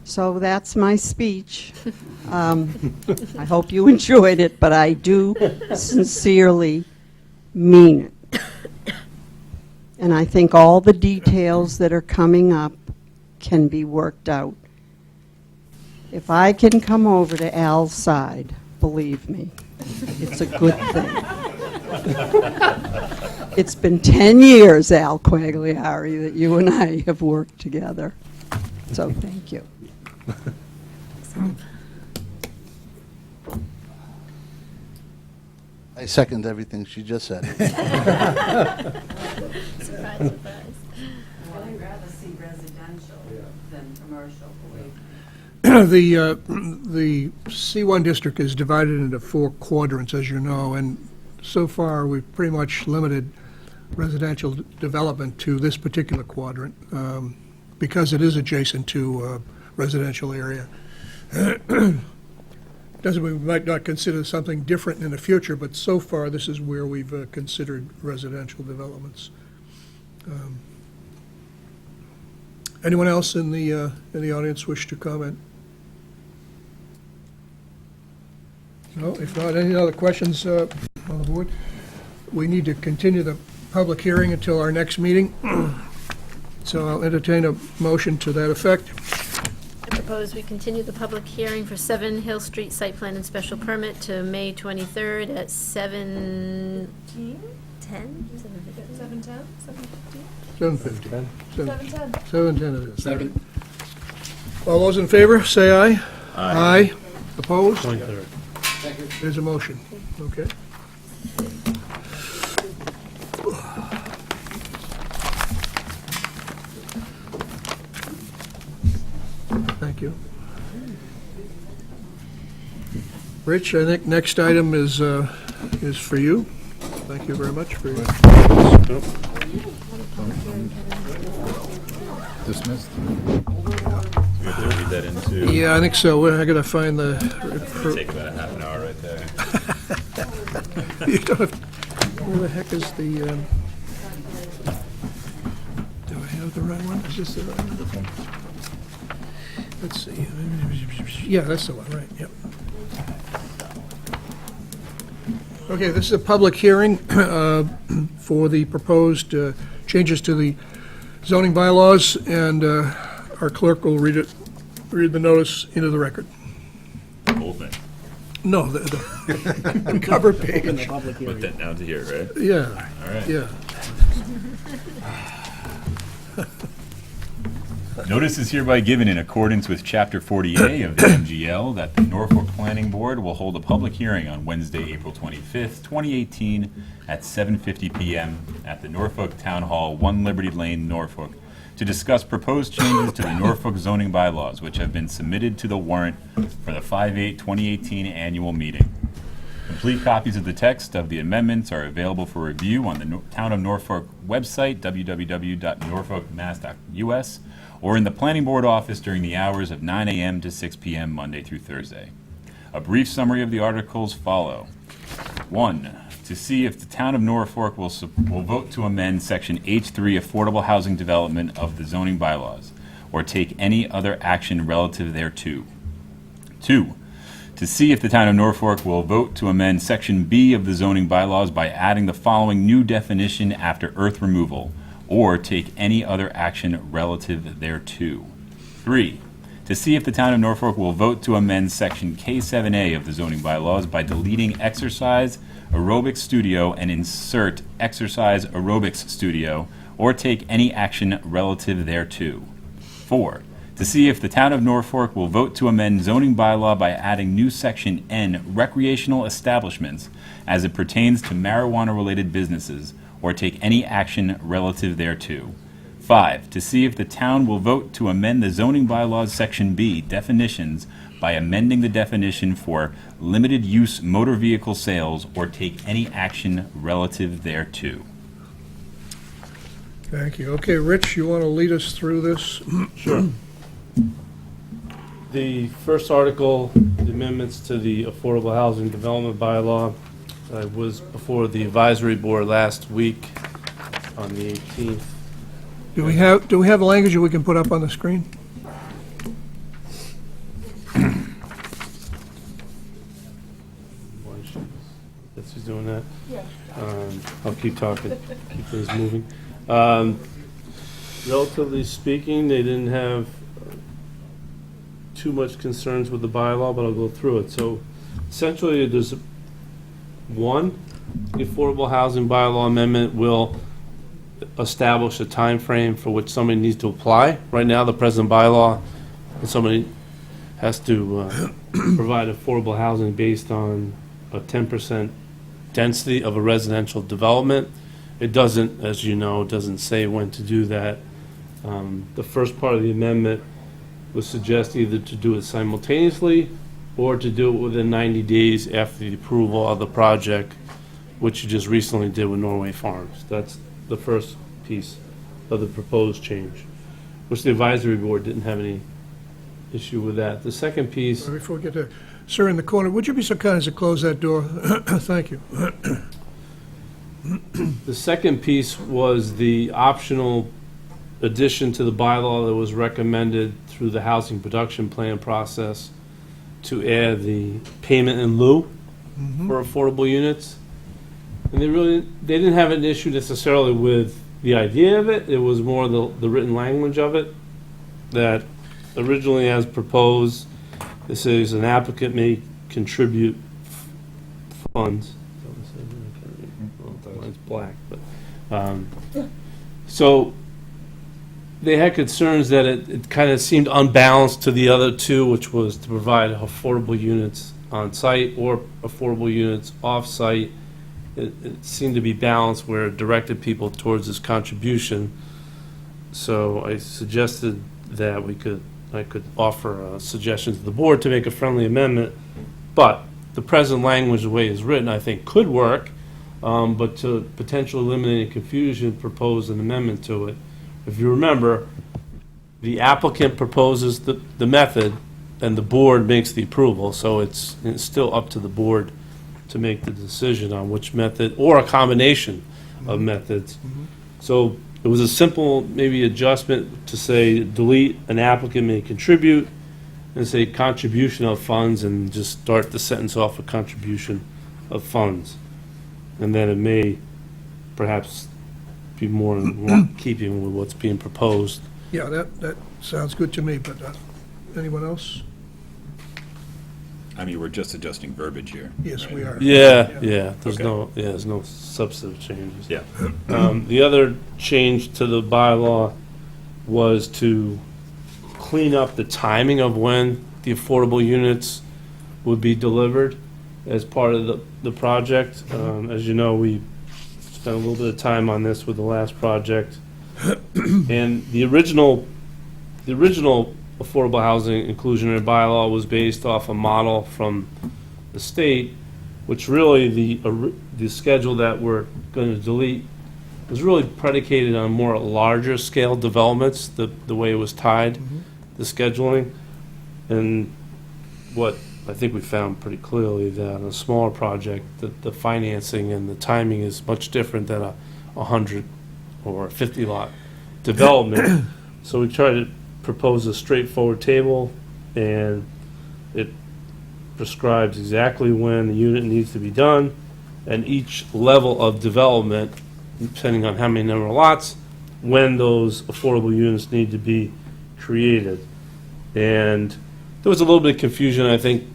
So that's my speech. I hope you enjoyed it, but I do sincerely mean it. And I think all the details that are coming up can be worked out. If I can come over to Al's side, believe me, it's a good thing. It's been 10 years, Al Quagliari, that you and I have worked together. So thank you. I second everything she just said. Surprise, surprise. I'd rather see residential than commercial, believe me. The C1 district is divided into 4 quadrants, as you know, and so far, we've pretty much limited residential development to this particular quadrant, because it is adjacent to a residential area. Doesn't mean we might not consider something different in the future, but so far, this is where we've considered residential developments. Anyone else in the audience wish to comment? No, if not, any other questions on the board? We need to continue the public hearing until our next meeting, so I'll entertain a motion to that effect. I propose we continue the public hearing for 7 Hill Street site plan and special permit to May 23rd at 7:10? 7:10, 7:50. 7:10. 7:10 it is. Second. All those in favor, say aye. Aye. Opposed? 23rd. There's a motion. Okay. Thank you. Rich, I think next item is for you. Thank you very much for your... Dismissed. We have to read that into. Yeah, I think so. I gotta find the... Take about a half an hour right there. You don't have... Where the heck is the... Do I have the right one? Is this the right one? Let's see. Yeah, that's the one, right, yep. Okay, this is a public hearing for the proposed changes to the zoning bylaws, and our clerk will read the notice into the record. The whole thing. No, the cover page. Put that down to here, right? Yeah. All right. Yeah. Notice is hereby given in accordance with Chapter 40A of the MGL that the Norfolk Planning Board will hold a public hearing on Wednesday, April 25th, 2018, at 7:50 p.m. at the Norfolk Town Hall, 1 Liberty Lane, Norfolk, to discuss proposed changes to the Norfolk zoning bylaws, which have been submitted to the warrant for the 5/8/2018 annual meeting. Complete copies of the text of the amendments are available for review on the Town of Norfolk website, www.norfolkmass.us, or in the Planning Board office during the hours of 9 a.m. to 6 p.m. Monday through Thursday. A brief summary of the articles follow. 1, to see if the Town of Norfolk will vote to amend Section H3 Affordable Housing Development of the zoning bylaws, or take any other action relative thereto. 2, to see if the Town of Norfolk will vote to amend Section B of the zoning bylaws by adding the following new definition after earth removal, or take any other action relative thereto. 3, to see if the Town of Norfolk will vote to amend Section K7A of the zoning bylaws by deleting exercise aerobics studio and insert exercise aerobics studio, or take any action relative thereto. 4, to see if the Town of Norfolk will vote to amend zoning bylaw by adding new Section N, recreational establishments, as it pertains to marijuana-related businesses, or take any action relative thereto. 5, to see if the town will vote to amend the zoning bylaws Section B, definitions, by amending the definition for limited use motor vehicle sales, or take any action relative thereto. Thank you. Okay, Rich, you want to lead us through this? Sure. The first article, the amendments to the Affordable Housing Development Bylaw, was before the advisory board last week on the 18th. Do we have language that we can put up on the screen? That's who's doing that? Yeah. I'll keep talking, keep things moving. Relatively speaking, they didn't have too much concerns with the bylaw, but I'll go through it. So essentially, there's one, the Affordable Housing Bylaw Amendment will establish a time frame for which somebody needs to apply. Right now, the present bylaw, somebody has to provide affordable housing based on a 10% density of a residential development. It doesn't, as you know, doesn't say when to do that. The first part of the amendment was suggest either to do it simultaneously or to do it within 90 days after the approval of the project, which you just recently did with Norway Farms. That's the first piece of the proposed change, which the advisory board didn't have any issue with that. The second piece, Before we get to, sir, in the corner, would you be so kind as to close that door? Thank you. the second piece was the optional addition to the bylaw that was recommended through the housing production plan process to add the payment in lieu for affordable units. And they didn't have an issue necessarily with the idea of it. It was more the written language of it that originally, as proposed, it says an applicant may contribute funds. It's black, but so they had concerns that it kind of seemed unbalanced to the other two, which was to provide affordable units on site or affordable units off site. It seemed to be balanced where it directed people towards this contribution. So I suggested that I could offer a suggestion to the board to make a friendly amendment, but the present language, the way it's written, I think could work, but to potentially eliminate confusion, propose an amendment to it. If you remember, the applicant proposes the method, and the board makes the approval, so it's still up to the board to make the decision on which method, or a combination of methods. So it was a simple, maybe adjustment to say, delete an applicant may contribute, and say contribution of funds, and just start the sentence off with contribution of funds. And then it may perhaps be more in keeping with what's being proposed. Yeah, that sounds good to me, but anyone else? I mean, we're just adjusting verbiage here. Yes, right? we are. Yeah. There's Okay. there's no substantive changes. Yeah. The other change to the bylaw was to clean up the timing of when the affordable units would be delivered as part of the project. As you know, we spent a little bit of time on this with the last project. And the original affordable housing inclusionary bylaw was based off a model from the state, which really the schedule that we're going to delete was really predicated on more larger scale developments, the way it was tied, the scheduling. And what I think we found pretty clearly that on a smaller project, the financing and the timing is much different than a 100 or 50 lot development. So we tried to propose a straightforward table, and it prescribes exactly when the unit needs to be done, and each level of development, depending on how many number of lots, when those affordable units need to be created. And there was a little bit of confusion, I think,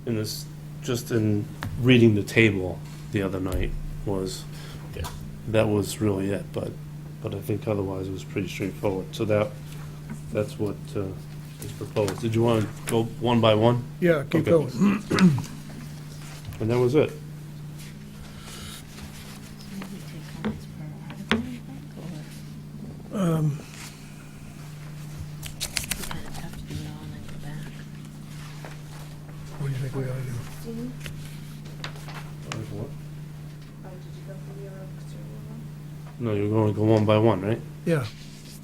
in this, just in reading the table the other night, that was really it, but I think otherwise it was pretty straightforward. So that's what is proposed. Did you want to go one by one? Yeah, keep Okay. going. And that was it. What do you think we ought to do? No, you're going to go one by one, right? Yeah.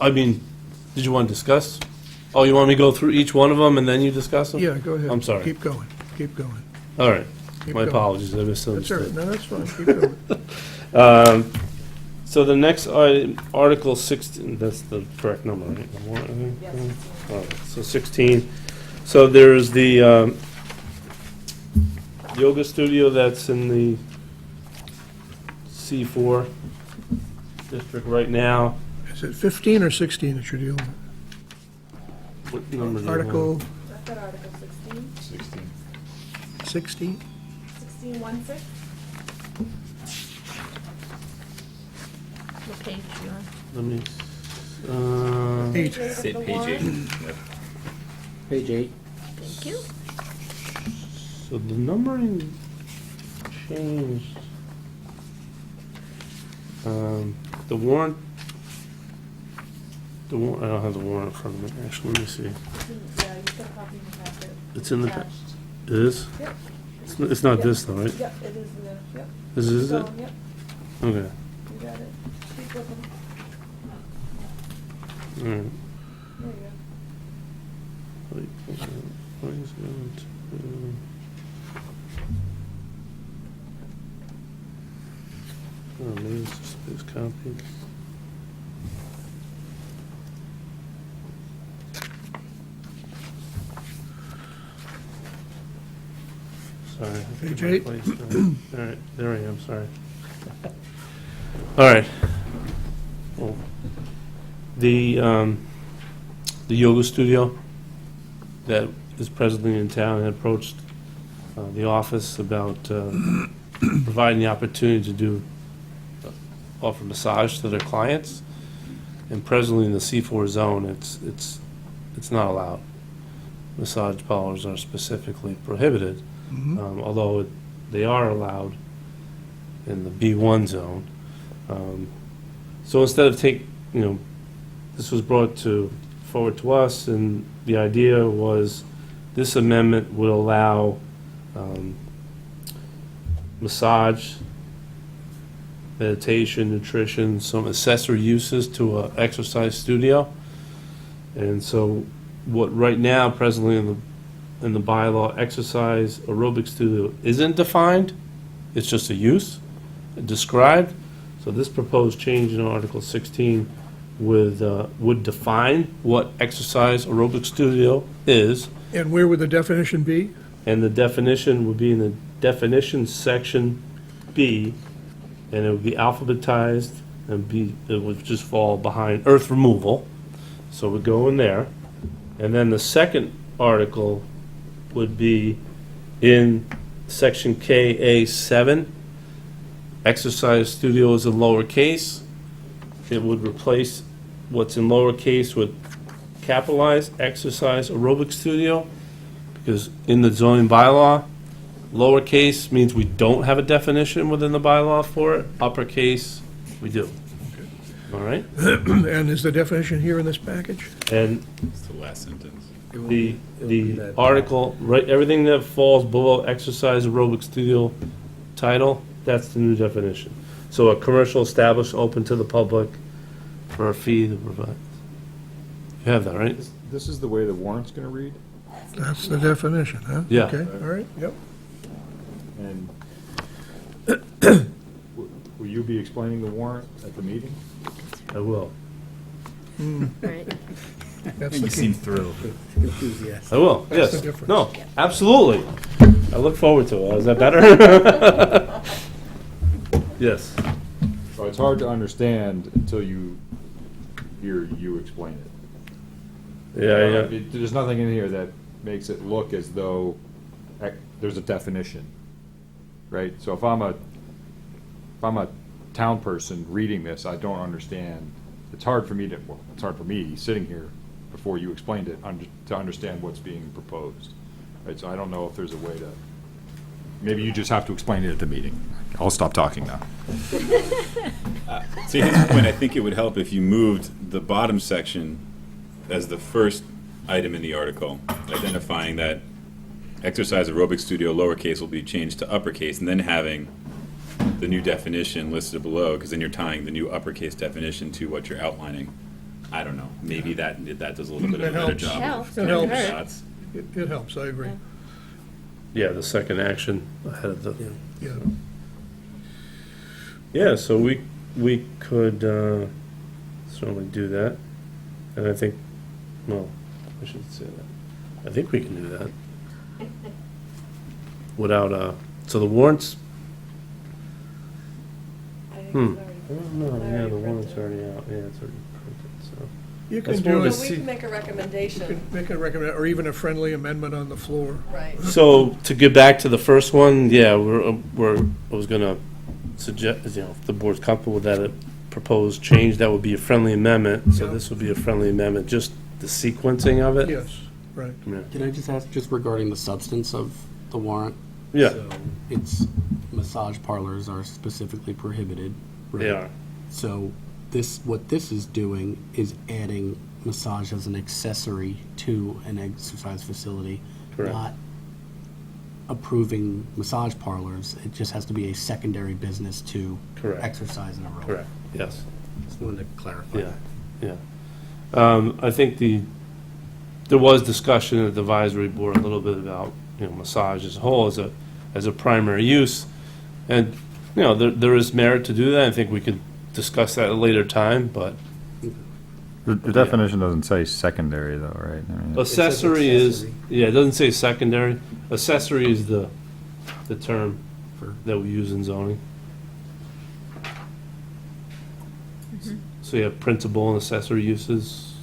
I mean, did you want to discuss Oh, you want me to go through each one of them and then you discuss them? Yeah, go ahead. I'm sorry. Keep going, keep going. All right. Keep My going. apologies, I That's all right, misunderstood. no, that's fine, keep going. So the next item, Article 16, that's the correct number, right? Yes. All right, so 16. So there's the yoga studio that's in the C4 district right now. Is it 15 or 16 that you're dealing with? What number do you want? Article I've got Article 16. 16? 16-1-6. What page you on? Let me, Eight. Say page 8. Yep. Page 8. Thank you. So the numbering changed. The warrant, I don't have the warrant in front of me, actually, let me see. Yeah, you've got a copy in the packet. It's in the, Attached. it is? Yep. It's not Yep. this though, right? Yep, it is in there, yep. This is it? So, yep, Okay. you got it. Keep looking. All right. There you Where is it? Oh, maybe it's just this copy. Sorry. I think Page I 8. placed that. All right, there I am, sorry. All right. Well, the yoga studio that is presently in town had approached the office about providing the opportunity to do, offer massage to their clients. And presently in the C4 zone, it's not allowed. Massage parlors are specifically prohibited, although they are allowed in the B1 zone. So instead of this was brought forward to us, and the idea was this amendment would allow massage, meditation, nutrition, some accessory uses to an exercise studio. And so what right now presently in the bylaw, exercise aerobic studio isn't defined, it's just a use described. So this proposed change in Article 16 would define what exercise aerobic studio is, And where would the definition be? and the definition would be in the definition section B, and it would be alphabetized, and it would just fall behind earth removal, so it would go in there. And then the second article would be in section KA7, exercise studio is in lowercase. It would replace what's in lowercase with capitalized exercise aerobic studio, because in the zoning bylaw, lowercase means we don't have a definition within the bylaw for it, uppercase, we do. All right? And is the definition here in this package? And It's the last sentence. the article, right, everything that falls below exercise aerobic studio title, that's the new definition. So a commercial establishment open to the public for a fee to provide. You have that, right? This is the way the warrant's going to read? That's the definition, huh? Yeah. Okay, all right, yep. And will you be explaining the warrant at the meeting? I will. Right. That's You the seem key. thrilled. I will, That's the yes. difference. No, absolutely. I look forward to it. Is that better? Yes. So it's hard to understand until you hear you explain it. Yeah. There's nothing in here that makes it look as though there's a definition, right? So if I'm a town person reading this, I don't understand. It's hard for me sitting here before you explained it to understand what's being proposed. Right? So I don't know if there's a way to. Maybe you just have to explain it at the meeting. I'll stop talking now. To his point, I think it would help if you moved the bottom section as the first item in the article, identifying that exercise aerobic studio lowercase will be changed to uppercase, and then having the new definition listed below, because then you're tying the new uppercase definition to what you're outlining I don't know, maybe that does a little bit of It a better helps. job. Helps, of doesn't connecting hurt. the dots. It helps, I agree. Yeah, the second action ahead of the, Yeah. yeah, so we could certainly do that. And I think, well, I should say that. I think we can do that. Without, so the warrants, I don't know, yeah, the warrant's already out, yeah, it's already printed, so. You That's can more do of a it. So we can make a recommendation. Make a recommend, or even a friendly amendment on the floor. Right. So to get back to the first one, yeah, I was gonna suggest, if the board's comfortable with that proposed change, that would be a friendly amendment. So Yeah. this would be a friendly amendment, just the sequencing of it. Yes, right. Yeah. Can I just ask, just regarding the substance of the warrant? Yeah. So it's, massage parlors are specifically prohibited. right? They are. So what this is doing is adding massage as an accessory to an exercise facility. Correct. Not approving massage parlors. It just has to be a secondary business to Correct. exercise and aerobic. Correct, yes. Just wanted to clarify. Yeah, yeah. I think there was discussion at the advisory board a little bit about, massage as a whole as a primary use. And, there is merit to do that. I think we could discuss that at a later time, but The definition doesn't say secondary, though, right? I mean, accessory is, yeah, it doesn't say secondary. Accessory is the term that we use in zoning. So you have principal and accessory uses.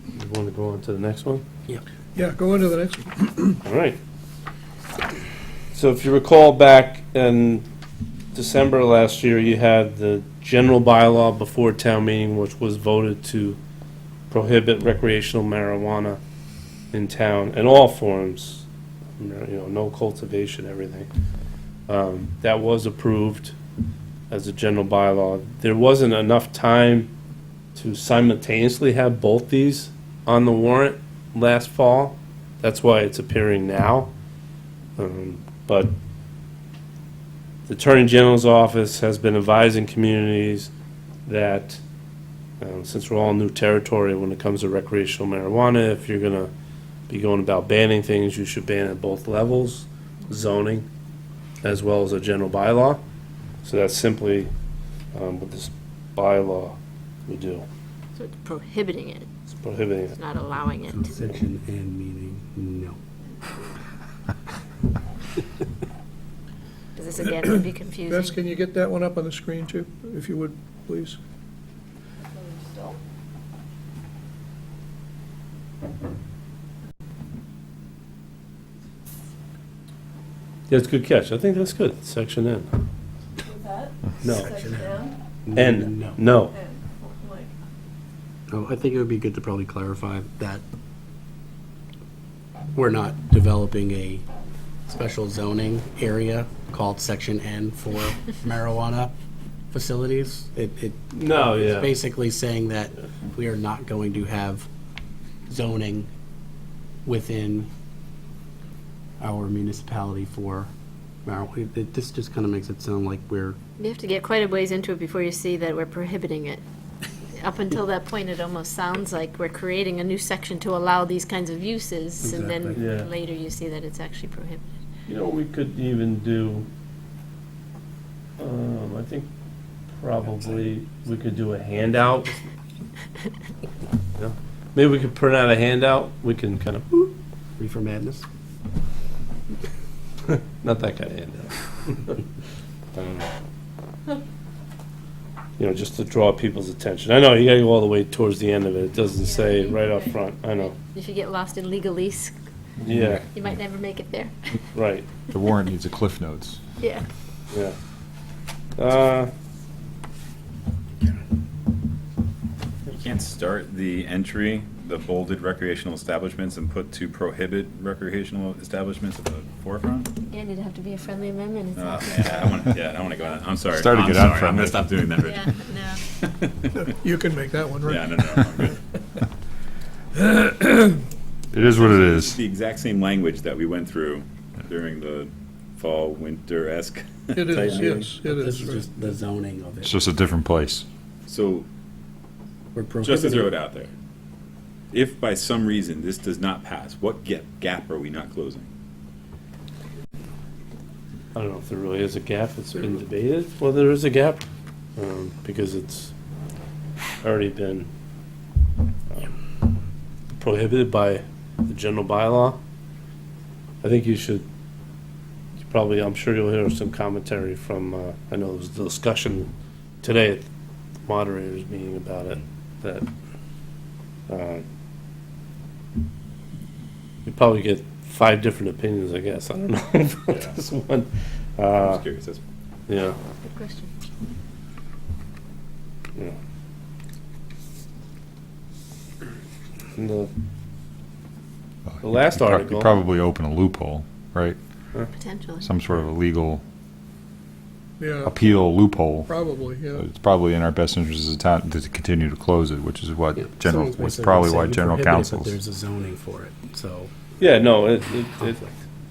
You want to go on to the next one? Yeah, go into the next one. All right. So if you recall back in December last year, you had the general bylaw before town meeting, which was voted to prohibit recreational marijuana in town in all forms, no cultivation, everything. That was approved as a general bylaw. There wasn't enough time to simultaneously have both these on the warrant last fall. That's why it's appearing now. But the Attorney General's office has been advising communities that, since we're all new territory when it comes to recreational marijuana, if you're gonna be going about banning things, you should ban at both levels, zoning, as well as a general bylaw. So that's simply what this bylaw would do. So it's prohibiting it, It's prohibiting it's it. not allowing it. Section and meaning, no. Because this again would be confusing. Bess, can you get that one up on the screen too, if you would, please? Yeah, it's a good catch. I think that's good. Section N. What's that? No. Section M? N, no. N. Like, Oh, I think it would be good to probably clarify that we're not developing a special zoning area called Section N for marijuana facilities. No, yeah. It's basically saying that we are not going to have zoning within our municipality for marijuana. This just kind of makes it sound like we're You have to get quite a ways into it before you see that we're prohibiting it. Up until that point, it almost sounds like we're creating a new section to allow these kinds of uses, and Exactly. Yeah. then later you see that it's actually prohibited. We could even do, I think probably we could do a handout. Yeah. Maybe we could print out a handout. We can kind of, reefer madness. not that kind of handout. Just to draw people's attention. I know, you gotta go all the way towards the end of it. It doesn't say it right up front. I know. If you get lost in legalese, Yeah, you might never make it there. right. The warrant needs a Cliff Notes. Yeah. Yeah. You can't start the entry, the bolded recreational establishments, and put to prohibit recreational establishments at the forefront? Again, it'd have to be a friendly amendment. Yeah, I don't want to go on that. I'm sorry. Started to I'm get sorry. I'm unfriendly. going to stop doing that, Rich. Yeah, no. You can make that one, right? Yeah, no, I'm good. It is what it It's is. the exact same language that we went through during the fall, winter-esque. It is, type yes, it This is. is right. just the zoning of it. It's just a different place. So, We're just to throw it prohibiting- out there, if by some reason this does not pass, what gap are we not closing? I don't know if there really is a gap. It's been debated. Well, there is a gap, because it's already been prohibited by the general bylaw. I think you probably, I'm sure you'll hear some commentary from, I know there was a discussion today at the moderators meeting about it, that you probably get 5 different opinions, I guess. I don't know about this one. I'm just curious. That's Yeah. Good question. Yeah. And the last article. You probably open a loophole, right? Potentially. Some sort of a legal Yeah. appeal loophole. Probably, yeah. It's probably in our best interest as a town to continue to close it, which is what general, Someone's was basically probably saying why you general prohibit it, counsel. But there's a zoning for it, so. Yeah, no,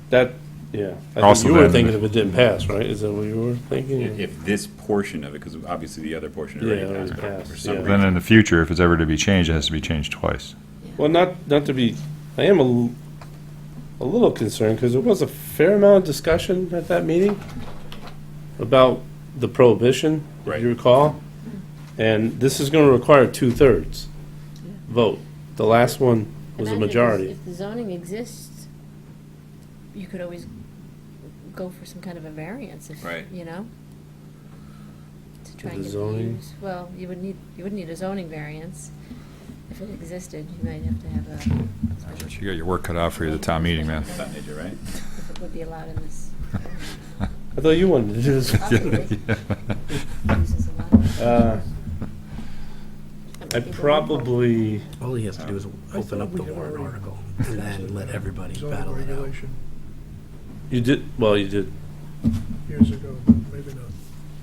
that, yeah. I Also think you were then- thinking if it didn't pass, right? Is that what you were thinking? if this portion of it, because obviously the other portion Yeah, already already passed, but passed, for some yeah. reason. Then in the future, if it's ever to be changed, it has to be changed twice. Well, not to be, I am a little concerned, because there was a fair amount of discussion at that meeting about the prohibition, if you recall. And this is gonna require 2/3 vote. The last one was a Imagine majority. If the zoning exists, you could always go for some kind of a variance if, Right. you know? To try The and get zoning? use. Well, you would need a zoning variance. If it existed, you might have to have a, You got your work cut out for you at the town meeting, man. That nature, right? if it would be allowed in this. I thought you wanted to do this. Uses a lot of- I'd probably, All he has to do is open up the warrant article and then let everybody battle it out. Regulation you did, years ago, maybe not.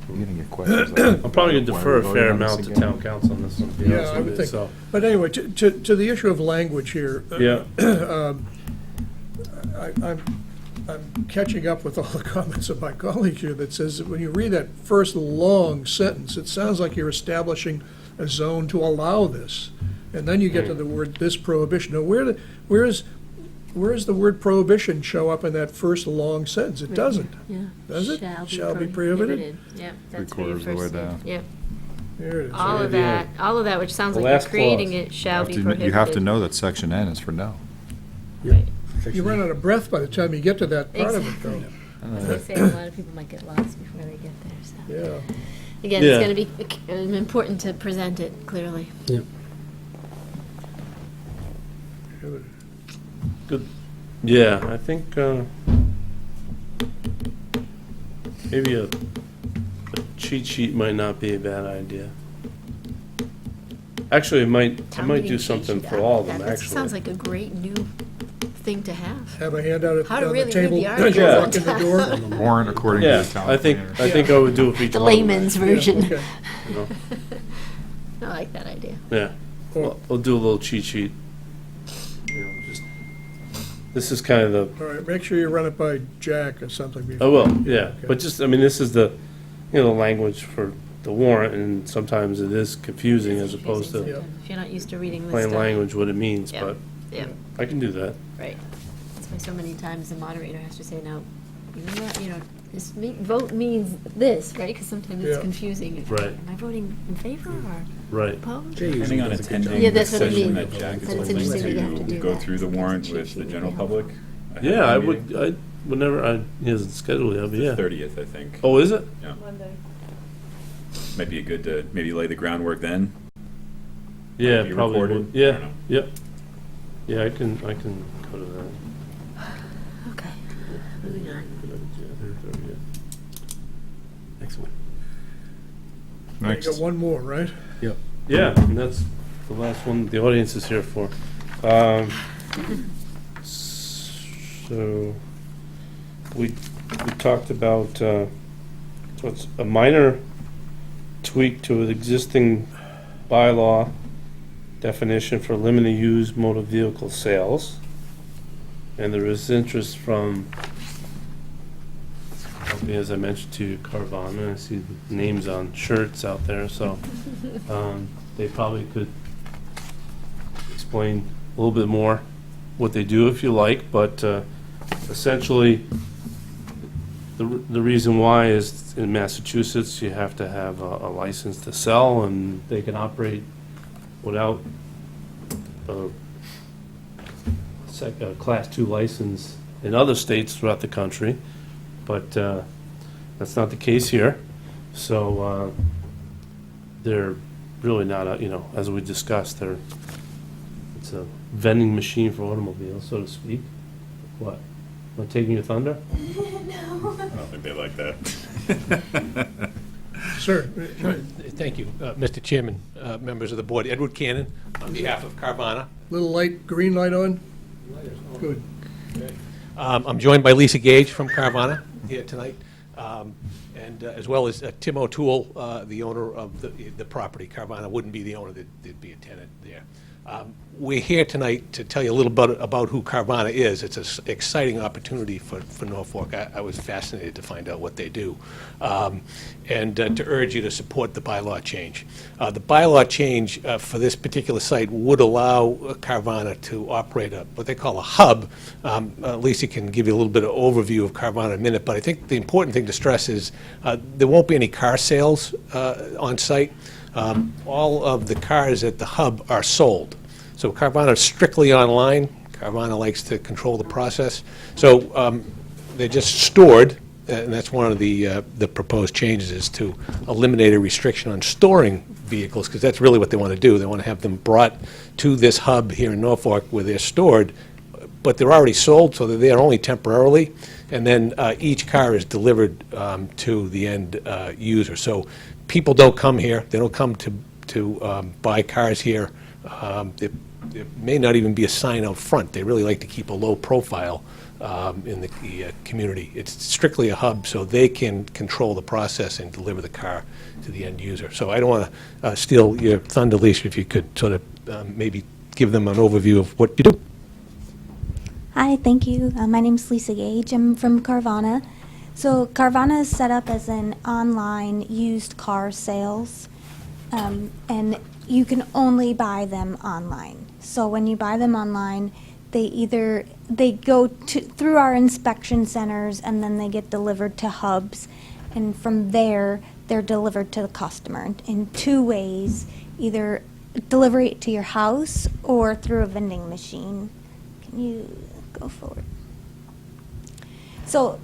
You're gonna get questions. I'm probably gonna defer a fair amount to town council on this one, to be Yeah, honest I with would you, think. so. But anyway, to the issue of language here. Yeah. I'm catching up with all the comments of my colleagues here that says that when you read that first long sentence, it sounds like you're establishing a zone to allow this. And then you get to the word this prohibition. Now, where is the word prohibition show up in that first long sentence? It doesn't. Yeah. Does it? Shall be prohibited? Yeah, that's Three where you quarters of the way first said. down. Yeah. There it is. All of that, which sounds The like you're last creating clause. it, shall be You prohibited. have to know that section N is for no. Right. You run out of breath by the time you get to that part of it, though. They say a lot of people might get lost before they get there, so. Yeah. Again, Yeah. it's gonna be important to present it clearly. Yep. Good. Yeah, I think, maybe a cheat sheet might not be a bad idea. Actually, I might Town do meeting cheat something sheet, for all of them, that actually. sounds like a great new thing to have. Have a handout How to on the really read table the as you article. walk in the door. Warrant according to Yeah, the town I think planner. I would do it for each The one. of them, layman's actually, version. Okay. you know? I like that idea. Yeah, we'll do a little cheat sheet. You know, just, this is kind of the, All right, make sure you run it by Jack or something before. oh, well, yeah, Okay. but just, I mean, this is the, the language for the warrant, and sometimes it is confusing as opposed to Yeah. If you're not used to reading this plain stuff. language, what it means, Yeah. but Yeah, I can do that. right. That's why so many times the moderator has to say, now, this vote means this, right? Because sometimes it's Yeah. confusing. Right. Am I voting in favor or Right. opposed? Depending on attending Yeah, the that's what I session mean. that Jack is But it's holding interesting that you have to to do go that. through the warrant with the general public. ahead Yeah, of the I meeting. whenever, he hasn't scheduled it, but The yeah. 30th, I think. Oh, is it? Yeah. Might be good to maybe lay the groundwork then. Yeah, be probably recorded? would. I Yeah, don't know. yep. Yeah, I can go to that. Okay, moving on. Excellent. You got one more, right? Yep. Yeah, and that's the last one the audience is here for. So, we talked about, so it's a minor tweak to an existing bylaw definition for limited use motor vehicle sales. And there is interest from company, as I mentioned to you, Carvana. I see the names on shirts out there, so they probably could explain a little bit more what they do if you like, but essentially, the reason why is in Massachusetts, you have to have a license to sell, and they can operate without a Class 2 license in other states throughout the country, but that's not the case here. So they're really not, as we discussed, it's a vending machine for automobiles, so to speak. What? Am I taking your thunder? I don't think they like that. Sir? Thank you, Mr. Chairman, members of the board. Edward Cannon, on behalf of Carvana. Little light, green light on? Good. I'm joined by Lisa Gage from Carvana here tonight, and as well as Tim O'Toole, the owner of the property. Carvana wouldn't be the owner, there'd be a tenant there. We're here tonight to tell you a little bit about who Carvana is. It's an exciting opportunity for Norfolk. I was fascinated to find out what they do, and to urge you to support the bylaw change. The bylaw change for this particular site would allow Carvana to operate what they call a hub. Lisa can give you a little bit of overview of Carvana in a minute, but I think the important thing to stress is there won't be any car sales on site. All of the cars at the hub are sold. So Carvana is strictly online. Carvana likes to control the process. So they're just stored, and that's one of the proposed changes, is to eliminate a restriction on storing vehicles, because that's really what they want to do. They want to have them brought to this hub here in Norfolk where they're stored, but they're already sold, so they're there only temporarily, and then each car is delivered to the end user. So people don't come here. They don't come to buy cars here. There may not even be a sign out front. They really like to keep a low profile in the community. It's strictly a hub, so they can control the process and deliver the car to the end user. So I don't want to steal your thunder, Lisa, if you could sort of maybe give them an overview of what you do. Hi, thank you. My name is Lisa Gage. I'm from Carvana. So Carvana is set up as an online used car sales, and you can only buy them online. So when you buy them online, they go through our inspection centers, and then they get delivered to hubs, and from there they're delivered to the customer in two ways: either delivery to your house or through a vending machine. Can you go forward? So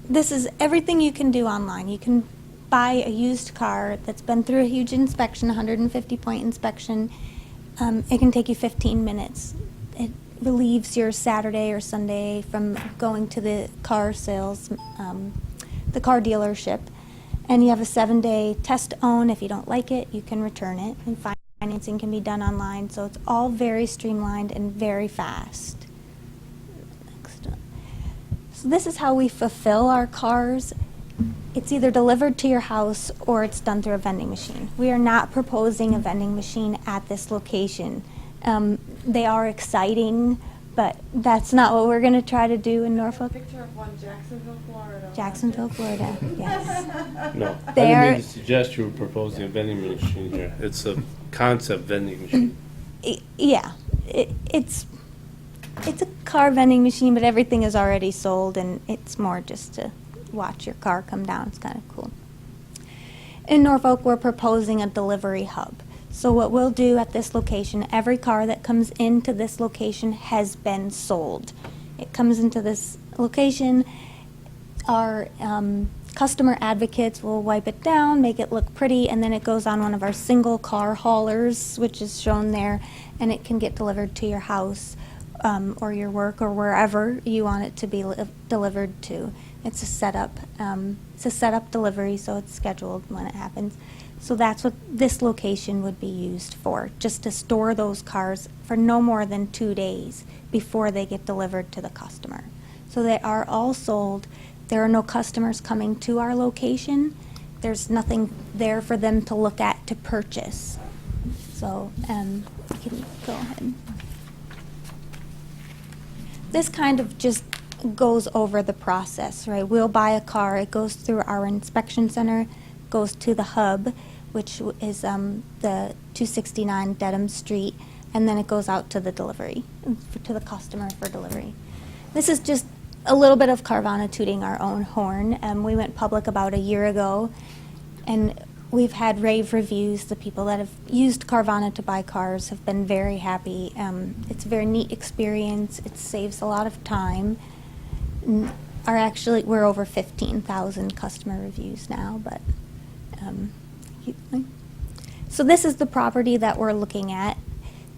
this is everything you can do online. You can buy a used car that's been through a huge inspection, 150-point inspection. It can take you 15 minutes. It relieves your Saturday or Sunday from going to the car sales, the car dealership. And you have a 7-day test own. If you don't like it, you can return it. And financing can be done online. So it's all very streamlined and very fast. Next up. So this is how we fulfill our cars. It's either delivered to your house or it's done through a vending machine. We are not proposing a vending machine at this location. They are exciting, but that's not what we're going to try to do in Norfolk. Picture of one, Jacksonville, Florida. Jacksonville, Florida, yes. No, I didn't mean to suggest you were proposing a vending machine here. It's a concept vending machine. Yeah, it's a car vending machine, but everything is already sold, and it's more just to watch your car come down. It's kind of cool. In Norfolk, we're proposing a delivery hub. So what we'll do at this location, every car that comes into this location has been sold. It comes into this location, our customer advocates will wipe it down, make it look pretty, and then it goes on one of our single car haulers, which is shown there, and it can get delivered to your house or your work or wherever you want it to be delivered to. It's a setup delivery, so it's scheduled when it happens. So that's what this location would be used for, just to store those cars for no more than 2 days before they get delivered to the customer. So they are all sold. There are no customers coming to our location. There's nothing there for them to look at to purchase. So you can go ahead. This kind of just goes over the process, right? We'll buy a car, it goes through our inspection center, goes to the hub, which is the 269 Dedham Street, and then it goes out to the delivery, to the customer for delivery. This is just a little bit of Carvana tooting our own horn. We went public about a year ago, and we've had rave reviews. The people that have used Carvana to buy cars have been very happy. It's a very neat experience. It saves a lot of time. We're over 15,000 customer reviews now, but so this is the property that we're looking at,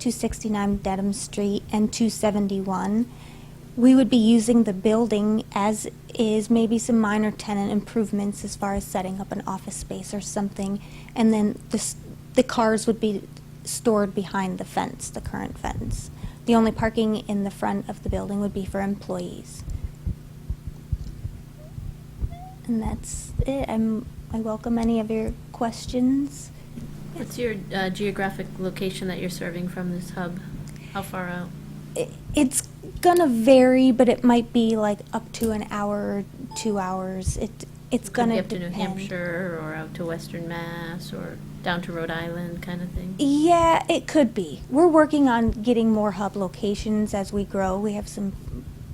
269 Dedham Street and 271. We would be using the building as is, maybe some minor tenant improvements as far as setting up an office space or something, and then the cars would be stored behind the fence, the current fence. The only parking in the front of the building would be for employees. And that's it. I welcome any of your questions. What's your geographic location that you're serving from this hub? How far out? It's gonna vary, but it might be like up to an hour, 2 hours. It's Could gonna be up to depend. New Hampshire or out to Western Mass or down to Rhode Island kind of thing? Yeah, it could be. We're working on getting more hub locations as we grow. We have some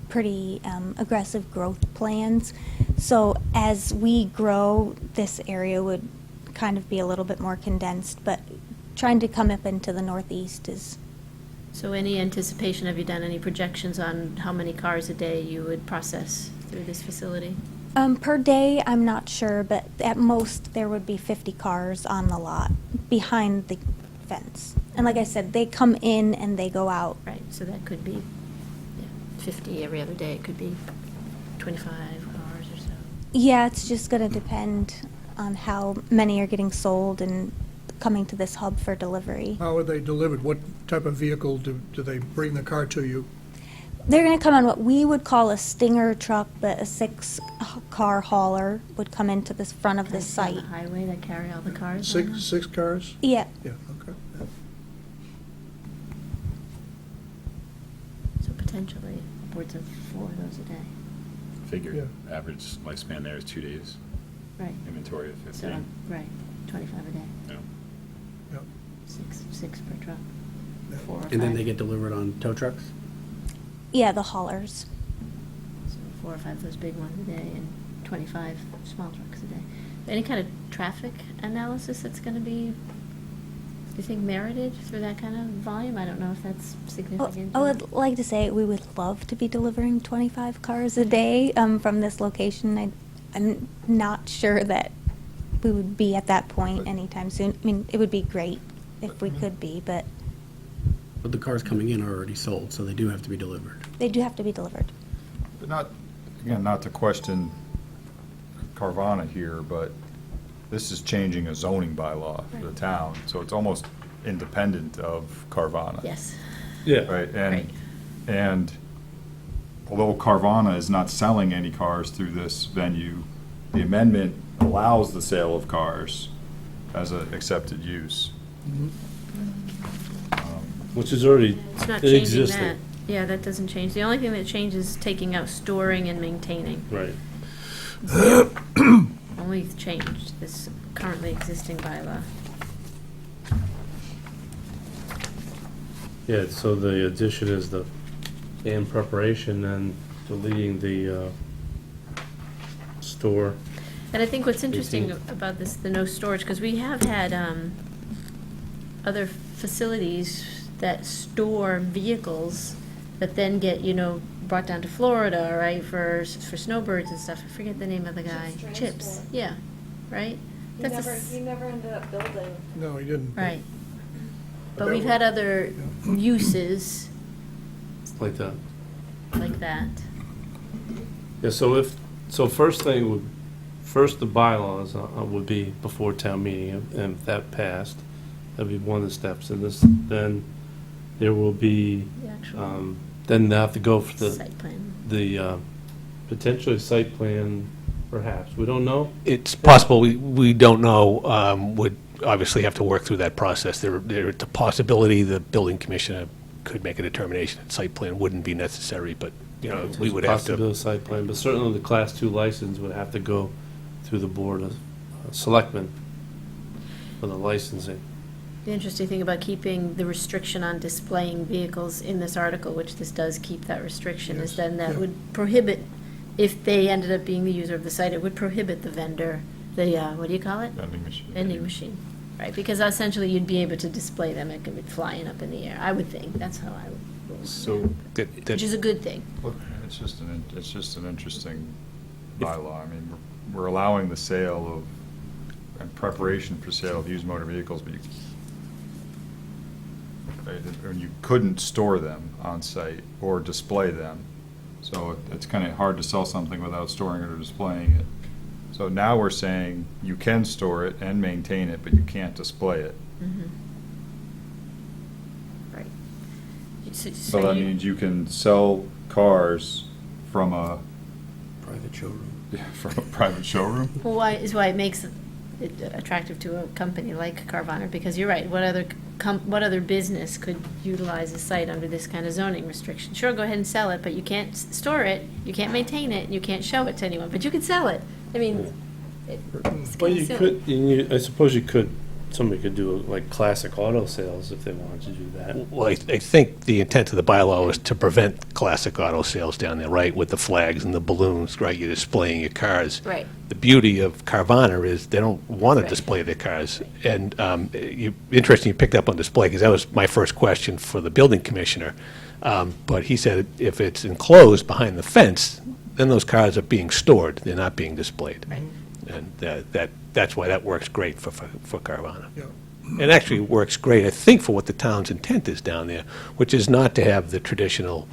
pretty aggressive growth plans. So as we grow, this area would kind of be a little bit more condensed, but trying to come up into the Northeast is. So any anticipation, have you done any projections on how many cars a day you would process through this facility? Per day, I'm not sure, but at most there would be 50 cars on the lot behind the fence. And like I said, they come in and they go out. Right, so that could be 50 every other day. It could be 25 cars or so. Yeah, it's just going to depend on how many are getting sold and coming to this hub for delivery. How are they delivered? What type of vehicle do they bring the car to you? They're going to come on what we would call a Stinger truck, but a 6-car hauler would come into the front of the site. On the highway that carry all the cars? Six cars? Yeah. Yeah, okay. Yeah. So potentially upwards of 4 of those a day. Figure, average lifespan there is 2 days. Right. Inventory of 15. So, right, 25 a day. Yeah. Yeah. Six per truck. 4 or 5. And then they get delivered on tow trucks? Yeah, the haulers. So 4 or 5 of those big ones a day and 25 small trucks a day. Any kind of traffic analysis that's going to be, do you think, merited through that kind of volume? I don't know if that's significant. I would like to say we would love to be delivering 25 cars a day from this location. I'm not sure that we would be at that point anytime soon. I mean, it would be great if we could be, but But the cars coming in are already sold, so they do have to be delivered. they do have to be delivered. But not, again, not to question Carvana here, but this is changing a zoning bylaw for the town, so it's almost independent of Carvana. Yes. Yeah. Right, and although Carvana is not selling any cars through this venue, the amendment allows the sale of cars as an accepted use. Which is already It's not changing existing. that. Yeah, that doesn't change. The only thing that changes is taking out storing and maintaining. Right. Only changed this currently existing bylaw. Yeah, so the addition is the in preparation and deleting the store. And I think what's interesting 18. about this, the no storage, because we have had other facilities that store vehicles that then get, brought down to Florida, right, for snowbirds and stuff. I forget the name of the guy. Chips. Yeah, right? He never ended up building. No, he didn't. Right. But that we've would- had other uses Like that. like that. Yeah, so first the bylaws would be before town meeting, and if that passed, that'd be one of the steps, and then there will be, The actual then they have to go for site plan. the potentially site plan, perhaps, we don't know? It's possible, we don't know, would obviously have to work through that process. There's a possibility the building commissioner could make a determination that site plan wouldn't be necessary, but you know, It's we would have to. possibility site plan, but certainly the Class 2 license would have to go through the Board of Selectmen for the licensing. The interesting thing about keeping the restriction on displaying vehicles in this article, which this does keep that restriction, is then that would prohibit, if they ended up being the user of the site, it would prohibit the vendor, the, what do you call it? Vending machine. Vending machine, right, because essentially you'd be able to display them, it could be flying up in the air, I would think, that's how I would. So, Which is a good thing. Look, it's just an interesting bylaw. I mean, we're allowing the sale of, and preparation for sale of used motor vehicles, but you couldn't store them on site or display them. So it's kind of hard to sell something without storing it or displaying it. So now we're saying you can store it and maintain it, but you can't display it. Right. So that means you can sell cars from a Private showroom. from a private showroom. Well, why it makes it attractive to a company like Carvana, because you're right, what other business could utilize a site under this kind of zoning restriction? Sure, go ahead and sell it, but you can't store it, you can't maintain it, and you can't show it to anyone, but you could sell it. I mean, it's Well, kinda you silly. could, I suppose you could, somebody could do like classic auto sales if they wanted to do that. Well, I think the intent of the bylaw is to prevent classic auto sales down there, right, with the flags and the balloons, right, you're displaying your cars. Right. The beauty of Carvana is they don't want to Right. display their cars. And interesting you picked up on display, because that was my first question for the building commissioner. But he said if it's enclosed behind the fence, then those cars are being stored, they're not being displayed. Right. And that's why that works great for Carvana. Yeah. It actually works great, I think, for what the town's intent is down there, which is not to have the traditional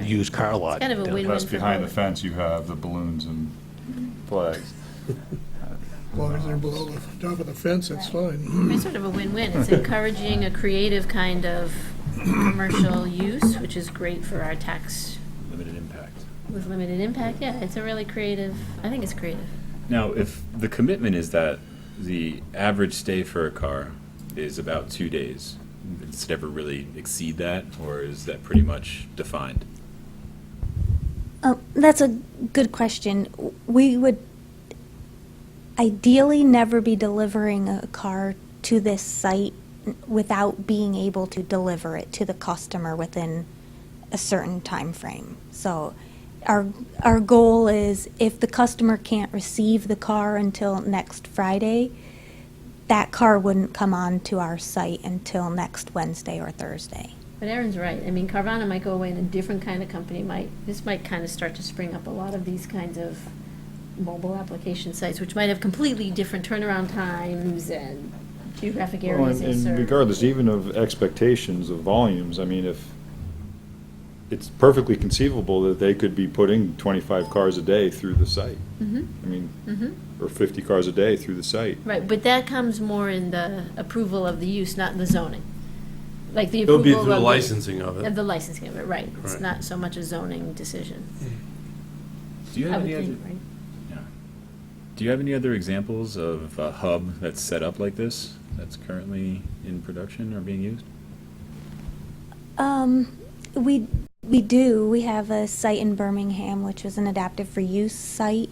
used car lot. kind of a down there. win-win. Plus, behind the fence, you have the balloons and flags. As long as they're below the top of the fence, that's fine. It's sort of a win-win. It's encouraging a creative kind of commercial use, which is great for our tax limited impact. with limited impact. Yeah, it's a really creative, I think it's creative. Now, if the commitment is that the average stay for a car is about 2 days, does it ever really exceed that, or is that pretty much defined? That's a good question. We would ideally never be delivering a car to this site without being able to deliver it to the customer within a certain time frame. So our goal is if the customer can't receive the car until next Friday, that car wouldn't come on to our site until next Wednesday or Thursday. But Erin's right. I mean, Carvana might go away and a different kind of company this might kind of start to spring up a lot of these kinds of mobile application sites, which might have completely different turnaround times and geographic Well, areas they and serve. regardless even of expectations of volumes, I mean, if it's perfectly conceivable that they could be putting 25 cars a day through the site. Mhm. I mean, Mhm. or 50 cars a day through the site. Right, but that comes more in the approval of the use, not the zoning. Like the It'll approval be of through the the- licensing of it. Of the licensing of it, right. It's Right. not so much a zoning decision. Do you I have would any think, other? right? Yeah. Do you have any other examples of a hub that's set up like this, that's currently in production or being used? We do. We have a site in Birmingham, which was an adaptive for use site,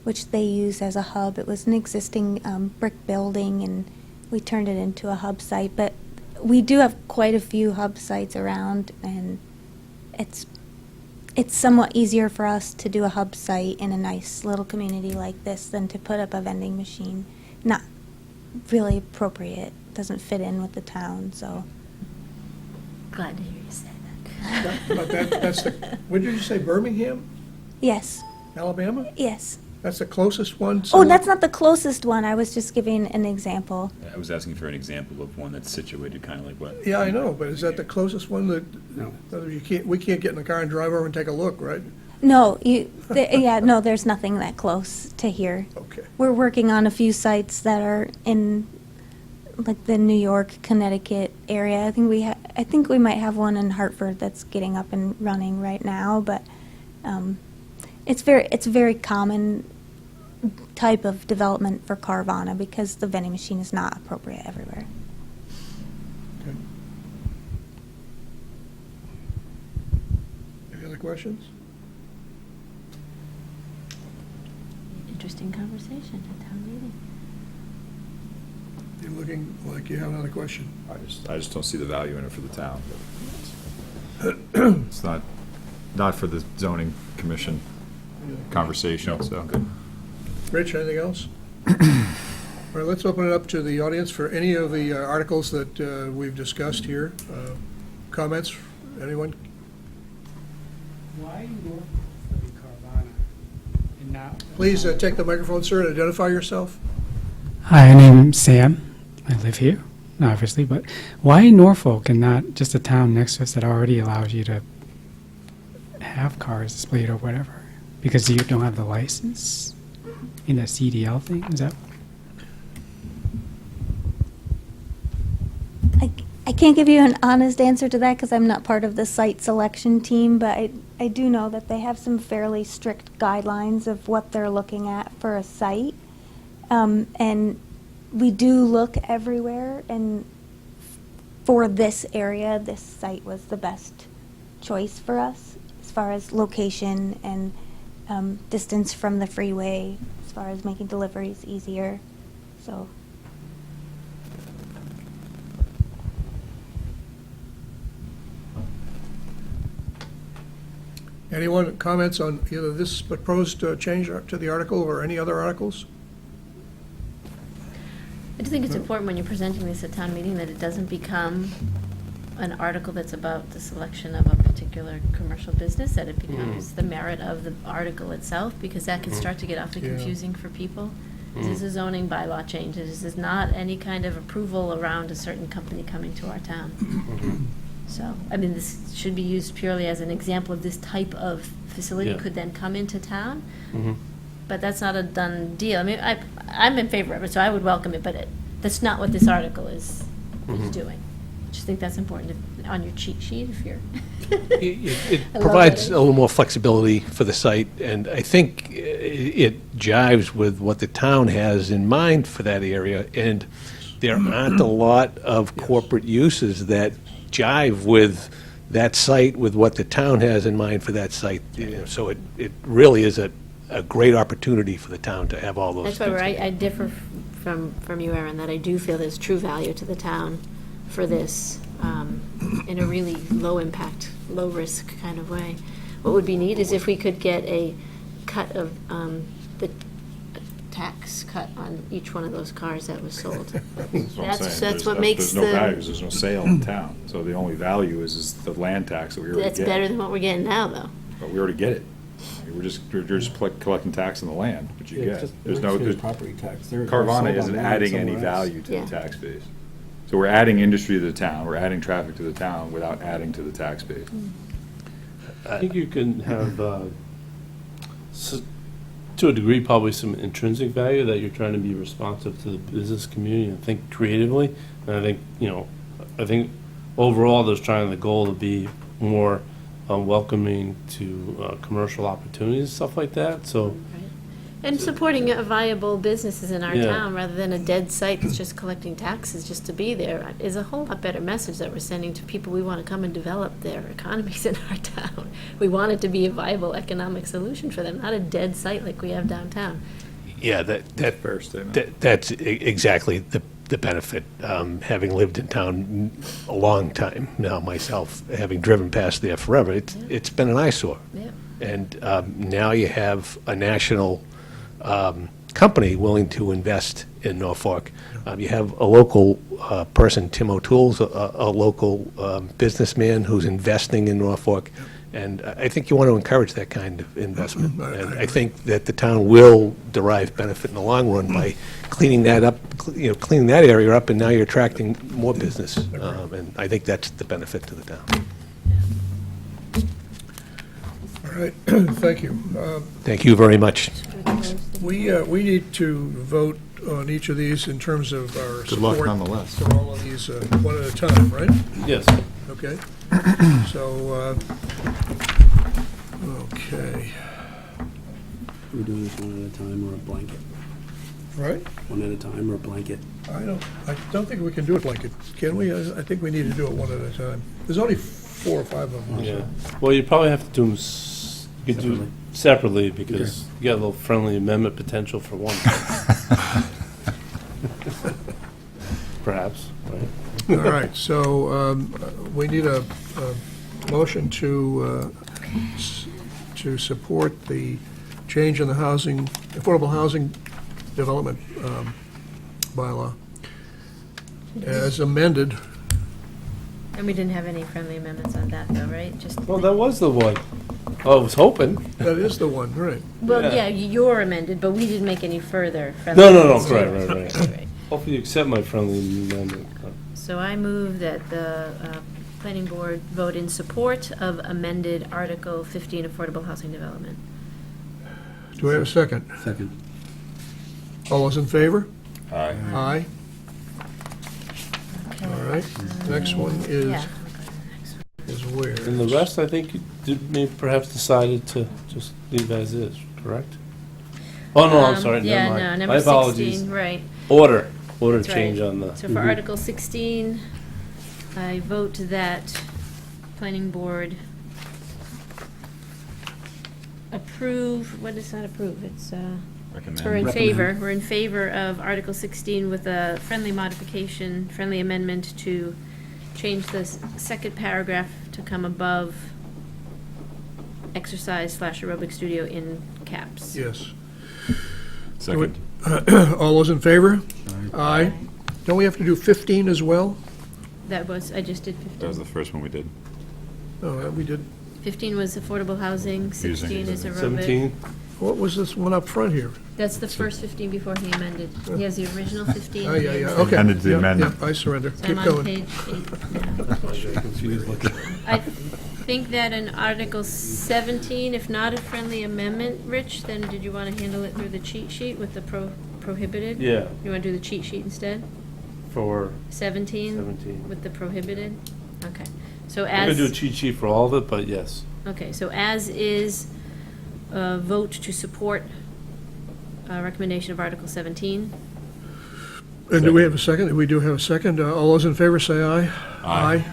which they use as a hub. It was an existing brick building, and we turned it into a hub site. But we do have quite a few hub sites around, and it's somewhat easier for us to do a hub site in a nice little community like this than to put up a vending machine. Not really appropriate. Doesn't fit in with the town, so. Glad to hear you say that. But that's the, what did you say, Birmingham, Yes, Alabama? yes. That's the closest one? Oh, that's not the closest one. I was just giving an example. I was asking for an example of one that's situated kind of like what? Yeah, I know, but is that the closest one that, we can't get in the car and drive over and take a look, right? No, no, there's nothing that close to here. Okay. We're working on a few sites that are in like the New York, Connecticut area. I think we might have one in Hartford that's getting up and running right now, but it's a very common type of development for Carvana because the vending machine is not appropriate everywhere. Okay. Any other questions? Interesting conversation at town meeting. You're looking like you have another question. I just don't see the value in it for the town. It's not for the zoning commission conversation, so. Rich, anything else? All right, let's open it up to the audience for any of the articles that we've discussed here. Comments, anyone? Why north of Carvana and not? Please take the microphone, sir, and identify yourself. Hi, my name's Sam. I live here, obviously, but why Norfolk and not just a town next to us that already allows you to have cars displayed or whatever? Because you don't have the license in a CDL thing? Is that? I can't give you an honest answer to that because I'm not part of the site selection team, but I do know that they have some fairly strict guidelines of what they're looking at for a site. And we do look everywhere, and for this area, this site was the best choice for us as far as location and distance from the freeway, as far as making deliveries easier. So. Anyone comments on either this proposed change to the article or any other articles? I do think it's important when you're presenting this at town meeting that it doesn't become an article that's about the selection of a particular commercial business, that it becomes the merit of the article itself, because that can start to get awfully confusing for people. This is a zoning bylaw change. This is not any kind of approval around a certain company coming to our town. So, I mean, this should be used purely as an example of this type of facility could then come into town. But that's not a done deal. I mean, I'm in favor of it, so I would welcome it, but that's not what this article is doing. I just think that's important on your cheat sheet if you're. It provides a little more flexibility for the site, and I think it jives with what the town has in mind for that area, and there aren't a lot of corporate uses that jive with that site, with what the town has in mind for that site. So it really is a great opportunity for the town to have all those That's things. why I differ from you, Aaron, that I do feel there's true value to the town for this in a really low-impact, low-risk kind of way. What would be neat is if we could get a cut of the tax cut on each one of those cars that was sold. That's what makes There's no values, there's no sale in town, so the only value is the land tax that we already get. That's better than what we're getting now, though. But we already get it. I mean, you're just collecting tax on the land, which you get. There's property tax. Carvana isn't adding any value to the tax base. So we're adding industry to the town, we're adding traffic to the town without adding to the tax base. I think you can have, to a degree, probably some intrinsic value that you're trying to be responsive to the business community and think creatively. And I think, I think overall, there's trying the goal to be more welcoming to commercial opportunities and stuff like that. So. And supporting viable businesses in our town rather than a dead site that's just collecting taxes just to be there is a whole lot better message that we're sending to people. We want to come and develop their economies in our town. We want it to be a viable economic solution for them, not a dead site like we have downtown. Yeah, that's exactly the benefit. Having lived in town a long time now myself, having driven past there forever, it's been an eyesore. Yeah. And now you have a national company willing to invest in Norfolk. You have a local person, Tim O'Toole's a local businessman who's investing in Norfolk, and I think you want to encourage that kind of investment. And I think that the town will derive benefit in the long run by cleaning that up, cleaning that area up, and now you're attracting more business. And I think that's the benefit to the town. All right, thank you. Thank you very much. We need to vote on each of these in terms of our Good luck support nonetheless. for all of these one at a time, right? Yes. Okay. So, okay. We're doing this one at a time or a blanket? Right? One at a time or a blanket? I don't think we can do it like it, can we? I think we need to do it one at a time. There's only 4 or 5 of them. Yeah. Well, you probably have to do them, you could do separately because you got a little friendly amendment potential for one. Perhaps, right? All right, so we need a motion to support the change in the housing, affordable housing development bylaw as amended. And we didn't have any friendly amendments on that, though, right? Just Well, that was the one. Oh, I was hoping. That is the one, right. Well, Yeah. yeah, you're amended, but we didn't make any further friendly No, amendments. right. Hopefully you accept my friendly amendment. So I move that the planning board vote in support of amended Article 15 Affordable Housing Development. Do we have a second? Second. All those in favor? Aye. Aye. All right, next one is, Yeah. is where? And the rest, I think, you did, maybe perhaps decided to just leave as is, correct? Oh, no, I'm sorry, Yeah, never no, mind. number My apologies. 16, right. Order That's right. change on the. So for Article 16, I vote that planning board approve, what is that approve? It's, Recommend. we're in Recommend. favor, we're in favor of Article 16 with a friendly modification, friendly amendment to change the second paragraph to come above exercise/aerobic studio in caps. Yes. Second. All those in favor? Aye. Don't we have to do 15 as well? That was, I just did That was 15. the first one we did. Oh, we did. 15 was affordable housing, 16 is aerobic. 17? What was this one up front here? That's the first 15 before he amended. He has the original 15. Oh, and yeah, he yeah, has okay. Amended the Yep, amendment. yep, I surrender. So Keep I'm on going. page 8 now. I think that in Article 17, if not a friendly amendment, Rich, then did you want to handle it through the cheat sheet with the prohibited? Yeah, You want to do the cheat sheet instead? for 17? 17. With the prohibited? Okay. So I'm gonna as, do a cheat sheet for all of it, but yes. okay, so as is, vote to support recommendation of Article 17. And do we have a second? We do have a second. All those in favor say aye. Aye.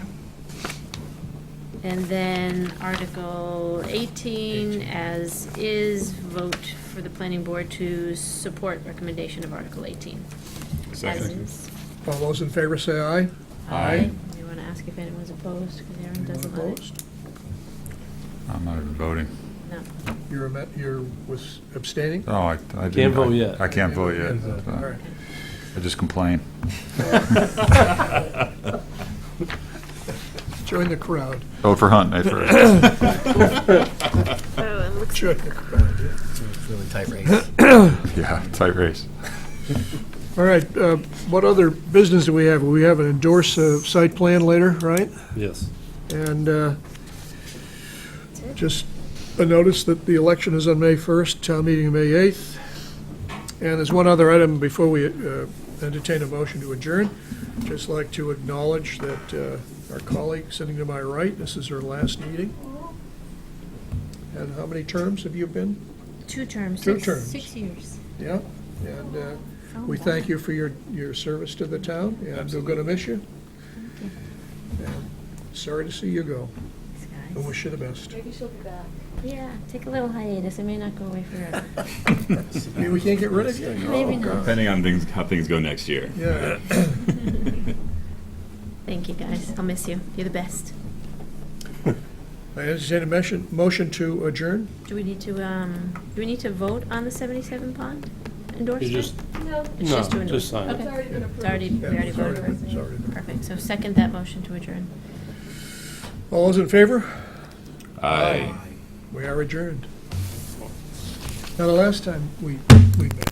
And then Article 18, as is, vote for the planning board to support recommendation of Article 18. As Second. is. All those in favor say aye. Aye. You want to ask if anyone's opposed, because Aaron doesn't let it. Opposed? I'm not even voting. No. You're was abstaining? Oh, I didn't. Can't vote yet. I can't vote yet. All right. I just complain. Join the crowd. Vote for Hunt at first. Oh, it looks Join the crowd, yeah. Really tight race. Yeah, tight race. All right, what other business do we have? We have an endorsed site plan later, right? Yes. And just a notice that the election is on May 1st, town meeting May 8th. And there's one other item before we entertain a motion to adjourn. Just like to acknowledge that our colleague sitting to my right, this is her last meeting. And how many terms have you been? 2 terms. Two six- terms. 6 years. Yeah, and we thank you for your service to the town, and we're gonna miss you. And sorry to see you go, Thanks, and guys. wish you the best. Maybe she'll be back. Yeah, take a little hiatus. It may not go away forever. Maybe we can't get rid of you? Maybe Oh, not. God. Depending on how things go next year. Yeah. Thank you, guys. I'll miss you. You're the best. I entertain a motion to adjourn. Do we need to vote on the 77 pond endorsement? You just, No, It's just to no, endorse. just sign Okay. it. it's already been approved. It's already, we already It's already voted. been- it's already been- Perfect. So second that motion to adjourn. All those in favor? Aye. We are adjourned. Now, the last time we met,